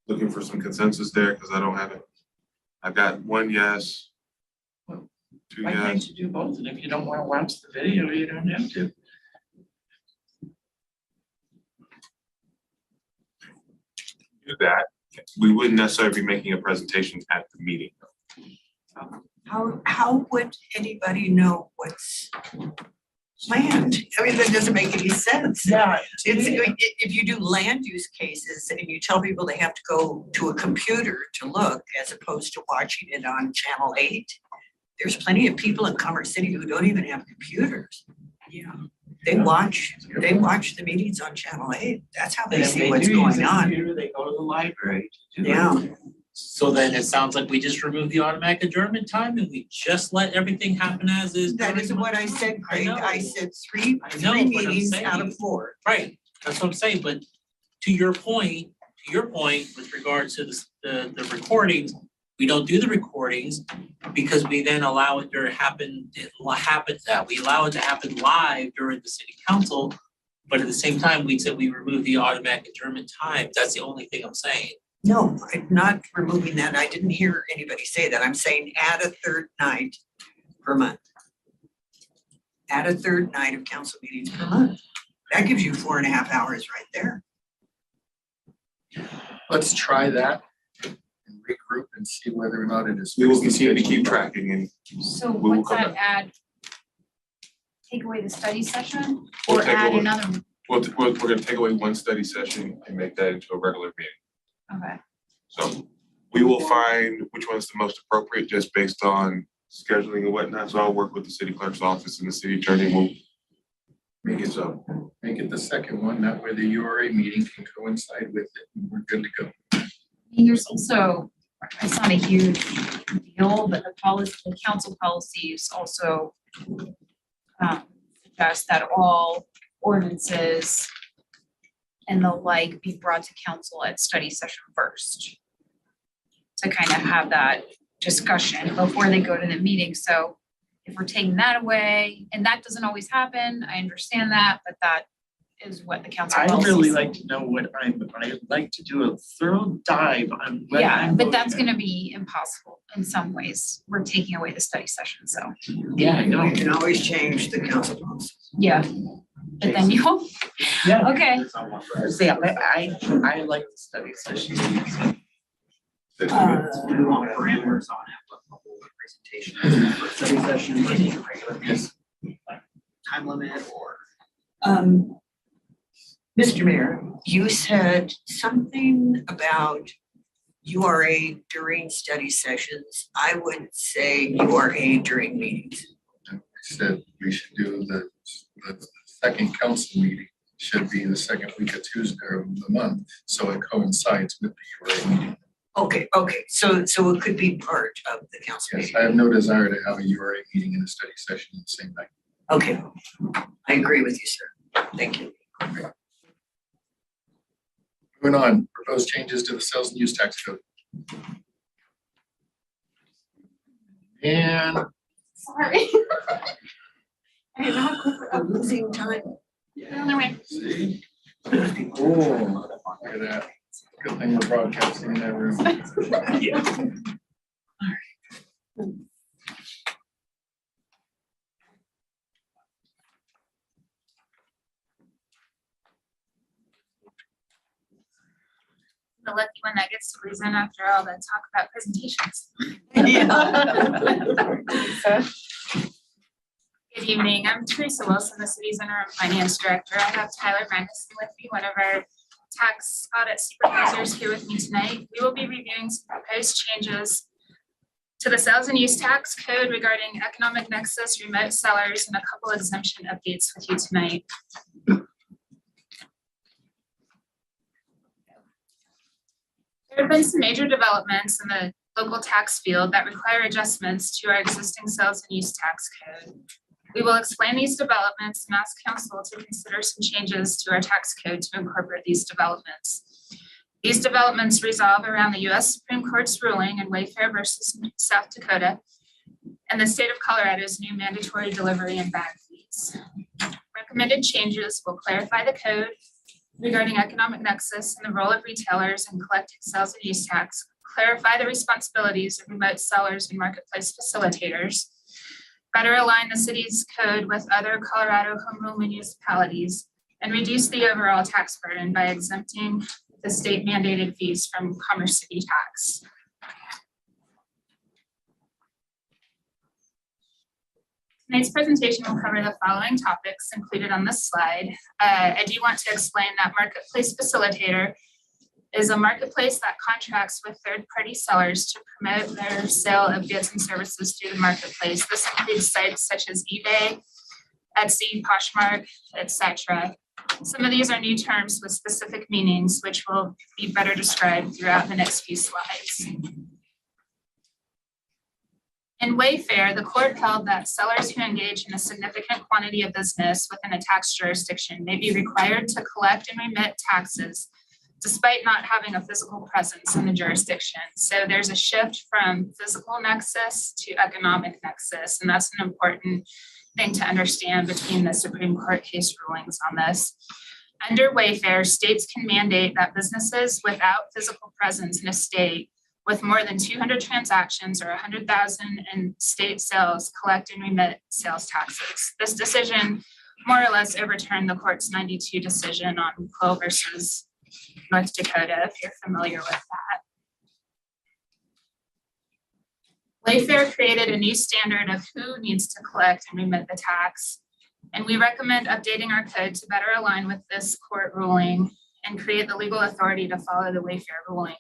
[SPEAKER 12] Looking for some consensus there because I don't have it. I've got 1 yes, 2
[SPEAKER 7] I think
[SPEAKER 12] yes.
[SPEAKER 7] to do both, and if you don't want to watch the video, you don't have to.
[SPEAKER 12] Do that. We wouldn't necessarily be making a presentation at the meeting.
[SPEAKER 9] How would anybody know what's planned? I mean, that doesn't make any sense.
[SPEAKER 7] Yeah.
[SPEAKER 9] If you do land use cases and you tell people they have to go to a computer to look as opposed to watching it on Channel 8, there's plenty of people in Commerce City who don't even have computers. Yeah. They watch the meetings on Channel 8. That's how they see what's going on.
[SPEAKER 7] They go to the library to do it.
[SPEAKER 9] Yeah.
[SPEAKER 14] So then it sounds like we just remove the automatic adjournment time and we just let everything happen as is.
[SPEAKER 9] That
[SPEAKER 14] during
[SPEAKER 9] isn't what I said, Craig.
[SPEAKER 14] know.
[SPEAKER 9] I said three
[SPEAKER 14] I know, but I'm
[SPEAKER 9] meetings out
[SPEAKER 14] saying-
[SPEAKER 9] of 4.
[SPEAKER 14] Right, that's what I'm saying, but to your point with regards to the recordings, we don't do the recordings because we then allow it to happen, we allow it to happen live during the city council. But at the same time, we said we remove the automatic adjournment time. That's the only thing I'm saying.
[SPEAKER 9] No, I'm not removing that. I didn't hear anybody say that. I'm saying add a 3rd night per month. Add a 3rd night of council meetings per month. That gives you 4.5 hours right there.
[SPEAKER 3] Let's try that and regroup and see whether or not it is.
[SPEAKER 12] We will continue to keep tracking and
[SPEAKER 2] So
[SPEAKER 12] We will
[SPEAKER 2] what's
[SPEAKER 12] come
[SPEAKER 2] that take away the study session
[SPEAKER 12] We'll
[SPEAKER 2] or
[SPEAKER 12] take
[SPEAKER 2] add
[SPEAKER 12] away-
[SPEAKER 2] another?
[SPEAKER 12] we're gonna take away 1 study session and make that into a regular meeting.
[SPEAKER 2] Okay,
[SPEAKER 12] So we will find which one's the most appropriate just based on scheduling and whatnot. So I'll work with the city clerk's office and the city attorney will make it so.
[SPEAKER 3] Make it the second one, that way the URA meeting can coincide with it and we're good to go.
[SPEAKER 2] I mean, there's also, it's not a huge deal, but the council policies also suggest that all ordinances and the like be brought to council at study session first. To kind of have that discussion before they go to the meeting. So if we're taking that away, and that doesn't always happen, I understand that, but that is what the council
[SPEAKER 7] I'd
[SPEAKER 2] policy
[SPEAKER 7] really
[SPEAKER 2] says.
[SPEAKER 7] like to know what I'd like to do a thorough dive on what
[SPEAKER 2] Yeah,
[SPEAKER 7] I'm
[SPEAKER 2] but that's
[SPEAKER 7] voting
[SPEAKER 2] gonna be impossible in some ways. We're taking away the study session, so,
[SPEAKER 7] on. Yeah, I know.
[SPEAKER 9] You can always change the council policy.
[SPEAKER 2] yeah. But then you,
[SPEAKER 7] Yeah.
[SPEAKER 2] okay,
[SPEAKER 7] See, I like the study sessions.
[SPEAKER 1] We want parameters on it, what level of presentation, for study session, versus regular meeting, like time limit or.
[SPEAKER 9] Mr. Mayor, you said something about URA during study sessions. I would say URA during meetings.
[SPEAKER 3] Said we should do the second council meeting should be the second week of Tuesday of the month, so it coincides with the URA meeting.
[SPEAKER 9] Okay, so it could be part of the council
[SPEAKER 3] Yes,
[SPEAKER 9] meeting.
[SPEAKER 3] I have no desire to have a URA meeting and a study session at the same night.
[SPEAKER 9] Okay, I agree with you, sir. Thank you.
[SPEAKER 3] Moving on, proposed changes to the sales and use tax code. And
[SPEAKER 2] Sorry. I didn't know how quick
[SPEAKER 9] I'm losing time.
[SPEAKER 2] other way.
[SPEAKER 3] see. Oh, look at that. Good thing we're broadcasting in that room.
[SPEAKER 10] Yeah.
[SPEAKER 2] The lucky one that gets to present after all the talk about presentations. Good evening, I'm Teresa Wilson, the city's interim finance director. I have Tyler Magnuson with me, one of our tax audit supervisors here with me tonight. We will be reviewing some proposed changes to the sales and use tax code regarding economic nexus, remote sellers, and a couple exemption updates with you tonight. There have been some major developments in the local tax field that require adjustments to our existing sales and use tax code. We will explain these developments and ask council to consider some changes to our tax code to incorporate these developments. These developments resolve around the U.S. Supreme Court's ruling in Wayfair versus South Dakota and the state of Colorado's new mandatory delivery and bag fees. Recommended changes will clarify the code regarding economic nexus and the role of retailers in collecting sales and use tax, clarify the responsibilities of remote sellers and marketplace facilitators, better align the city's code with other Colorado home rule municipalities, and reduce the overall tax burden by exempting the state mandated fees from Commerce City tax. Tonight's presentation will cover the following topics included on this slide. I do want to explain that Marketplace Facilitator is a marketplace that contracts with third-party sellers to promote their sale of goods and services through the marketplace. This includes sites such as eBay, Etsy, Poshmark, etc. Some of these are new terms with specific meanings, which will be better described throughout the next few slides. In Wayfair, the court held that sellers who engage in a significant quantity of business within a tax jurisdiction may be required to collect and remit taxes despite not having a physical presence in the jurisdiction. So there's a shift from physical nexus to economic nexus, and that's an important thing to understand between the Supreme Court case rulings on this. Under Wayfair, states can mandate that businesses without physical presence in a state with more than 200 transactions or 100,000 in state sales collect and remit sales taxes. This decision more or less overturned the court's 92 decision on Quill versus North Dakota, if you're familiar with that. Wayfair created a new standard of who needs to collect and remit the tax, and we recommend updating our code to better align with this court ruling and create the legal authority to follow the Wayfair ruling.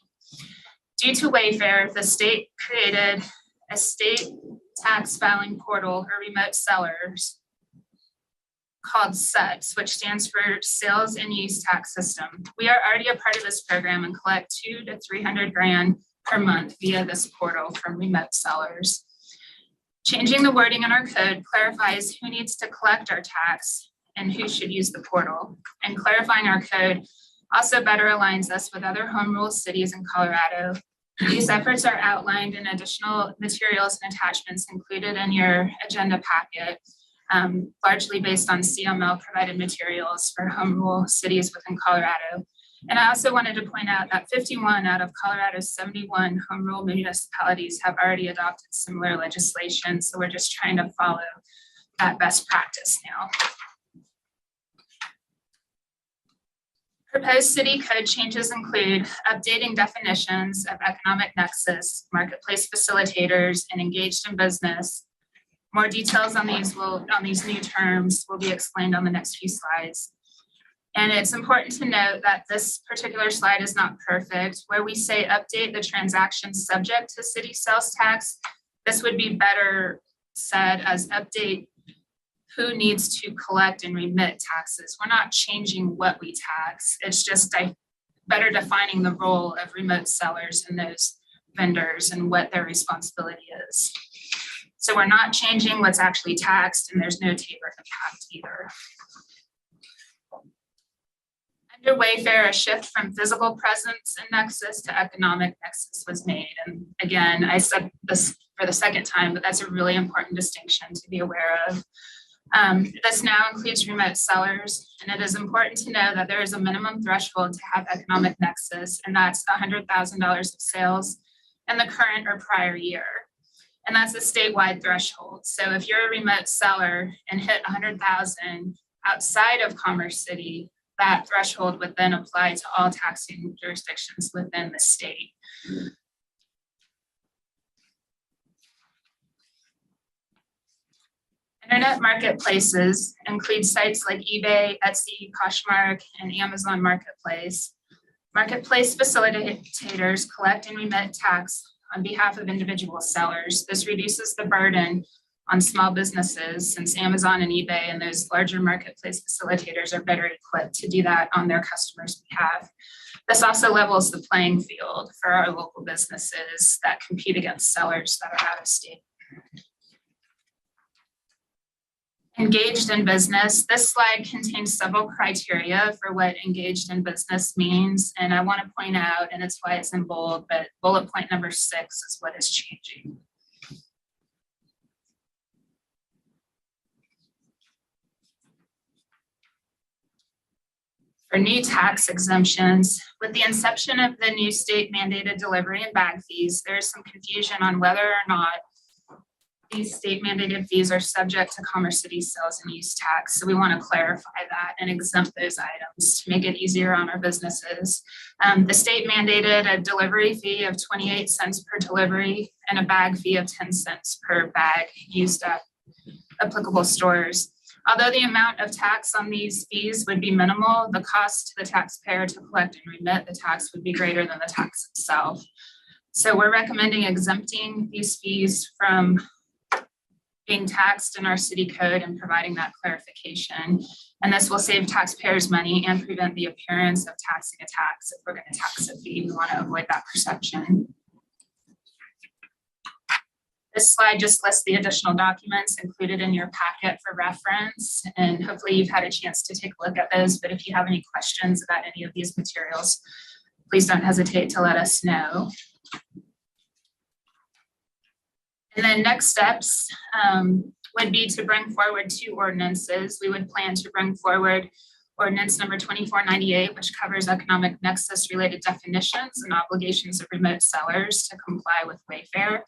[SPEAKER 2] Due to Wayfair, the state created a state tax filing portal or remote sellers called SUTS, which stands for Sales and Use Tax System. We are already a part of this program and collect $200,000 to $300,000 per month via this portal from remote sellers. Changing the wording in our code clarifies who needs to collect our tax and who should use the portal. And clarifying our code also better aligns us with other home rule cities in Colorado. These efforts are outlined in additional materials and attachments included in your agenda packet, largely based on CML provided materials for home rule cities within Colorado. And I also wanted to point out that 51 out of Colorado's 71 home rule municipalities have already adopted similar legislation. So we're just trying to follow that best practice now. Proposed city code changes include updating definitions of economic nexus, marketplace facilitators, and engaged in business. More details on these new terms will be explained on the next few slides. And it's important to note that this particular slide is not perfect. Where we say update the transaction subject to city sales tax, this would be better said as update who needs to collect and remit taxes. We're not changing what we tax. It's just better defining the role of remote sellers and those vendors and what their responsibility is. So we're not changing what's actually taxed, and there's no Tabor impact either. Under Wayfair, a shift from physical presence and nexus to economic nexus was made. And again, I said this for the second time, but that's a really important distinction to be aware of. This now includes remote sellers, and it is important to know that there is a minimum threshold to have economic nexus, and that's $100,000 of sales in the current or prior year. And that's a statewide threshold. So if you're a remote seller and hit 100,000 outside of Commerce City, that threshold would then apply to all taxing jurisdictions within the state. Internet marketplaces include sites like eBay, Etsy, Poshmark, and Amazon Marketplace. Marketplace facilitators collect and remit tax on behalf of individual sellers. This reduces the burden on small businesses, since Amazon and eBay and those larger marketplace facilitators are better equipped to do that on their customers' behalf. This also levels the playing field for our local businesses that compete against sellers that are out of state. Engaged in business. This slide contains several criteria for what engaged in business means. And I want to point out, and it's why it's in bold, but bullet point number 6 is what is changing. For new tax exemptions, with the inception of the new state mandated delivery and bag fees, there is some confusion on whether or not these state mandated fees are subject to Commerce City sales and use tax. So we want to clarify that and exempt those items to make it easier on our businesses. The state mandated a delivery fee of 28 cents per delivery and a bag fee of 10 cents per bag used at applicable stores. Although the amount of tax on these fees would be minimal, the cost to the taxpayer to collect and remit the tax would be greater than the tax itself. So we're recommending exempting these fees from being taxed in our city code and providing that clarification. And this will save taxpayers money and prevent the appearance of taxing a tax. If we're going to tax a fee, we want to avoid that perception. This slide just lists the additional documents included in your packet for reference, and hopefully you've had a chance to take a look at those. But if you have any questions about any of these materials, please don't hesitate to let us know. And then next steps would be to bring forward 2 ordinances. We would plan to bring forward ordinance number 2498, which covers economic nexus related definitions and obligations of remote sellers to comply with Wayfair.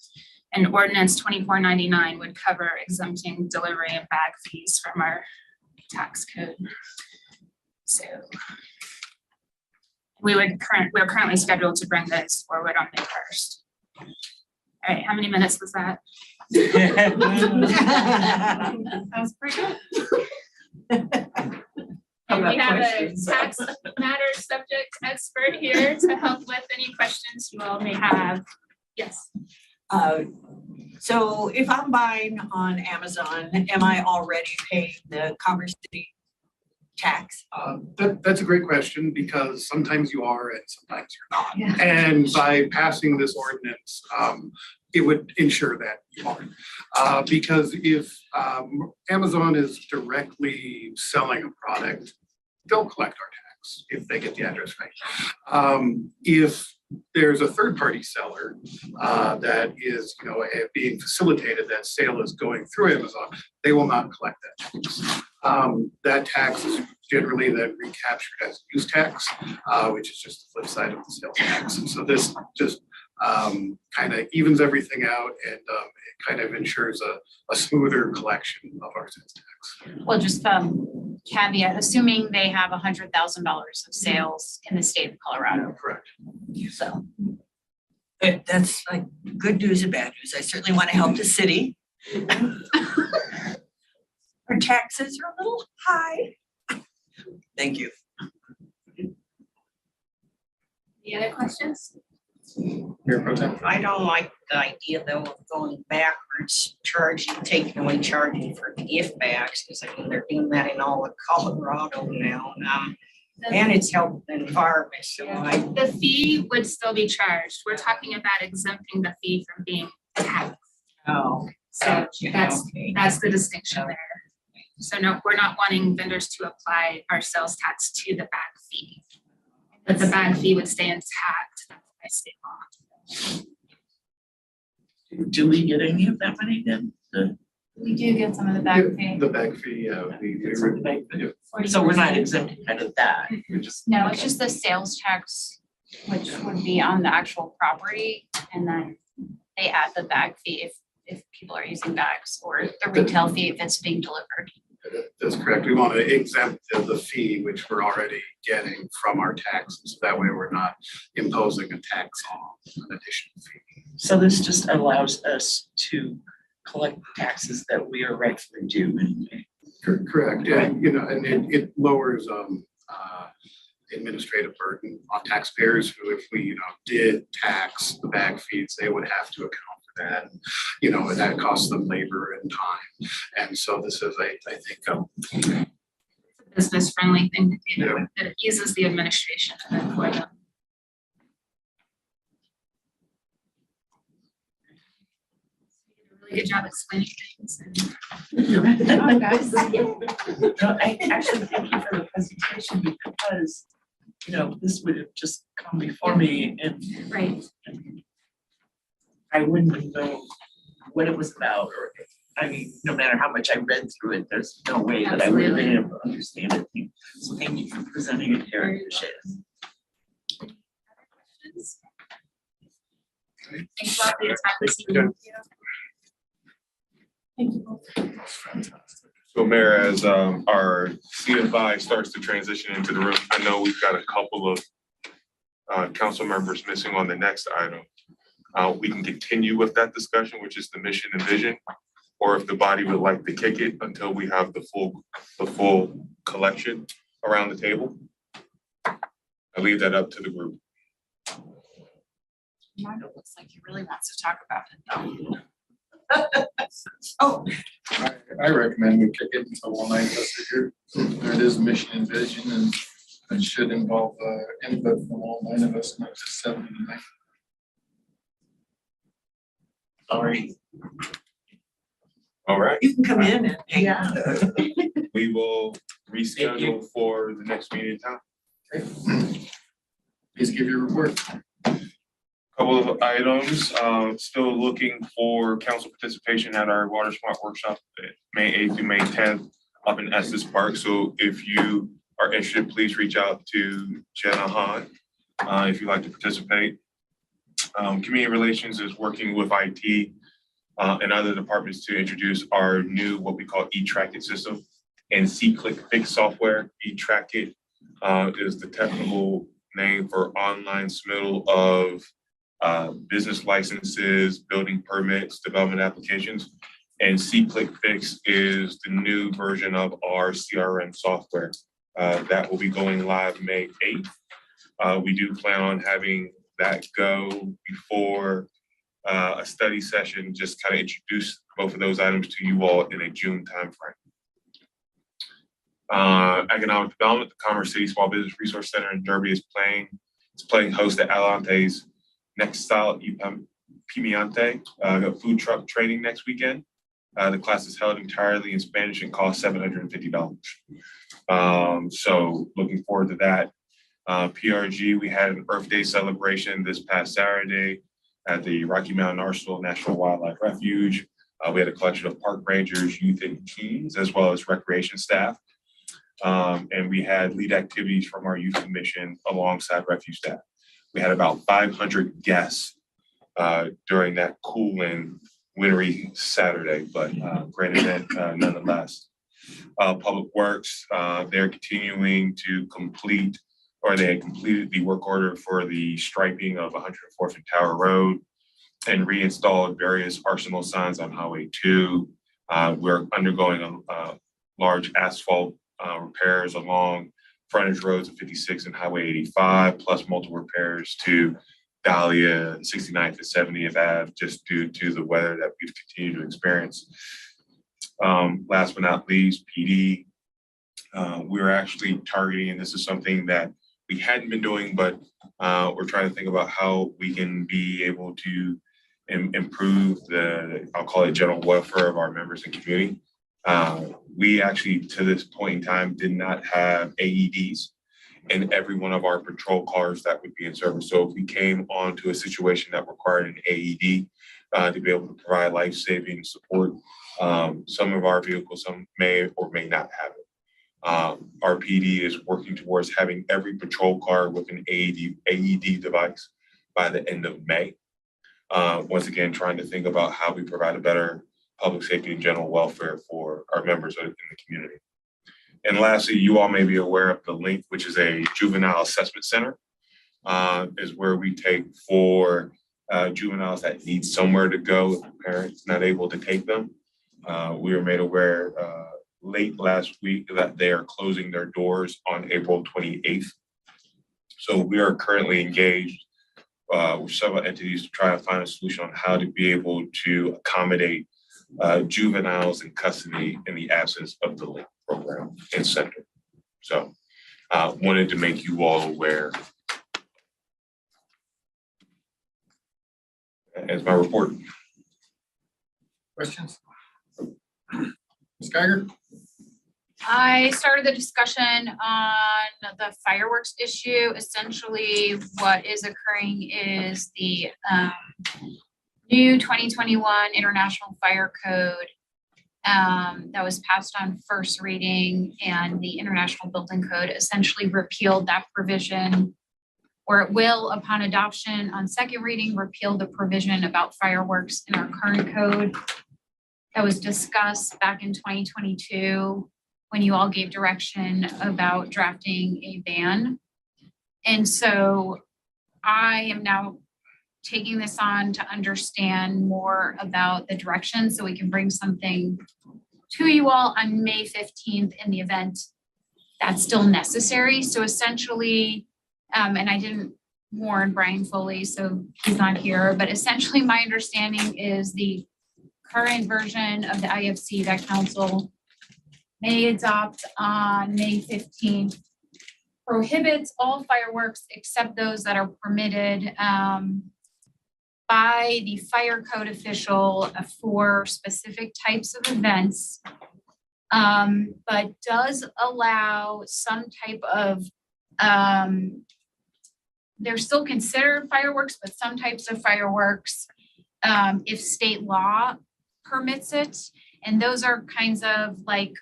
[SPEAKER 2] And ordinance 2499 would cover exempting delivery and bag fees from our tax code. So we're currently scheduled to bring those forward on May 1st. All right, how many minutes was that? That was pretty good. And we have a tax matters subject expert here to help with any questions you all may have. Yes.
[SPEAKER 9] So if I'm buying on Amazon, am I already paying the Commerce City tax?
[SPEAKER 15] That's a great question, because sometimes you are and sometimes you're not. Yeah. And by passing this ordinance, it would ensure that you are. Because if Amazon is directly selling a product, they'll collect our tax if they get the address right. If there's a third-party seller that is, being facilitated, that sale is going through Amazon, they will not collect that tax. That tax is generally then recaptured as use tax, which is just the flip side of the sales tax. And so this just kind of evens everything out, and it kind of ensures a smoother collection of our sales tax.
[SPEAKER 2] Well, just caveat, assuming they have $100,000 of sales in the state of Colorado.
[SPEAKER 15] Correct.
[SPEAKER 9] So that's like good news and bad news. I certainly want to help the city. Our taxes are a little high. Thank you.
[SPEAKER 2] Any other questions?
[SPEAKER 3] Mayor Pro Tem.
[SPEAKER 5] I don't like the idea though of going backwards, taking away charging for the gift bags, because I mean, they're doing that in all of Colorado now. And it's helping the environment, so
[SPEAKER 2] The fee would still be charged. We're talking about exempting the fee from being taxed.
[SPEAKER 5] oh.
[SPEAKER 2] So that's
[SPEAKER 5] okay.
[SPEAKER 2] the distinction there. So no, we're not wanting vendors to apply our sales tax to the bag fee. But the bag fee would stay intact by state law.
[SPEAKER 7] Do we get any of that money then?
[SPEAKER 2] We do get some of the bag fee.
[SPEAKER 15] The bag fee, yeah,
[SPEAKER 7] It's on the bank, so we're not exempting out of that, we're just.
[SPEAKER 2] No, it's just the sales tax, which would be on the actual property, and then they add the bag fee if people are using bags, or the retail fee if it's being delivered.
[SPEAKER 15] That's correct. We want to exempt the fee, which we're already getting from our taxes. That way we're not imposing a tax on an additional fee.
[SPEAKER 7] So this just allows us to collect taxes that we are rightfully due anyway.
[SPEAKER 15] Correct, and and it lowers administrative burden on taxpayers who, if we, did tax the bag fees, they would have to account for that. And that costs them labor and time. And so this is I think,
[SPEAKER 2] Business friendly thing to do, that it eases the administration of it for them. Really good job explaining things.
[SPEAKER 7] No, I actually thank you for the presentation because, this would have just come before me and
[SPEAKER 2] Right.
[SPEAKER 7] I wouldn't have known what it was about, or, no matter how much I read through it, there's no way that I would have been able to understand it. So thank you for presenting it here, I appreciate it.
[SPEAKER 2] Thanks a lot for your time this evening.
[SPEAKER 4] Thank you both.
[SPEAKER 12] So Mayor, as our CFI starts to transition into the room, I know we've got a couple of council members missing on the next item. We can continue with that discussion, which is the mission and vision, or if the body would like to kick it until we have the full collection around the table. I leave that up to the group.
[SPEAKER 2] Margo looks like he really wants to talk about it though.
[SPEAKER 5] Oh,
[SPEAKER 3] I recommend we kick it until all nine of us are here. There it is, mission and vision, and it should involve input from all nine of us, not just 7 and 9.
[SPEAKER 7] Sorry.
[SPEAKER 12] All right.
[SPEAKER 9] You can come in and hang out.
[SPEAKER 12] We will reschedule for the next meeting time.
[SPEAKER 3] Please give your report.
[SPEAKER 12] Couple of items, still looking for council participation at our Water Smart Workshop, May 8th through May 10th up in Estes Park. So if you are interested, please reach out to Jenna Hahn if you'd like to participate. Community Relations is working with IT and other departments to introduce our new, what we call eTrack-It system and C-Click-Fix software. eTrack-It is the technical name for online submittal of business licenses, building permits, development applications. And C-Click-Fix is the new version of our CRM software that will be going live May 8th. We do plan on having that go before a study session, just kind of introduce both of those items to you all in a June timeframe. Economic development, the Commerce City Small Business Resource Center in Derby is playing host at Alante's next style Pimiente, food truck training next weekend. The class is held entirely in Spanish and costs $750. So looking forward to that. PRG, we had an Earth Day celebration this past Saturday at the Rocky Mountain Arsenal National Wildlife Refuge. We had a collection of park rangers, youth and teens, as well as recreation staff. And we had lead activities from our youth commission alongside refuge staff. We had about 500 guests during that cool and wintry Saturday, but great event nonetheless. Public Works, they're continuing to complete, or they had completed the work order for the striping of 104th and Tower Road and reinstalled various arsenal signs on Highway 2. We're undergoing large asphalt repairs along frontage roads of 56 and Highway 85, plus multiple repairs to Dahlia, 69th and 70th Ave, just due to the weather that we've continued to experience. Last but not least, PD. We're actually targeting, and this is something that we hadn't been doing, but we're trying to think about how we can be able to improve I'll call it general welfare of our members and community. We actually, to this point in time, did not have AEDs in every one of our patrol cars that would be in service. So if we came onto a situation that required an AED to be able to provide life-saving support, some of our vehicles, some may or may not have it. Our PD is working towards having every patrol car with an AED device by the end of May. Once again, trying to think about how we provide a better public safety and general welfare for our members in the community. And lastly, you all may be aware of the LINK, which is a juvenile assessment center, is where we take for juveniles that need somewhere to go if the parents not able to take them. We were made aware late last week that they are closing their doors on April 28th. So we are currently engaged with several entities to try to find a solution on how to be able to accommodate juveniles in custody in the absence of the LINK program and center. So wanted to make you all aware as my report.
[SPEAKER 3] Questions? Ms. Geiger?
[SPEAKER 2] I started the discussion on the fireworks issue. Essentially, what is occurring is the new 2021 International Fire Code that was passed on first reading, and the International Building Code essentially repealed that provision, or it will, upon adoption on second reading, repeal the provision about fireworks in our current code that was discussed back in 2022 when you all gave direction about drafting a ban. And so I am now taking this on to understand more about the direction so we can bring something to you all on May 15th in the event that's still necessary. So essentially, and I didn't warn Brian Foley, so he's not here, but essentially my understanding is the current version of the IFC that council may adopt on May 15th prohibits all fireworks except those that are permitted by the fire code official for specific types of events, but does allow some type of, they're still considered fireworks, but some types of fireworks, if state law permits it. And those are kinds of like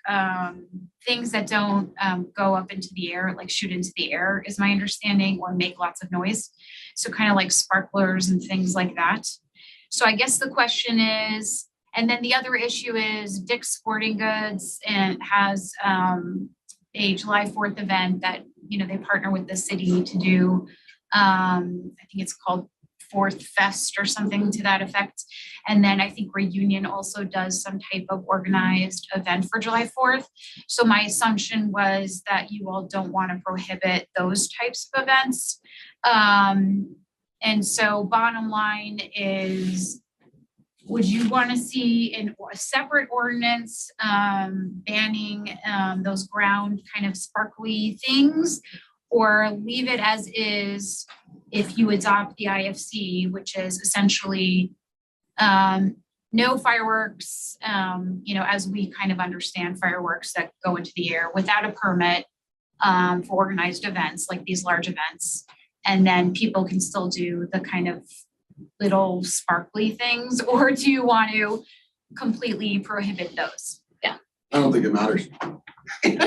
[SPEAKER 2] things that don't go up into the air, like shoot into the air is my understanding, or make lots of noise. So kind of like sparklers and things like that. So I guess the question is, and then the other issue is Dick's Sporting Goods, and has a July 4th event that, you know, they partner with the city to do. I think it's called Fourth Fest or something to that effect. And then I think Reunion also does some type of organized event for July 4th. So my assumption was that you all don't want to prohibit those types of events. And so bottom line is, would you want to see a separate ordinance banning those ground kind of sparkly things, or leave it as is if you adopt the IFC, which is essentially no fireworks, you know, as we kind of understand fireworks that go into the air without a permit for organized events like these large events. And then people can still do the kind of little sparkly things, or do you want to completely prohibit those? Yeah.
[SPEAKER 8] I don't think it matters. We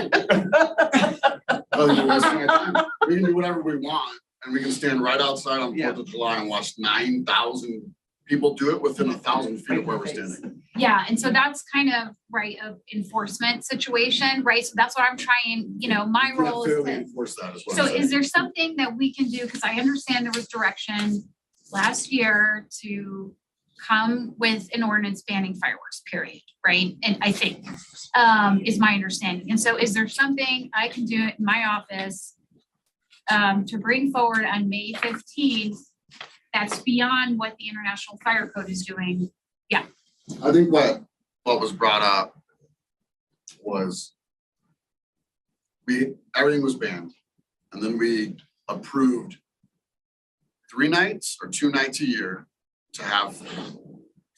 [SPEAKER 8] can do whatever we want, and we can stand right outside on 4th of July and watch 9,000 people do it within 1,000 feet of where we're standing.
[SPEAKER 2] Yeah, and so that's kind of right of enforcement situation, right? So that's what I'm trying, you know, my
[SPEAKER 8] We
[SPEAKER 2] role
[SPEAKER 8] can't
[SPEAKER 2] is
[SPEAKER 8] fairly
[SPEAKER 2] to.
[SPEAKER 8] enforce that as well.
[SPEAKER 2] So is there something that we can do, because I understand there was direction last year to come with an ordinance banning fireworks, period, right? And I think, is my understanding. And so is there something I can do in my office to bring forward on May 15th that's beyond what the International Fire Code is doing? Yeah.
[SPEAKER 8] I think what was brought up was everything was banned, and then we approved 3 nights or 2 nights a year to have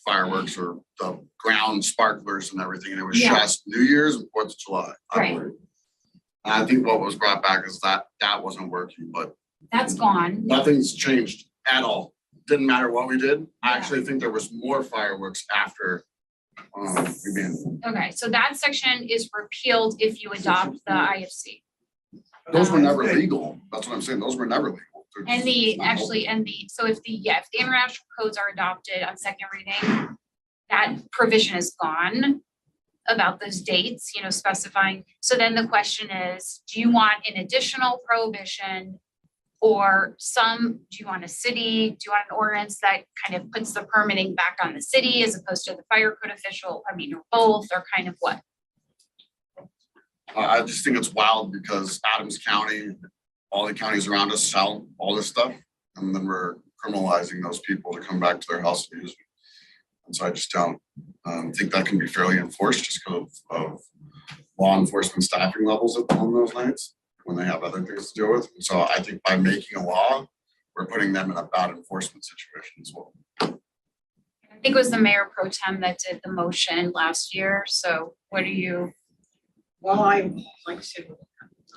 [SPEAKER 8] fireworks or the ground sparklers and everything, and it was
[SPEAKER 2] Yeah.
[SPEAKER 8] just New Year's and 4th of July. I
[SPEAKER 2] Right.
[SPEAKER 8] believe. And I think what was brought back is that wasn't working, but
[SPEAKER 2] That's gone.
[SPEAKER 8] nothing's changed at all. Didn't matter what we did. I actually think there was more fireworks after we banned.
[SPEAKER 2] Okay, so that section is repealed if you adopt the IFC.
[SPEAKER 8] Those were never legal. That's what I'm saying. Those were never legal. They're
[SPEAKER 2] And
[SPEAKER 8] just not
[SPEAKER 2] if the international codes are adopted on second reading, that provision is gone about those dates, specifying. So then the question is, do you want an additional prohibition or do you want a city, do you want an ordinance that kind of puts the permitting back on the city as opposed to the fire code official? I mean, or both, or kind of what?
[SPEAKER 8] I just think it's wild because Adams County, all the counties around us sell all this stuff, and then we're criminalizing those people to come back to their house and use it. And so I just don't think that can be fairly enforced just because of law enforcement staffing levels on those nights when they have other things to deal with. And so I think by making a law, we're putting them in a bad enforcement situation as well.
[SPEAKER 2] I think it was the mayor pro tem that did the motion last year. So what do you?
[SPEAKER 5] Well, like I said,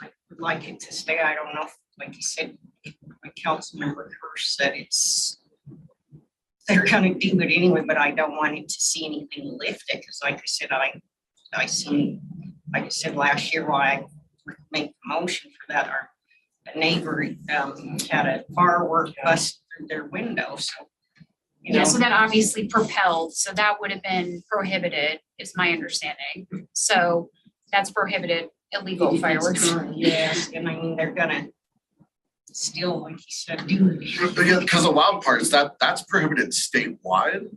[SPEAKER 5] I would like it to stay. I don't know, if, like you said, my council member Hirsch said they're gonna do it anyway, but I don't want it to see anything lifted, because like I said, I said last year why I made the motion for that, our neighbor had a firework bust through their window, so.
[SPEAKER 2] Yeah, so that obviously propelled, so that would have been prohibited, is my understanding. So that's prohibited illegal fireworks.
[SPEAKER 5] Yes, and I mean, they're gonna still, like you said, do it.
[SPEAKER 8] But yeah, because the wild part is that's prohibited statewide.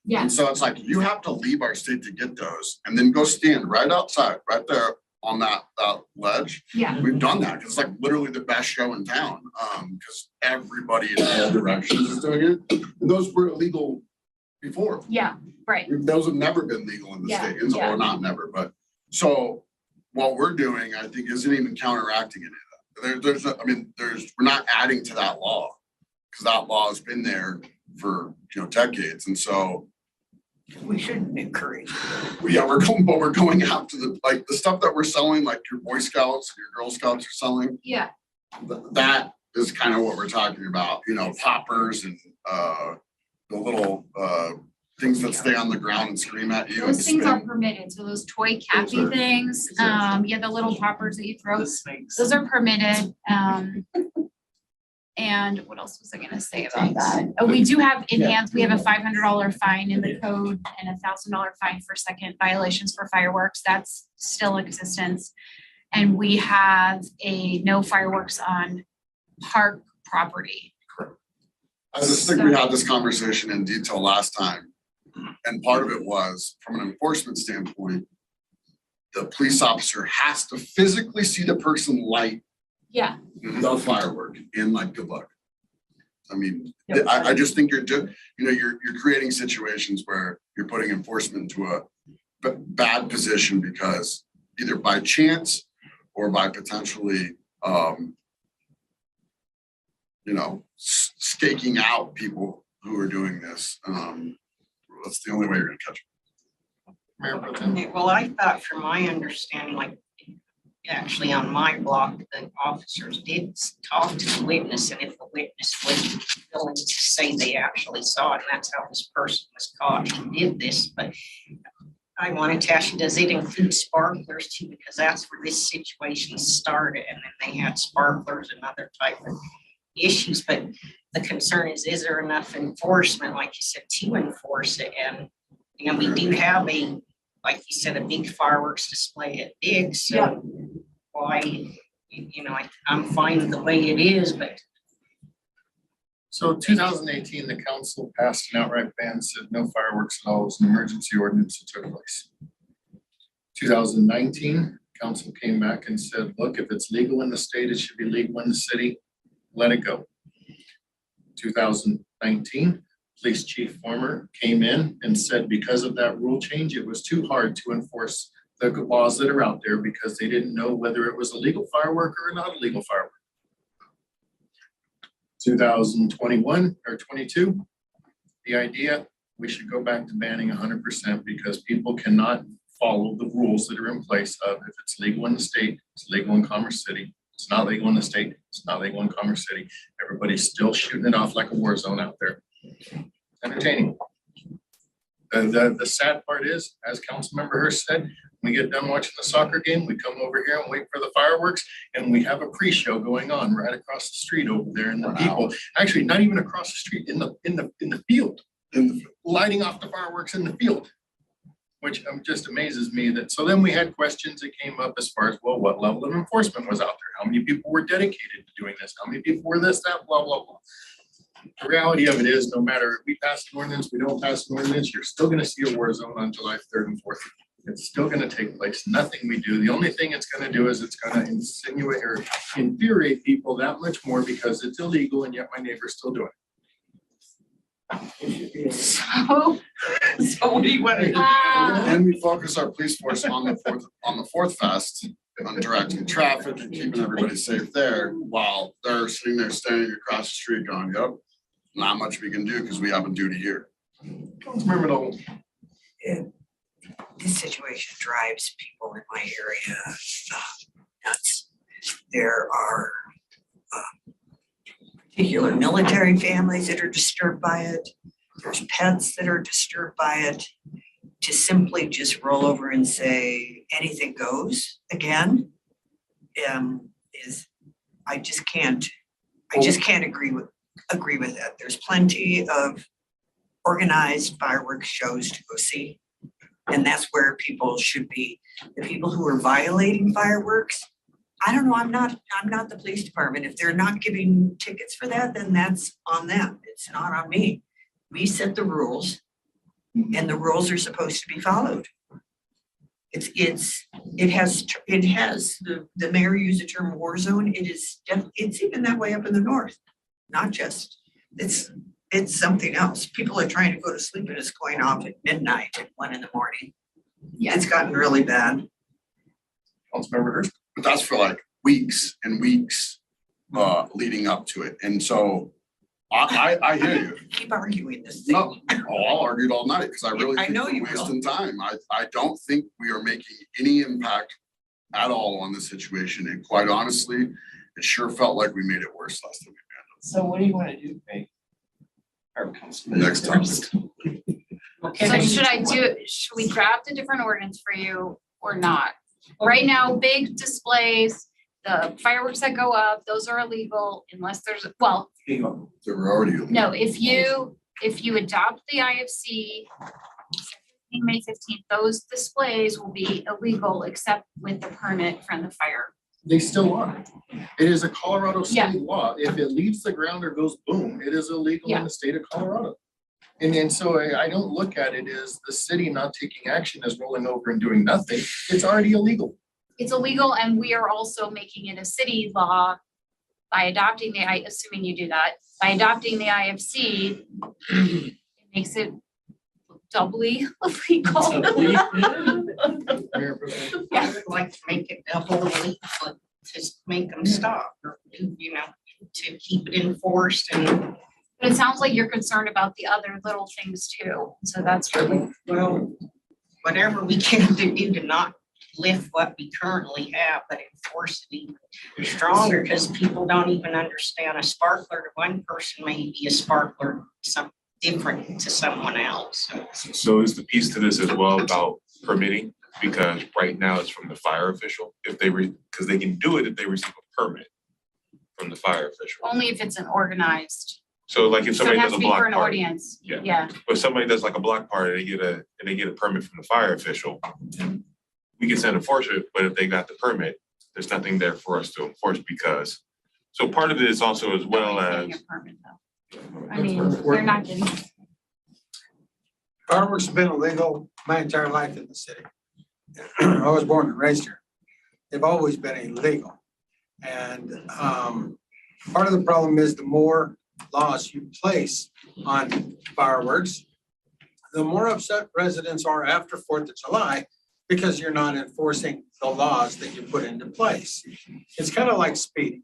[SPEAKER 2] Yeah.
[SPEAKER 8] And so it's like, you have to leave our state to get those and then go stand right outside, right there on that ledge.
[SPEAKER 2] Yeah.
[SPEAKER 8] We've done that because it's like literally the best show in town. Because everybody in all directions is doing it. And those were illegal before.
[SPEAKER 2] Yeah, right.
[SPEAKER 8] Those have never been legal in the
[SPEAKER 2] Yeah,
[SPEAKER 8] state,
[SPEAKER 2] yeah.
[SPEAKER 8] or not never, but so what we're doing, I think, isn't even counteracting any of that. We're not adding to that law because that law has been there for decades, and so.
[SPEAKER 5] We shouldn't encourage.
[SPEAKER 8] Yeah, we're going after the stuff that we're selling, like your Boy Scouts, your Girl Scouts are selling.
[SPEAKER 2] Yeah.
[SPEAKER 8] That is kind of what we're talking about, poppers and the little things that stay on the ground and scream at you.
[SPEAKER 2] Those
[SPEAKER 8] and
[SPEAKER 2] things are
[SPEAKER 8] spin.
[SPEAKER 2] permitted. So those toy cappy
[SPEAKER 8] Those are-
[SPEAKER 2] things, the little poppers that you throw, those are permitted. And what else was I gonna say about that? Oh, we do have enhanced, we have a $500 fine in the code and a $1,000 fine for second violations for fireworks. That's still in existence. And we have a no fireworks on park property.
[SPEAKER 8] I just think we had this conversation in detail last time. And part of it was, from an enforcement standpoint, the police officer has to physically see the person light
[SPEAKER 2] Yeah.
[SPEAKER 8] the firework and like, good luck. I mean, I just think you're creating situations where you're putting enforcement into a bad position because either by chance or by potentially, staking out people who are doing this. That's the only way you're gonna catch them.
[SPEAKER 3] Mayor Pro Tem.
[SPEAKER 5] Okay, well, I thought from my understanding, like, actually on my block, the officers did talk to the witness, and if the witness was willing to say they actually saw it, and that's how this person was caught, he did this, but I wanted to ask you, does it include sparklers too? Because that's where this situation started, and then they had sparklers and other type of issues, but the concern is there enough enforcement, like you said, to enforce it? And, we do have like you said, a big fireworks display at Big, so why, I'm fine with the way it is, but
[SPEAKER 3] So 2018, the council passed an outright ban, said no fireworks at all. It was an emergency ordinance that took place. 2019, council came back and said, look, if it's legal in the state, it should be legal in the city. Let it go. 2019, Police Chief Former came in and said because of that rule change, it was too hard to enforce the laws that are out there because they didn't know whether it was a legal firework or not a legal firework. 2021 or 22, the idea we should go back to banning 100% because people cannot follow the rules that are in place of if it's legal in the state, it's legal in Commerce City. It's not legal in the state, it's not legal in Commerce City. Everybody's still shooting it off like a war zone out there. Entertaining. The sad part is, as Councilmember Hurst said, we get done watching the soccer game, we come over here and wait for the fireworks, and we have a pre-show going on right across the street over there, and the people, actually not even across the street, in the field, lighting off the fireworks in the field, which just amazes me that. So then we had questions that came up as far as, well, what level of enforcement was out there? How many people were dedicated to doing this? How many people were this, that, blah, blah, blah. The reality of it is, no matter if we pass an ordinance, we don't pass an ordinance, you're still gonna see a war zone on July 3rd and 4th. It's still gonna take place. Nothing we do. The only thing it's gonna do is it's gonna insinuate or infuriate people that much more because it's illegal and yet my neighbor's still doing it.
[SPEAKER 2] So
[SPEAKER 5] what do you want to do?
[SPEAKER 8] And we focus our police force on the fourth fest, on directing traffic and keeping everybody safe there, while they're sitting there standing across the street going, yep, not much we can do because we have a duty here.
[SPEAKER 3] Councilmember Noel.
[SPEAKER 9] This situation drives people in my area nuts. There are particular military families that are disturbed by it. There's pets that are disturbed by it. To simply just roll over and say anything goes again is, I just can't agree with that. There's plenty of organized fireworks shows to go see. And that's where people should be. The people who are violating fireworks, I don't know, I'm not the police department. If they're not giving tickets for that, then that's on them. It's not on me. We set the rules and the rules are supposed to be followed. It has, the mayor used the term war zone. It's even that way up in the north, not just, it's something else. People are trying to go to sleep and it's going off at midnight at 1 a.m.
[SPEAKER 2] Yeah.
[SPEAKER 9] It's gotten really bad.
[SPEAKER 3] Councilmember Hurst.
[SPEAKER 8] But that's for like weeks and weeks leading up to it. And so I hear you.
[SPEAKER 9] Keep arguing this thing.
[SPEAKER 8] No, I'll argue it all night because I really
[SPEAKER 9] I
[SPEAKER 8] think
[SPEAKER 9] know
[SPEAKER 8] we're
[SPEAKER 9] you will.
[SPEAKER 8] wasting time. I don't think we are making any impact at all on this situation. And quite honestly, it sure felt like we made it worse last time we
[SPEAKER 7] So what do you want to do, Peg? Our councilman.
[SPEAKER 8] Next time.
[SPEAKER 2] So
[SPEAKER 5] Okay.
[SPEAKER 2] should we draft a different ordinance for you or not? Right now, big displays, the fireworks that go up, those are illegal unless there's, well,
[SPEAKER 8] They were already.
[SPEAKER 2] no, if you adopt the IFC May 15th, those displays will be illegal except with the permit from the fire.
[SPEAKER 3] They still are. It is a Colorado
[SPEAKER 2] Yeah.
[SPEAKER 3] state law. If it leaves the ground or goes boom, it is illegal in the state of Colorado. And so I don't look at it as the city not taking action as rolling over and doing nothing. It's already illegal.
[SPEAKER 2] It's illegal and we are also making it a city law by adopting assuming you do that, by adopting the IFC, it makes it doubly illegal.
[SPEAKER 5] I would like to make it a whole legal, to make them stop, or, you know, to keep it enforced and.
[SPEAKER 2] But it sounds like you're concerned about the other little things too, so that's really.
[SPEAKER 5] Well, whatever we can do to not lift what we currently have, but enforce it even stronger, because people don't even understand a sparkler to one person may be a sparkler, some different to someone else.
[SPEAKER 12] So is the piece to this as well about permitting? Because right now it's from the fire official, if they because they can do it if they receive a permit from the fire official.
[SPEAKER 2] Only if it's an organized.
[SPEAKER 12] So like if
[SPEAKER 2] So it
[SPEAKER 12] somebody
[SPEAKER 2] has
[SPEAKER 12] does
[SPEAKER 2] to
[SPEAKER 12] a
[SPEAKER 2] be for
[SPEAKER 12] block
[SPEAKER 2] an
[SPEAKER 12] party,
[SPEAKER 2] audience.
[SPEAKER 12] Yeah.
[SPEAKER 2] Yeah,
[SPEAKER 12] but somebody does like a block party, they get a permit from the fire official. We can send enforcement, but if they got the permit, there's nothing there for us to enforce because. So part of it is also as well as,
[SPEAKER 2] Getting a permit, though. I mean, they're not getting.
[SPEAKER 6] Fireworks have been illegal my entire life in the city. I was born and raised here. They've always been illegal. And part of the problem is the more laws you place on fireworks, the more upset residents are after 4th of July because you're not enforcing the laws that you put into place. It's kind of like speeding.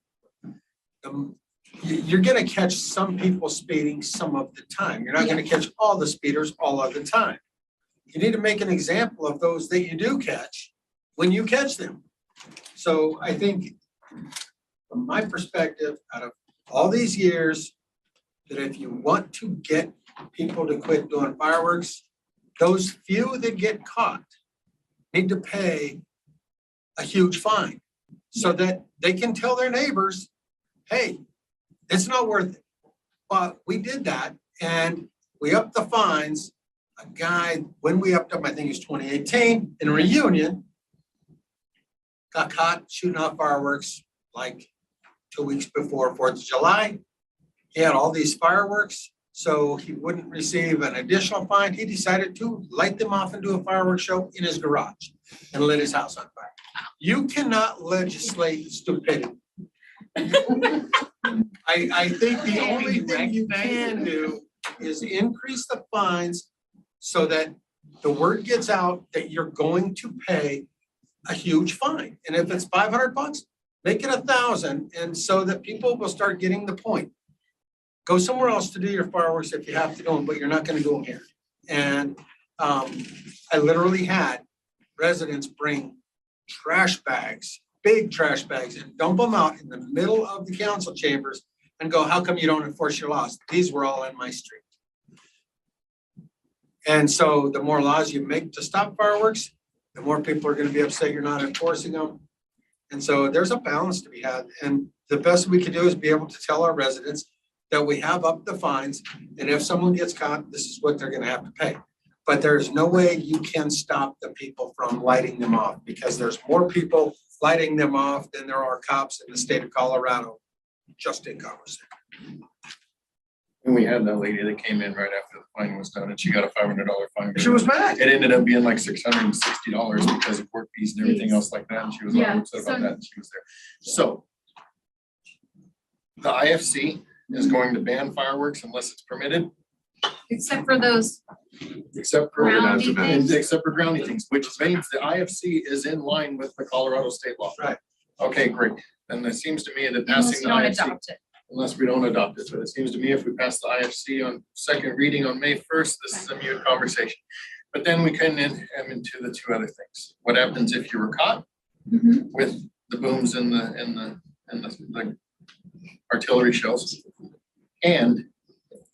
[SPEAKER 6] You're gonna catch some people speeding some of the time. You're not gonna catch all the speeders all of the time. You need to make an example of those that you do catch when you catch them. So I think from my perspective, out of all these years, that if you want to get people to quit doing fireworks, those few that get caught need to pay a huge fine so that they can tell their neighbors, hey, it's not worth it. But we did that and we upped the fines. A guy, when we upped them, I think it was 2018, in Reunion, got caught shooting off fireworks like 2 weeks before 4th of July. He had all these fireworks, so he wouldn't receive an additional fine. He decided to light them off and do a fireworks show in his garage and lit his house on fire. You cannot legislate stupidity. I think the only thing you can do is increase the fines so that the word gets out that you're going to pay a huge fine. And if it's $500, make it 1,000, and so that people will start getting the point. Go somewhere else to do your fireworks if you have to do them, but you're not gonna do them here. And I literally had residents bring trash bags, big trash bags, and dump them out in the middle of the council chambers and go, how come you don't enforce your laws? These were all in my street. And so the more laws you make to stop fireworks, the more people are gonna be upset you're not enforcing them. And so there's a balance to be had. And the best we can do is be able to tell our residents that we have upped the fines, and if someone gets caught, this is what they're gonna have to pay. But there's no way you can stop the people from lighting them off, because there's more people lighting them off than there are cops in the state of Colorado, just in Commerce.
[SPEAKER 3] And we had that lady that came in right after the fine was done and she got a $500 fine.
[SPEAKER 6] She was mad.
[SPEAKER 3] It ended up being like $660 because of court fees and everything else like that. And she was all
[SPEAKER 2] Yeah,
[SPEAKER 3] upset about that and she was there. So the IFC is going to ban fireworks unless it's permitted,
[SPEAKER 2] Except for those,
[SPEAKER 3] except for
[SPEAKER 2] Groundy things?
[SPEAKER 3] except for groundy things, which means the IFC is in line with the Colorado state law.
[SPEAKER 6] Right.
[SPEAKER 3] Okay, great. And it seems to me that
[SPEAKER 2] unless
[SPEAKER 3] passing
[SPEAKER 2] you
[SPEAKER 3] the
[SPEAKER 2] don't
[SPEAKER 3] IFC,
[SPEAKER 2] adopt it.
[SPEAKER 3] unless we don't adopt it, but it seems to me if we pass the IFC on second reading on May 1st, this is a mute conversation. But then we can then come into the two other things. What happens if you were caught
[SPEAKER 2] Mhm.
[SPEAKER 3] with the booms and the artillery shells? And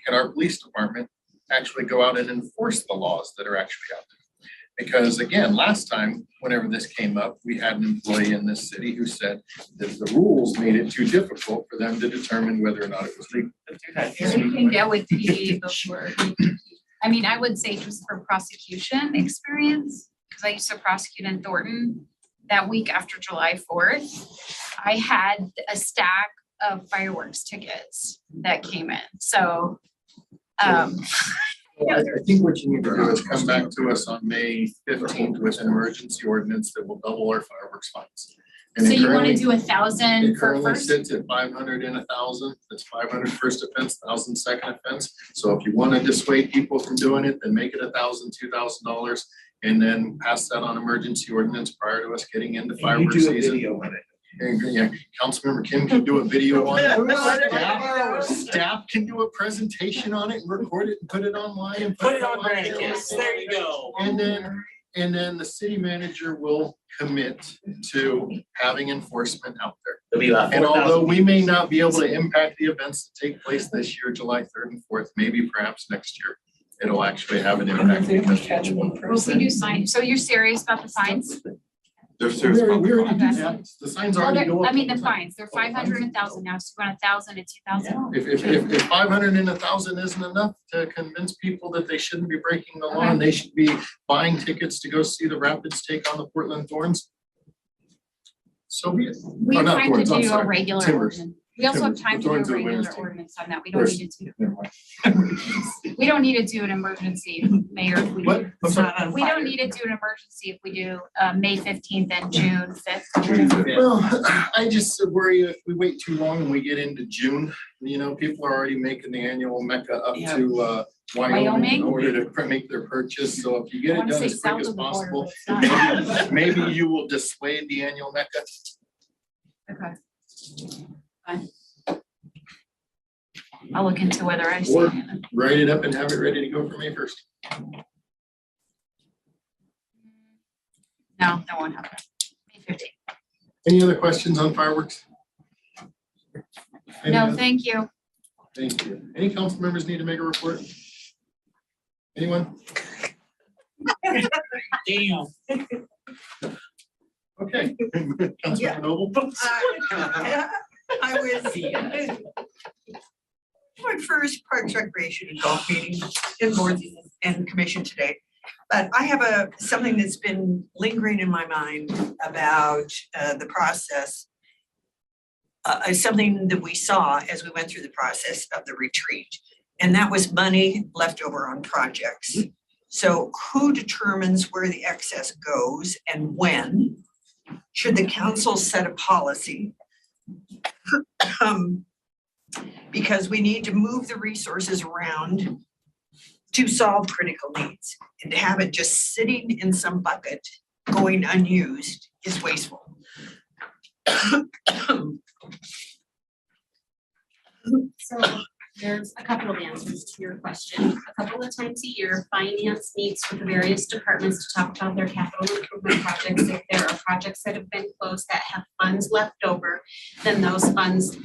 [SPEAKER 3] can our police department actually go out and enforce the laws that are actually out there? Because again, last time, whenever this came up, we had an employee in this city who said that the rules made it too difficult for them to determine whether or not it was legal.
[SPEAKER 2] So you can go with PE before. I mean, I would say just for prosecution experience, because I used to prosecute in Thornton, that week after July 4th, I had a stack of fireworks tickets that came in, so.
[SPEAKER 3] Well, I think what you need to do is come back to us on May 15th with an emergency ordinance that will double our fireworks fines. And
[SPEAKER 2] So
[SPEAKER 3] it
[SPEAKER 2] you wanna
[SPEAKER 3] currently-
[SPEAKER 2] do 1,000
[SPEAKER 3] It
[SPEAKER 2] for
[SPEAKER 3] currently
[SPEAKER 2] first?
[SPEAKER 3] sits at 500 and 1,000. That's 500 first offense, 1,000 second offense. So if you want to dissuade people from doing it, then make it $1,000, $2,000, and then pass that on emergency ordinance prior to us getting into fireworks season. And, yeah, Councilmember Kim can do a video on it. Staff can do a presentation on it and record it and put it online and
[SPEAKER 14] Put it on Granicus, there you go.
[SPEAKER 3] And then the city manager will commit to having enforcement out there.
[SPEAKER 14] It'll be about
[SPEAKER 3] And
[SPEAKER 14] 4,000
[SPEAKER 3] although we may not be able to impact the events that take place this year, July 3rd and 4th, maybe perhaps next year, it'll actually have an impact.
[SPEAKER 2] Well, if we do sign, so you're serious about the fines?
[SPEAKER 12] There's serious about
[SPEAKER 3] We
[SPEAKER 12] the
[SPEAKER 3] already
[SPEAKER 12] fines.
[SPEAKER 3] do that. The signs
[SPEAKER 2] Well,
[SPEAKER 3] already
[SPEAKER 2] they're-
[SPEAKER 3] go up.
[SPEAKER 2] I mean, the
[SPEAKER 3] all time.
[SPEAKER 2] fines, they're 500 and 1,000 now, so you want 1,000 and 2,000?
[SPEAKER 3] If 500 and 1,000 isn't enough to convince people that they shouldn't be breaking the law and they should be buying tickets to go see the Rapids take on the Portland Thorns, so be it.
[SPEAKER 2] We
[SPEAKER 3] Oh, not
[SPEAKER 2] tried to
[SPEAKER 3] Thorns, I'm
[SPEAKER 2] do a
[SPEAKER 3] sorry,
[SPEAKER 2] regular
[SPEAKER 3] Timbers.
[SPEAKER 2] ordinance. We also have time to do a regular ordinance on that. We don't need to do. We don't need to do an emergency, Mayor. if we
[SPEAKER 3] What?
[SPEAKER 2] do-
[SPEAKER 3] I'm sorry.
[SPEAKER 2] We don't need to do an emergency if we do May 15th and June 5th.
[SPEAKER 3] Well, I just worry if we wait too long and we get into June, you know, people are already making the annual Mecca up
[SPEAKER 9] Yeah.
[SPEAKER 3] to Wyoming in order to make their purchase. So if you get
[SPEAKER 2] I
[SPEAKER 3] it
[SPEAKER 2] wanna
[SPEAKER 3] done
[SPEAKER 2] say
[SPEAKER 3] as quick
[SPEAKER 2] south
[SPEAKER 3] as
[SPEAKER 2] of the border,
[SPEAKER 3] possible,
[SPEAKER 2] but it's not.
[SPEAKER 3] maybe you will dissuade the annual Mecca.
[SPEAKER 2] Okay. Fine. I'll look into whether I see
[SPEAKER 3] Or
[SPEAKER 2] it.
[SPEAKER 3] write it up and have it ready to go for May 1st.
[SPEAKER 2] No, that won't happen. May 15th.
[SPEAKER 3] Any other questions on fireworks? Any
[SPEAKER 2] No,
[SPEAKER 3] other-
[SPEAKER 2] thank you.
[SPEAKER 3] Thank you. Any council members need to make a report? Anyone?
[SPEAKER 7] Damn.
[SPEAKER 3] Okay. Councilman Noble?
[SPEAKER 9] I was my first Parks Recreation and Golf meeting in board and commission today. But I have something that's been lingering in my mind about the process. Something that we saw as we went through the process of the retreat, and that was money left over on projects. So who determines where the excess goes and when? Should the council set a policy? Because we need to move the resources around to solve critical needs. And to have it just sitting in some bucket going unused is wasteful.
[SPEAKER 16] So there's a couple of answers to your question. A couple of times a year, finance meets with the various departments to talk about their capital improvement projects. If there are projects that have been closed that have funds left over, then those funds,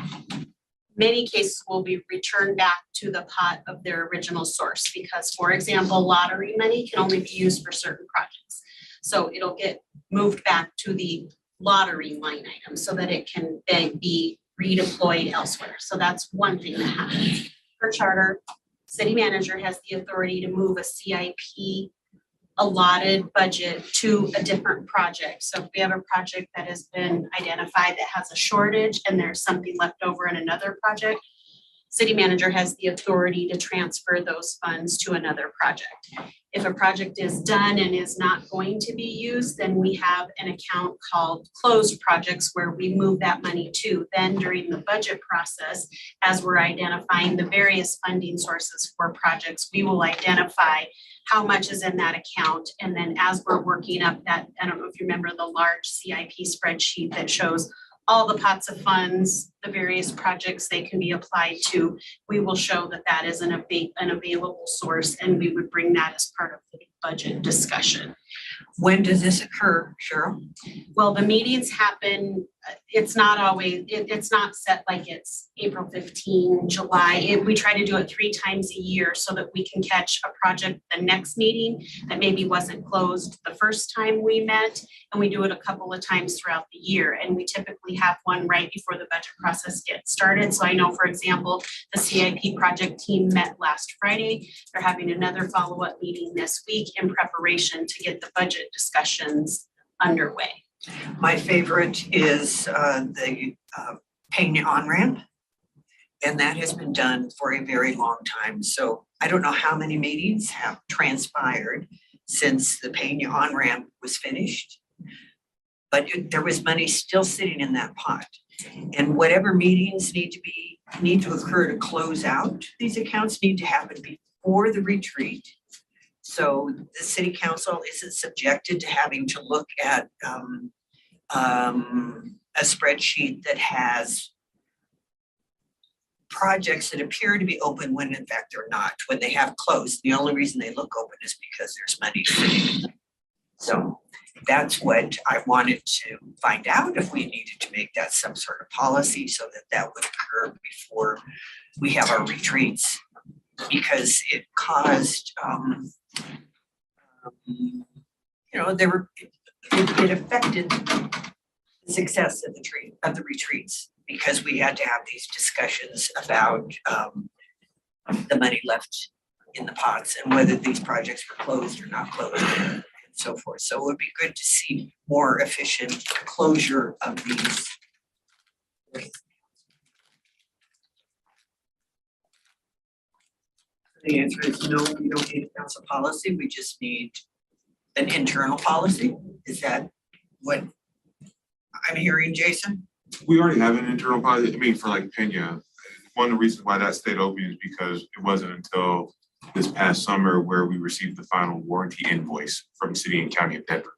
[SPEAKER 16] many cases, will be returned back to the pot of their original source. Because, for example, lottery money can only be used for certain projects. So it'll get moved back to the lottery line item so that it can then be redeployed elsewhere. So that's one thing that happens. Per charter, city manager has the authority to move a CIP allotted budget to a different project. So if we have a project that has been identified that has a shortage and there's something left over in another project, city manager has the authority to transfer those funds to another project. If a project is done and is not going to be used, then we have an account called closed projects where we move that money to. Then during the budget process, as we're identifying the various funding sources for projects, we will identify how much is in that account. And then as we're working up that, I don't know if you remember the large CIP spreadsheet that shows all the pots of funds, the various projects they can be applied to, we will show that that is an available source, and we would bring that as part of the budget discussion.
[SPEAKER 9] When does this occur, Cheryl?
[SPEAKER 16] Well, the meetings happen, it's not always, it's not set like it's April 15, July. We try to do it 3 times a year so that we can catch a project the next meeting that maybe wasn't closed the first time we met. And we do it a couple of times throughout the year. And we typically have one right before the budget process gets started. So I know, for example, the CIP project team met last Friday. They're having another follow-up meeting this week in preparation to get the budget discussions underway.
[SPEAKER 9] My favorite is the Pena on-ramp. And that has been done for a very long time. So I don't know how many meetings have transpired since the Pena on-ramp was finished. But there was money still sitting in that pot. And whatever meetings need to occur to close out these accounts need to happen before the retreat. So the city council isn't subjected to having to look at a spreadsheet that has projects that appear to be open when in fact they're not. When they have closed, the only reason they look open is because there's money sitting in them. So that's what I wanted to find out, if we needed to make that some sort of policy so that that would occur before we have our retreats. Because it caused, it affected the success of the retreats, because we had to have these discussions about the money left in the pots and whether these projects were closed or not closed and so forth. So it would be good to see more efficient closure of these. The answer is no, we don't need a council policy, we just need an internal policy. Is that what I'm hearing, Jason?
[SPEAKER 12] We already have an internal policy, I mean, for like Pena, one of the reasons why that stayed open is because it wasn't until this past summer where we received the final warranty invoice from City and County of Denver.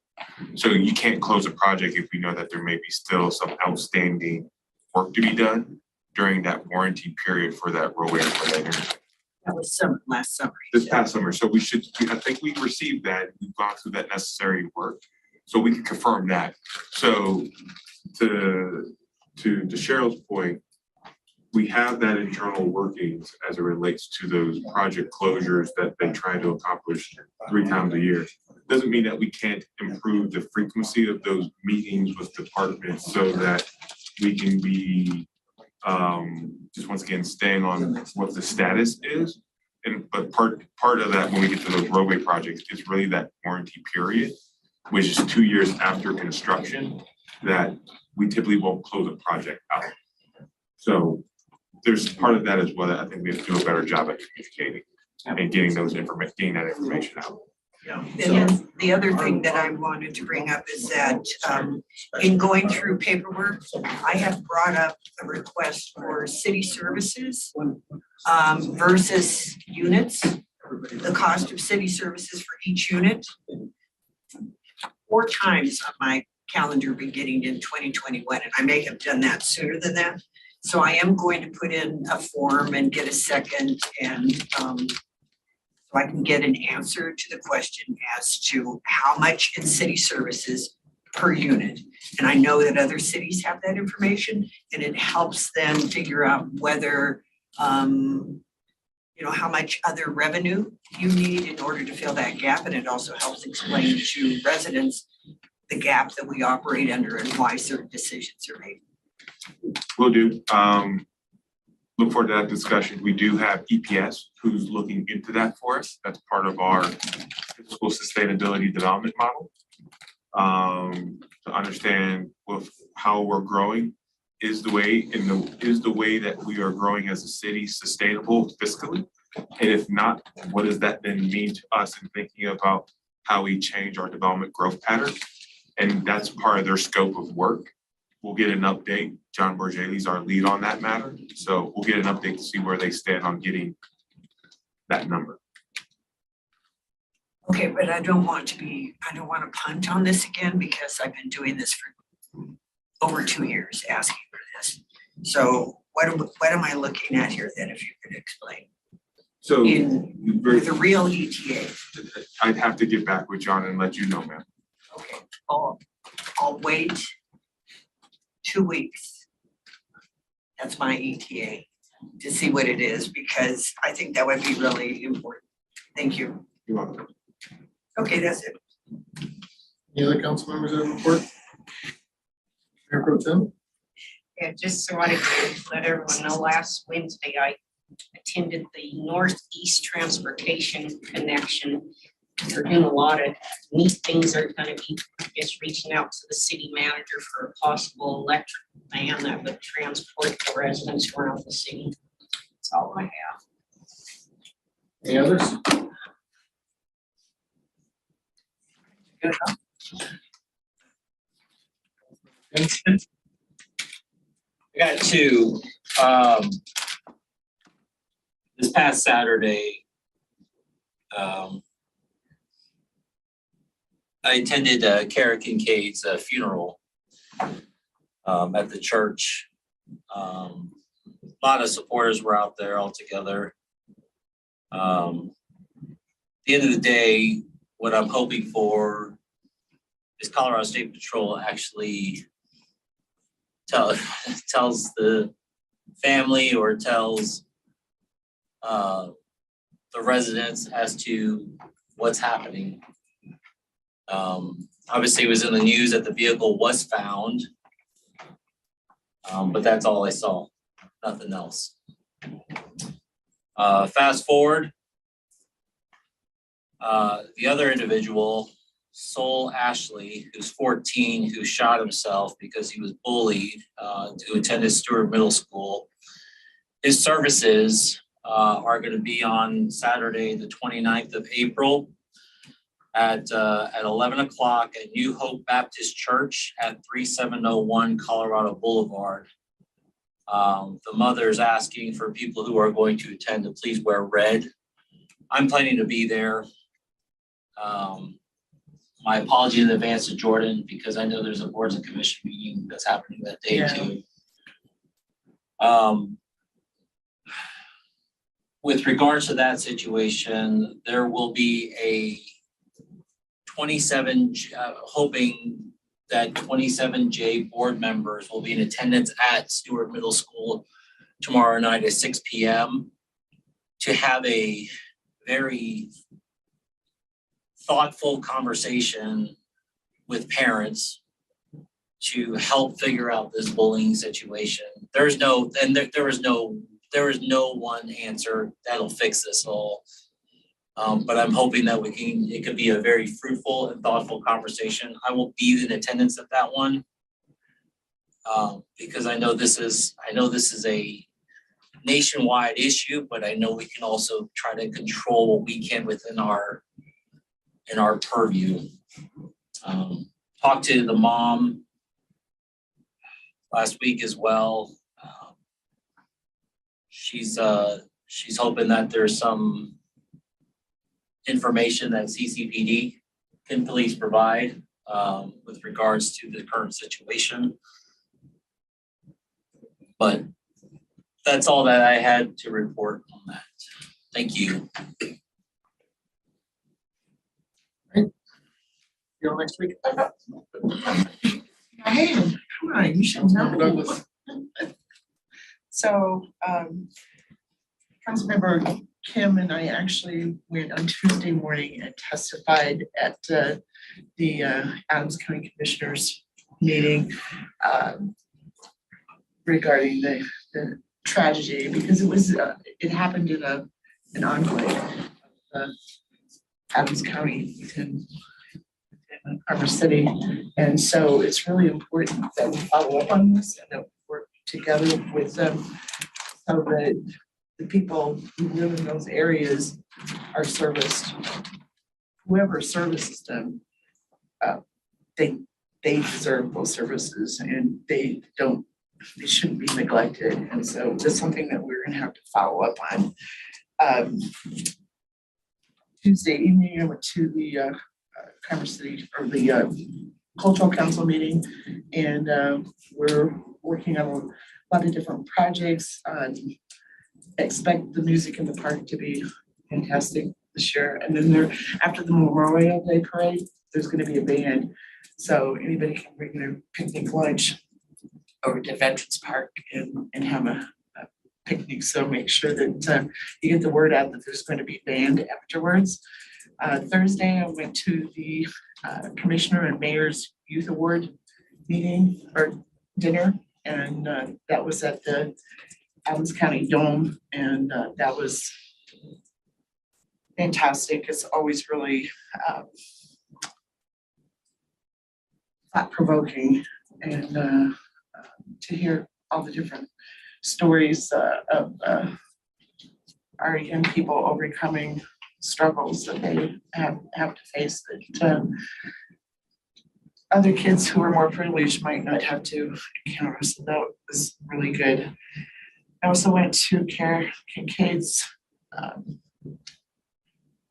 [SPEAKER 12] So you can't close a project if we know that there may be still some outstanding work to be done during that warranty period for that roadway related.
[SPEAKER 9] That was last summer.
[SPEAKER 12] This past summer, so I think we received that, we've gone through that necessary work, so we can confirm that. So to Cheryl's point, we have that internal workings as it relates to those project closures that they try to accomplish 3 times a year. Doesn't mean that we can't improve the frequency of those meetings with departments so that we can be just once again staying on what the status is. But part of that when we get to those roadway projects is really that warranty period, which is 2 years after construction, that we typically won't close a project out. So there's part of that as well that I think we have to do a better job at communicating and getting that information out.
[SPEAKER 9] Yeah. And then the other thing that I wanted to bring up is that in going through paperwork, I have brought up a request for city services versus units, the cost of city services for each unit. 4 times on my calendar beginning in 2021, and I may have done that sooner than that. So I am going to put in a form and get a second and so I can get an answer to the question as to how much in city services per unit. And I know that other cities have that information and it helps them figure out whether, how much other revenue you need in order to fill that gap. And it also helps explain to residents the gap that we operate under and why certain decisions are made.
[SPEAKER 12] Will do. Look forward to that discussion. We do have EPS who's looking into that for us. That's part of our fiscal sustainability development model. To understand with how we're growing is the way that we are growing as a city sustainable fiscally? And if not, what does that then mean to us in thinking about how we change our development growth pattern? And that's part of their scope of work. We'll get an update. John Borgelli is our lead on that matter. So we'll get an update to see where they stand on getting that number.
[SPEAKER 9] Okay, but I don't want to punt on this again because I've been doing this for over 2 years, asking for this. So what am I looking at here then, if you could explain?
[SPEAKER 12] So
[SPEAKER 9] The real ETA.
[SPEAKER 12] I'd have to get back with John and let you know, ma'am.
[SPEAKER 9] Okay, I'll wait 2 weeks. That's my ETA to see what it is, because I think that would be really important. Thank you.
[SPEAKER 12] You're welcome.
[SPEAKER 9] Okay, that's it.
[SPEAKER 3] Any other council members that have a report? Mayor Pro Tem?
[SPEAKER 5] Yeah, just so I can let everyone know, last Wednesday, I attended the Northeast Transportation Connection. They're doing a lot of neat things. They're gonna be, reaching out to the city manager for a possible electric van that would transport the residents around the city. That's all I have.
[SPEAKER 3] Any others?
[SPEAKER 14] I got 2. This past Saturday, I attended Kara Kincaid's funeral at the church. A lot of supporters were out there all together. At the end of the day, what I'm hoping for is Colorado State Patrol actually tells the family or tells the residents as to what's happening. Obviously, it was in the news that the vehicle was found, but that's all I saw, nothing else. Fast forward, the other individual, Sol Ashley, who's 14, who shot himself because he was bullied, who attended Stewart Middle School. His services are gonna be on Saturday, the 29th of April at 11 o'clock at New Hope Baptist Church at 3701 Colorado Boulevard. The mother's asking for people who are going to attend to please wear red. I'm planning to be there. My apology in advance to Jordan, because I know there's a boards and commission meeting that's happening that day too. With regards to that situation, there will be a 27, hoping that 27J board members will be in attendance at Stewart Middle School tomorrow night at 6 p.m. to have a very thoughtful conversation with parents to help figure out this bullying situation. There is no one answer that'll fix this all. But I'm hoping that it could be a very fruitful and thoughtful conversation. I will be in attendance at that one. Because I know this is a nationwide issue, but I know we can also try to control what we can within our purview. Talked to the mom last week as well. She's hoping that there's some information that CCPD can please provide with regards to the current situation. But that's all that I had to report on that. Thank you.
[SPEAKER 3] See you all next week.
[SPEAKER 7] Hey, come on, you should know. So, Councilmember Kim and I actually went on Tuesday morning and testified at the Adams County Commissioners meeting regarding the tragedy, because it happened in an enclave of Adams County in Harbor City. And so it's really important that we follow up on this and that we work together with them so that the people who live in those areas are serviced. Whoever services them, they deserve those services and they shouldn't be neglected. And so that's something that we're gonna have to follow up on. Tuesday evening, I went to the Harbor City, or the Cultural Council meeting, and we're working on a lot of different projects. Expect the music in the park to be fantastic this year. And then after the Memorial Day parade, there's gonna be a band. So anybody can bring their picnic lunch over to Veterans Park and have a picnic. So make sure that you get the word out that there's going to be band afterwards. Thursday, I went to the Commissioner and Mayor's Youth Award meeting or dinner, and that was at the Adams County Dome, and that was fantastic. It's always really thought-provoking, and to hear all the different stories of our young people overcoming struggles that they have to face that other kids who are more privileged might not have to encounter. So that was really good. I also went to Kara Kincaid's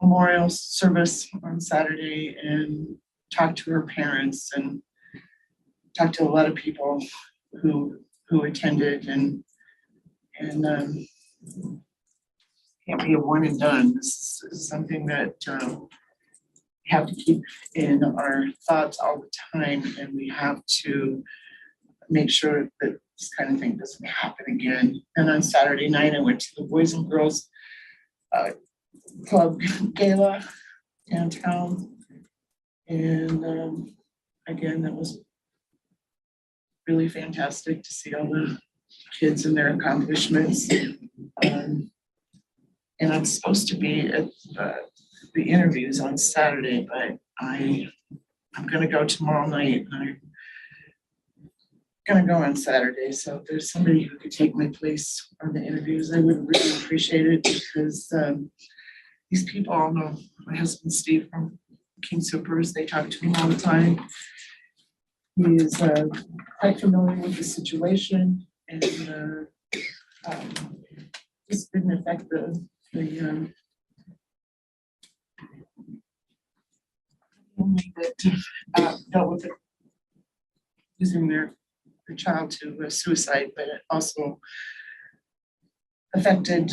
[SPEAKER 7] memorial service on Saturday and talked to her parents and talked to a lot of people who attended, and can't be a one and done. This is something that we have to keep in our thoughts all the time, and we have to make sure that this kind of thing doesn't happen again. And on Saturday night, I went to the Boys and Girls Club Gala downtown, and again, that was really fantastic to see all the kids and their accomplishments. And I'm supposed to be at the interviews on Saturday, but I'm gonna go tomorrow night. gonna go on Saturday, so if there's somebody who could take my place on the interviews, I would really appreciate it because these people all know my husband Steve from King Soopers. They talk to him all the time. He is quite familiar with the situation and this didn't affect the only that dealt with it, losing their child to suicide, but it also affected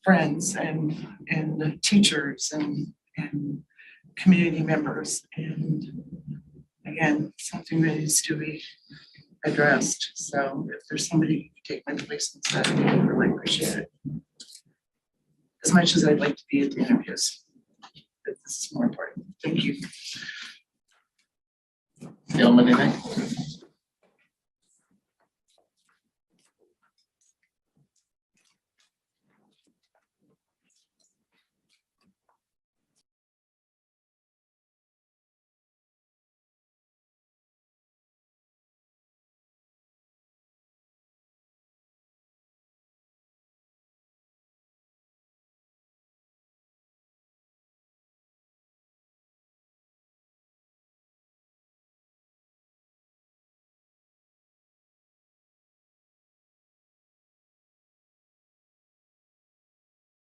[SPEAKER 7] friends and teachers and community members. And again, something that needs to be addressed. So if there's somebody who can take my place in Saturday, I really appreciate it. As much as I'd like to be at the interviews, but this is more important. Thank you.
[SPEAKER 3] Gail, anything?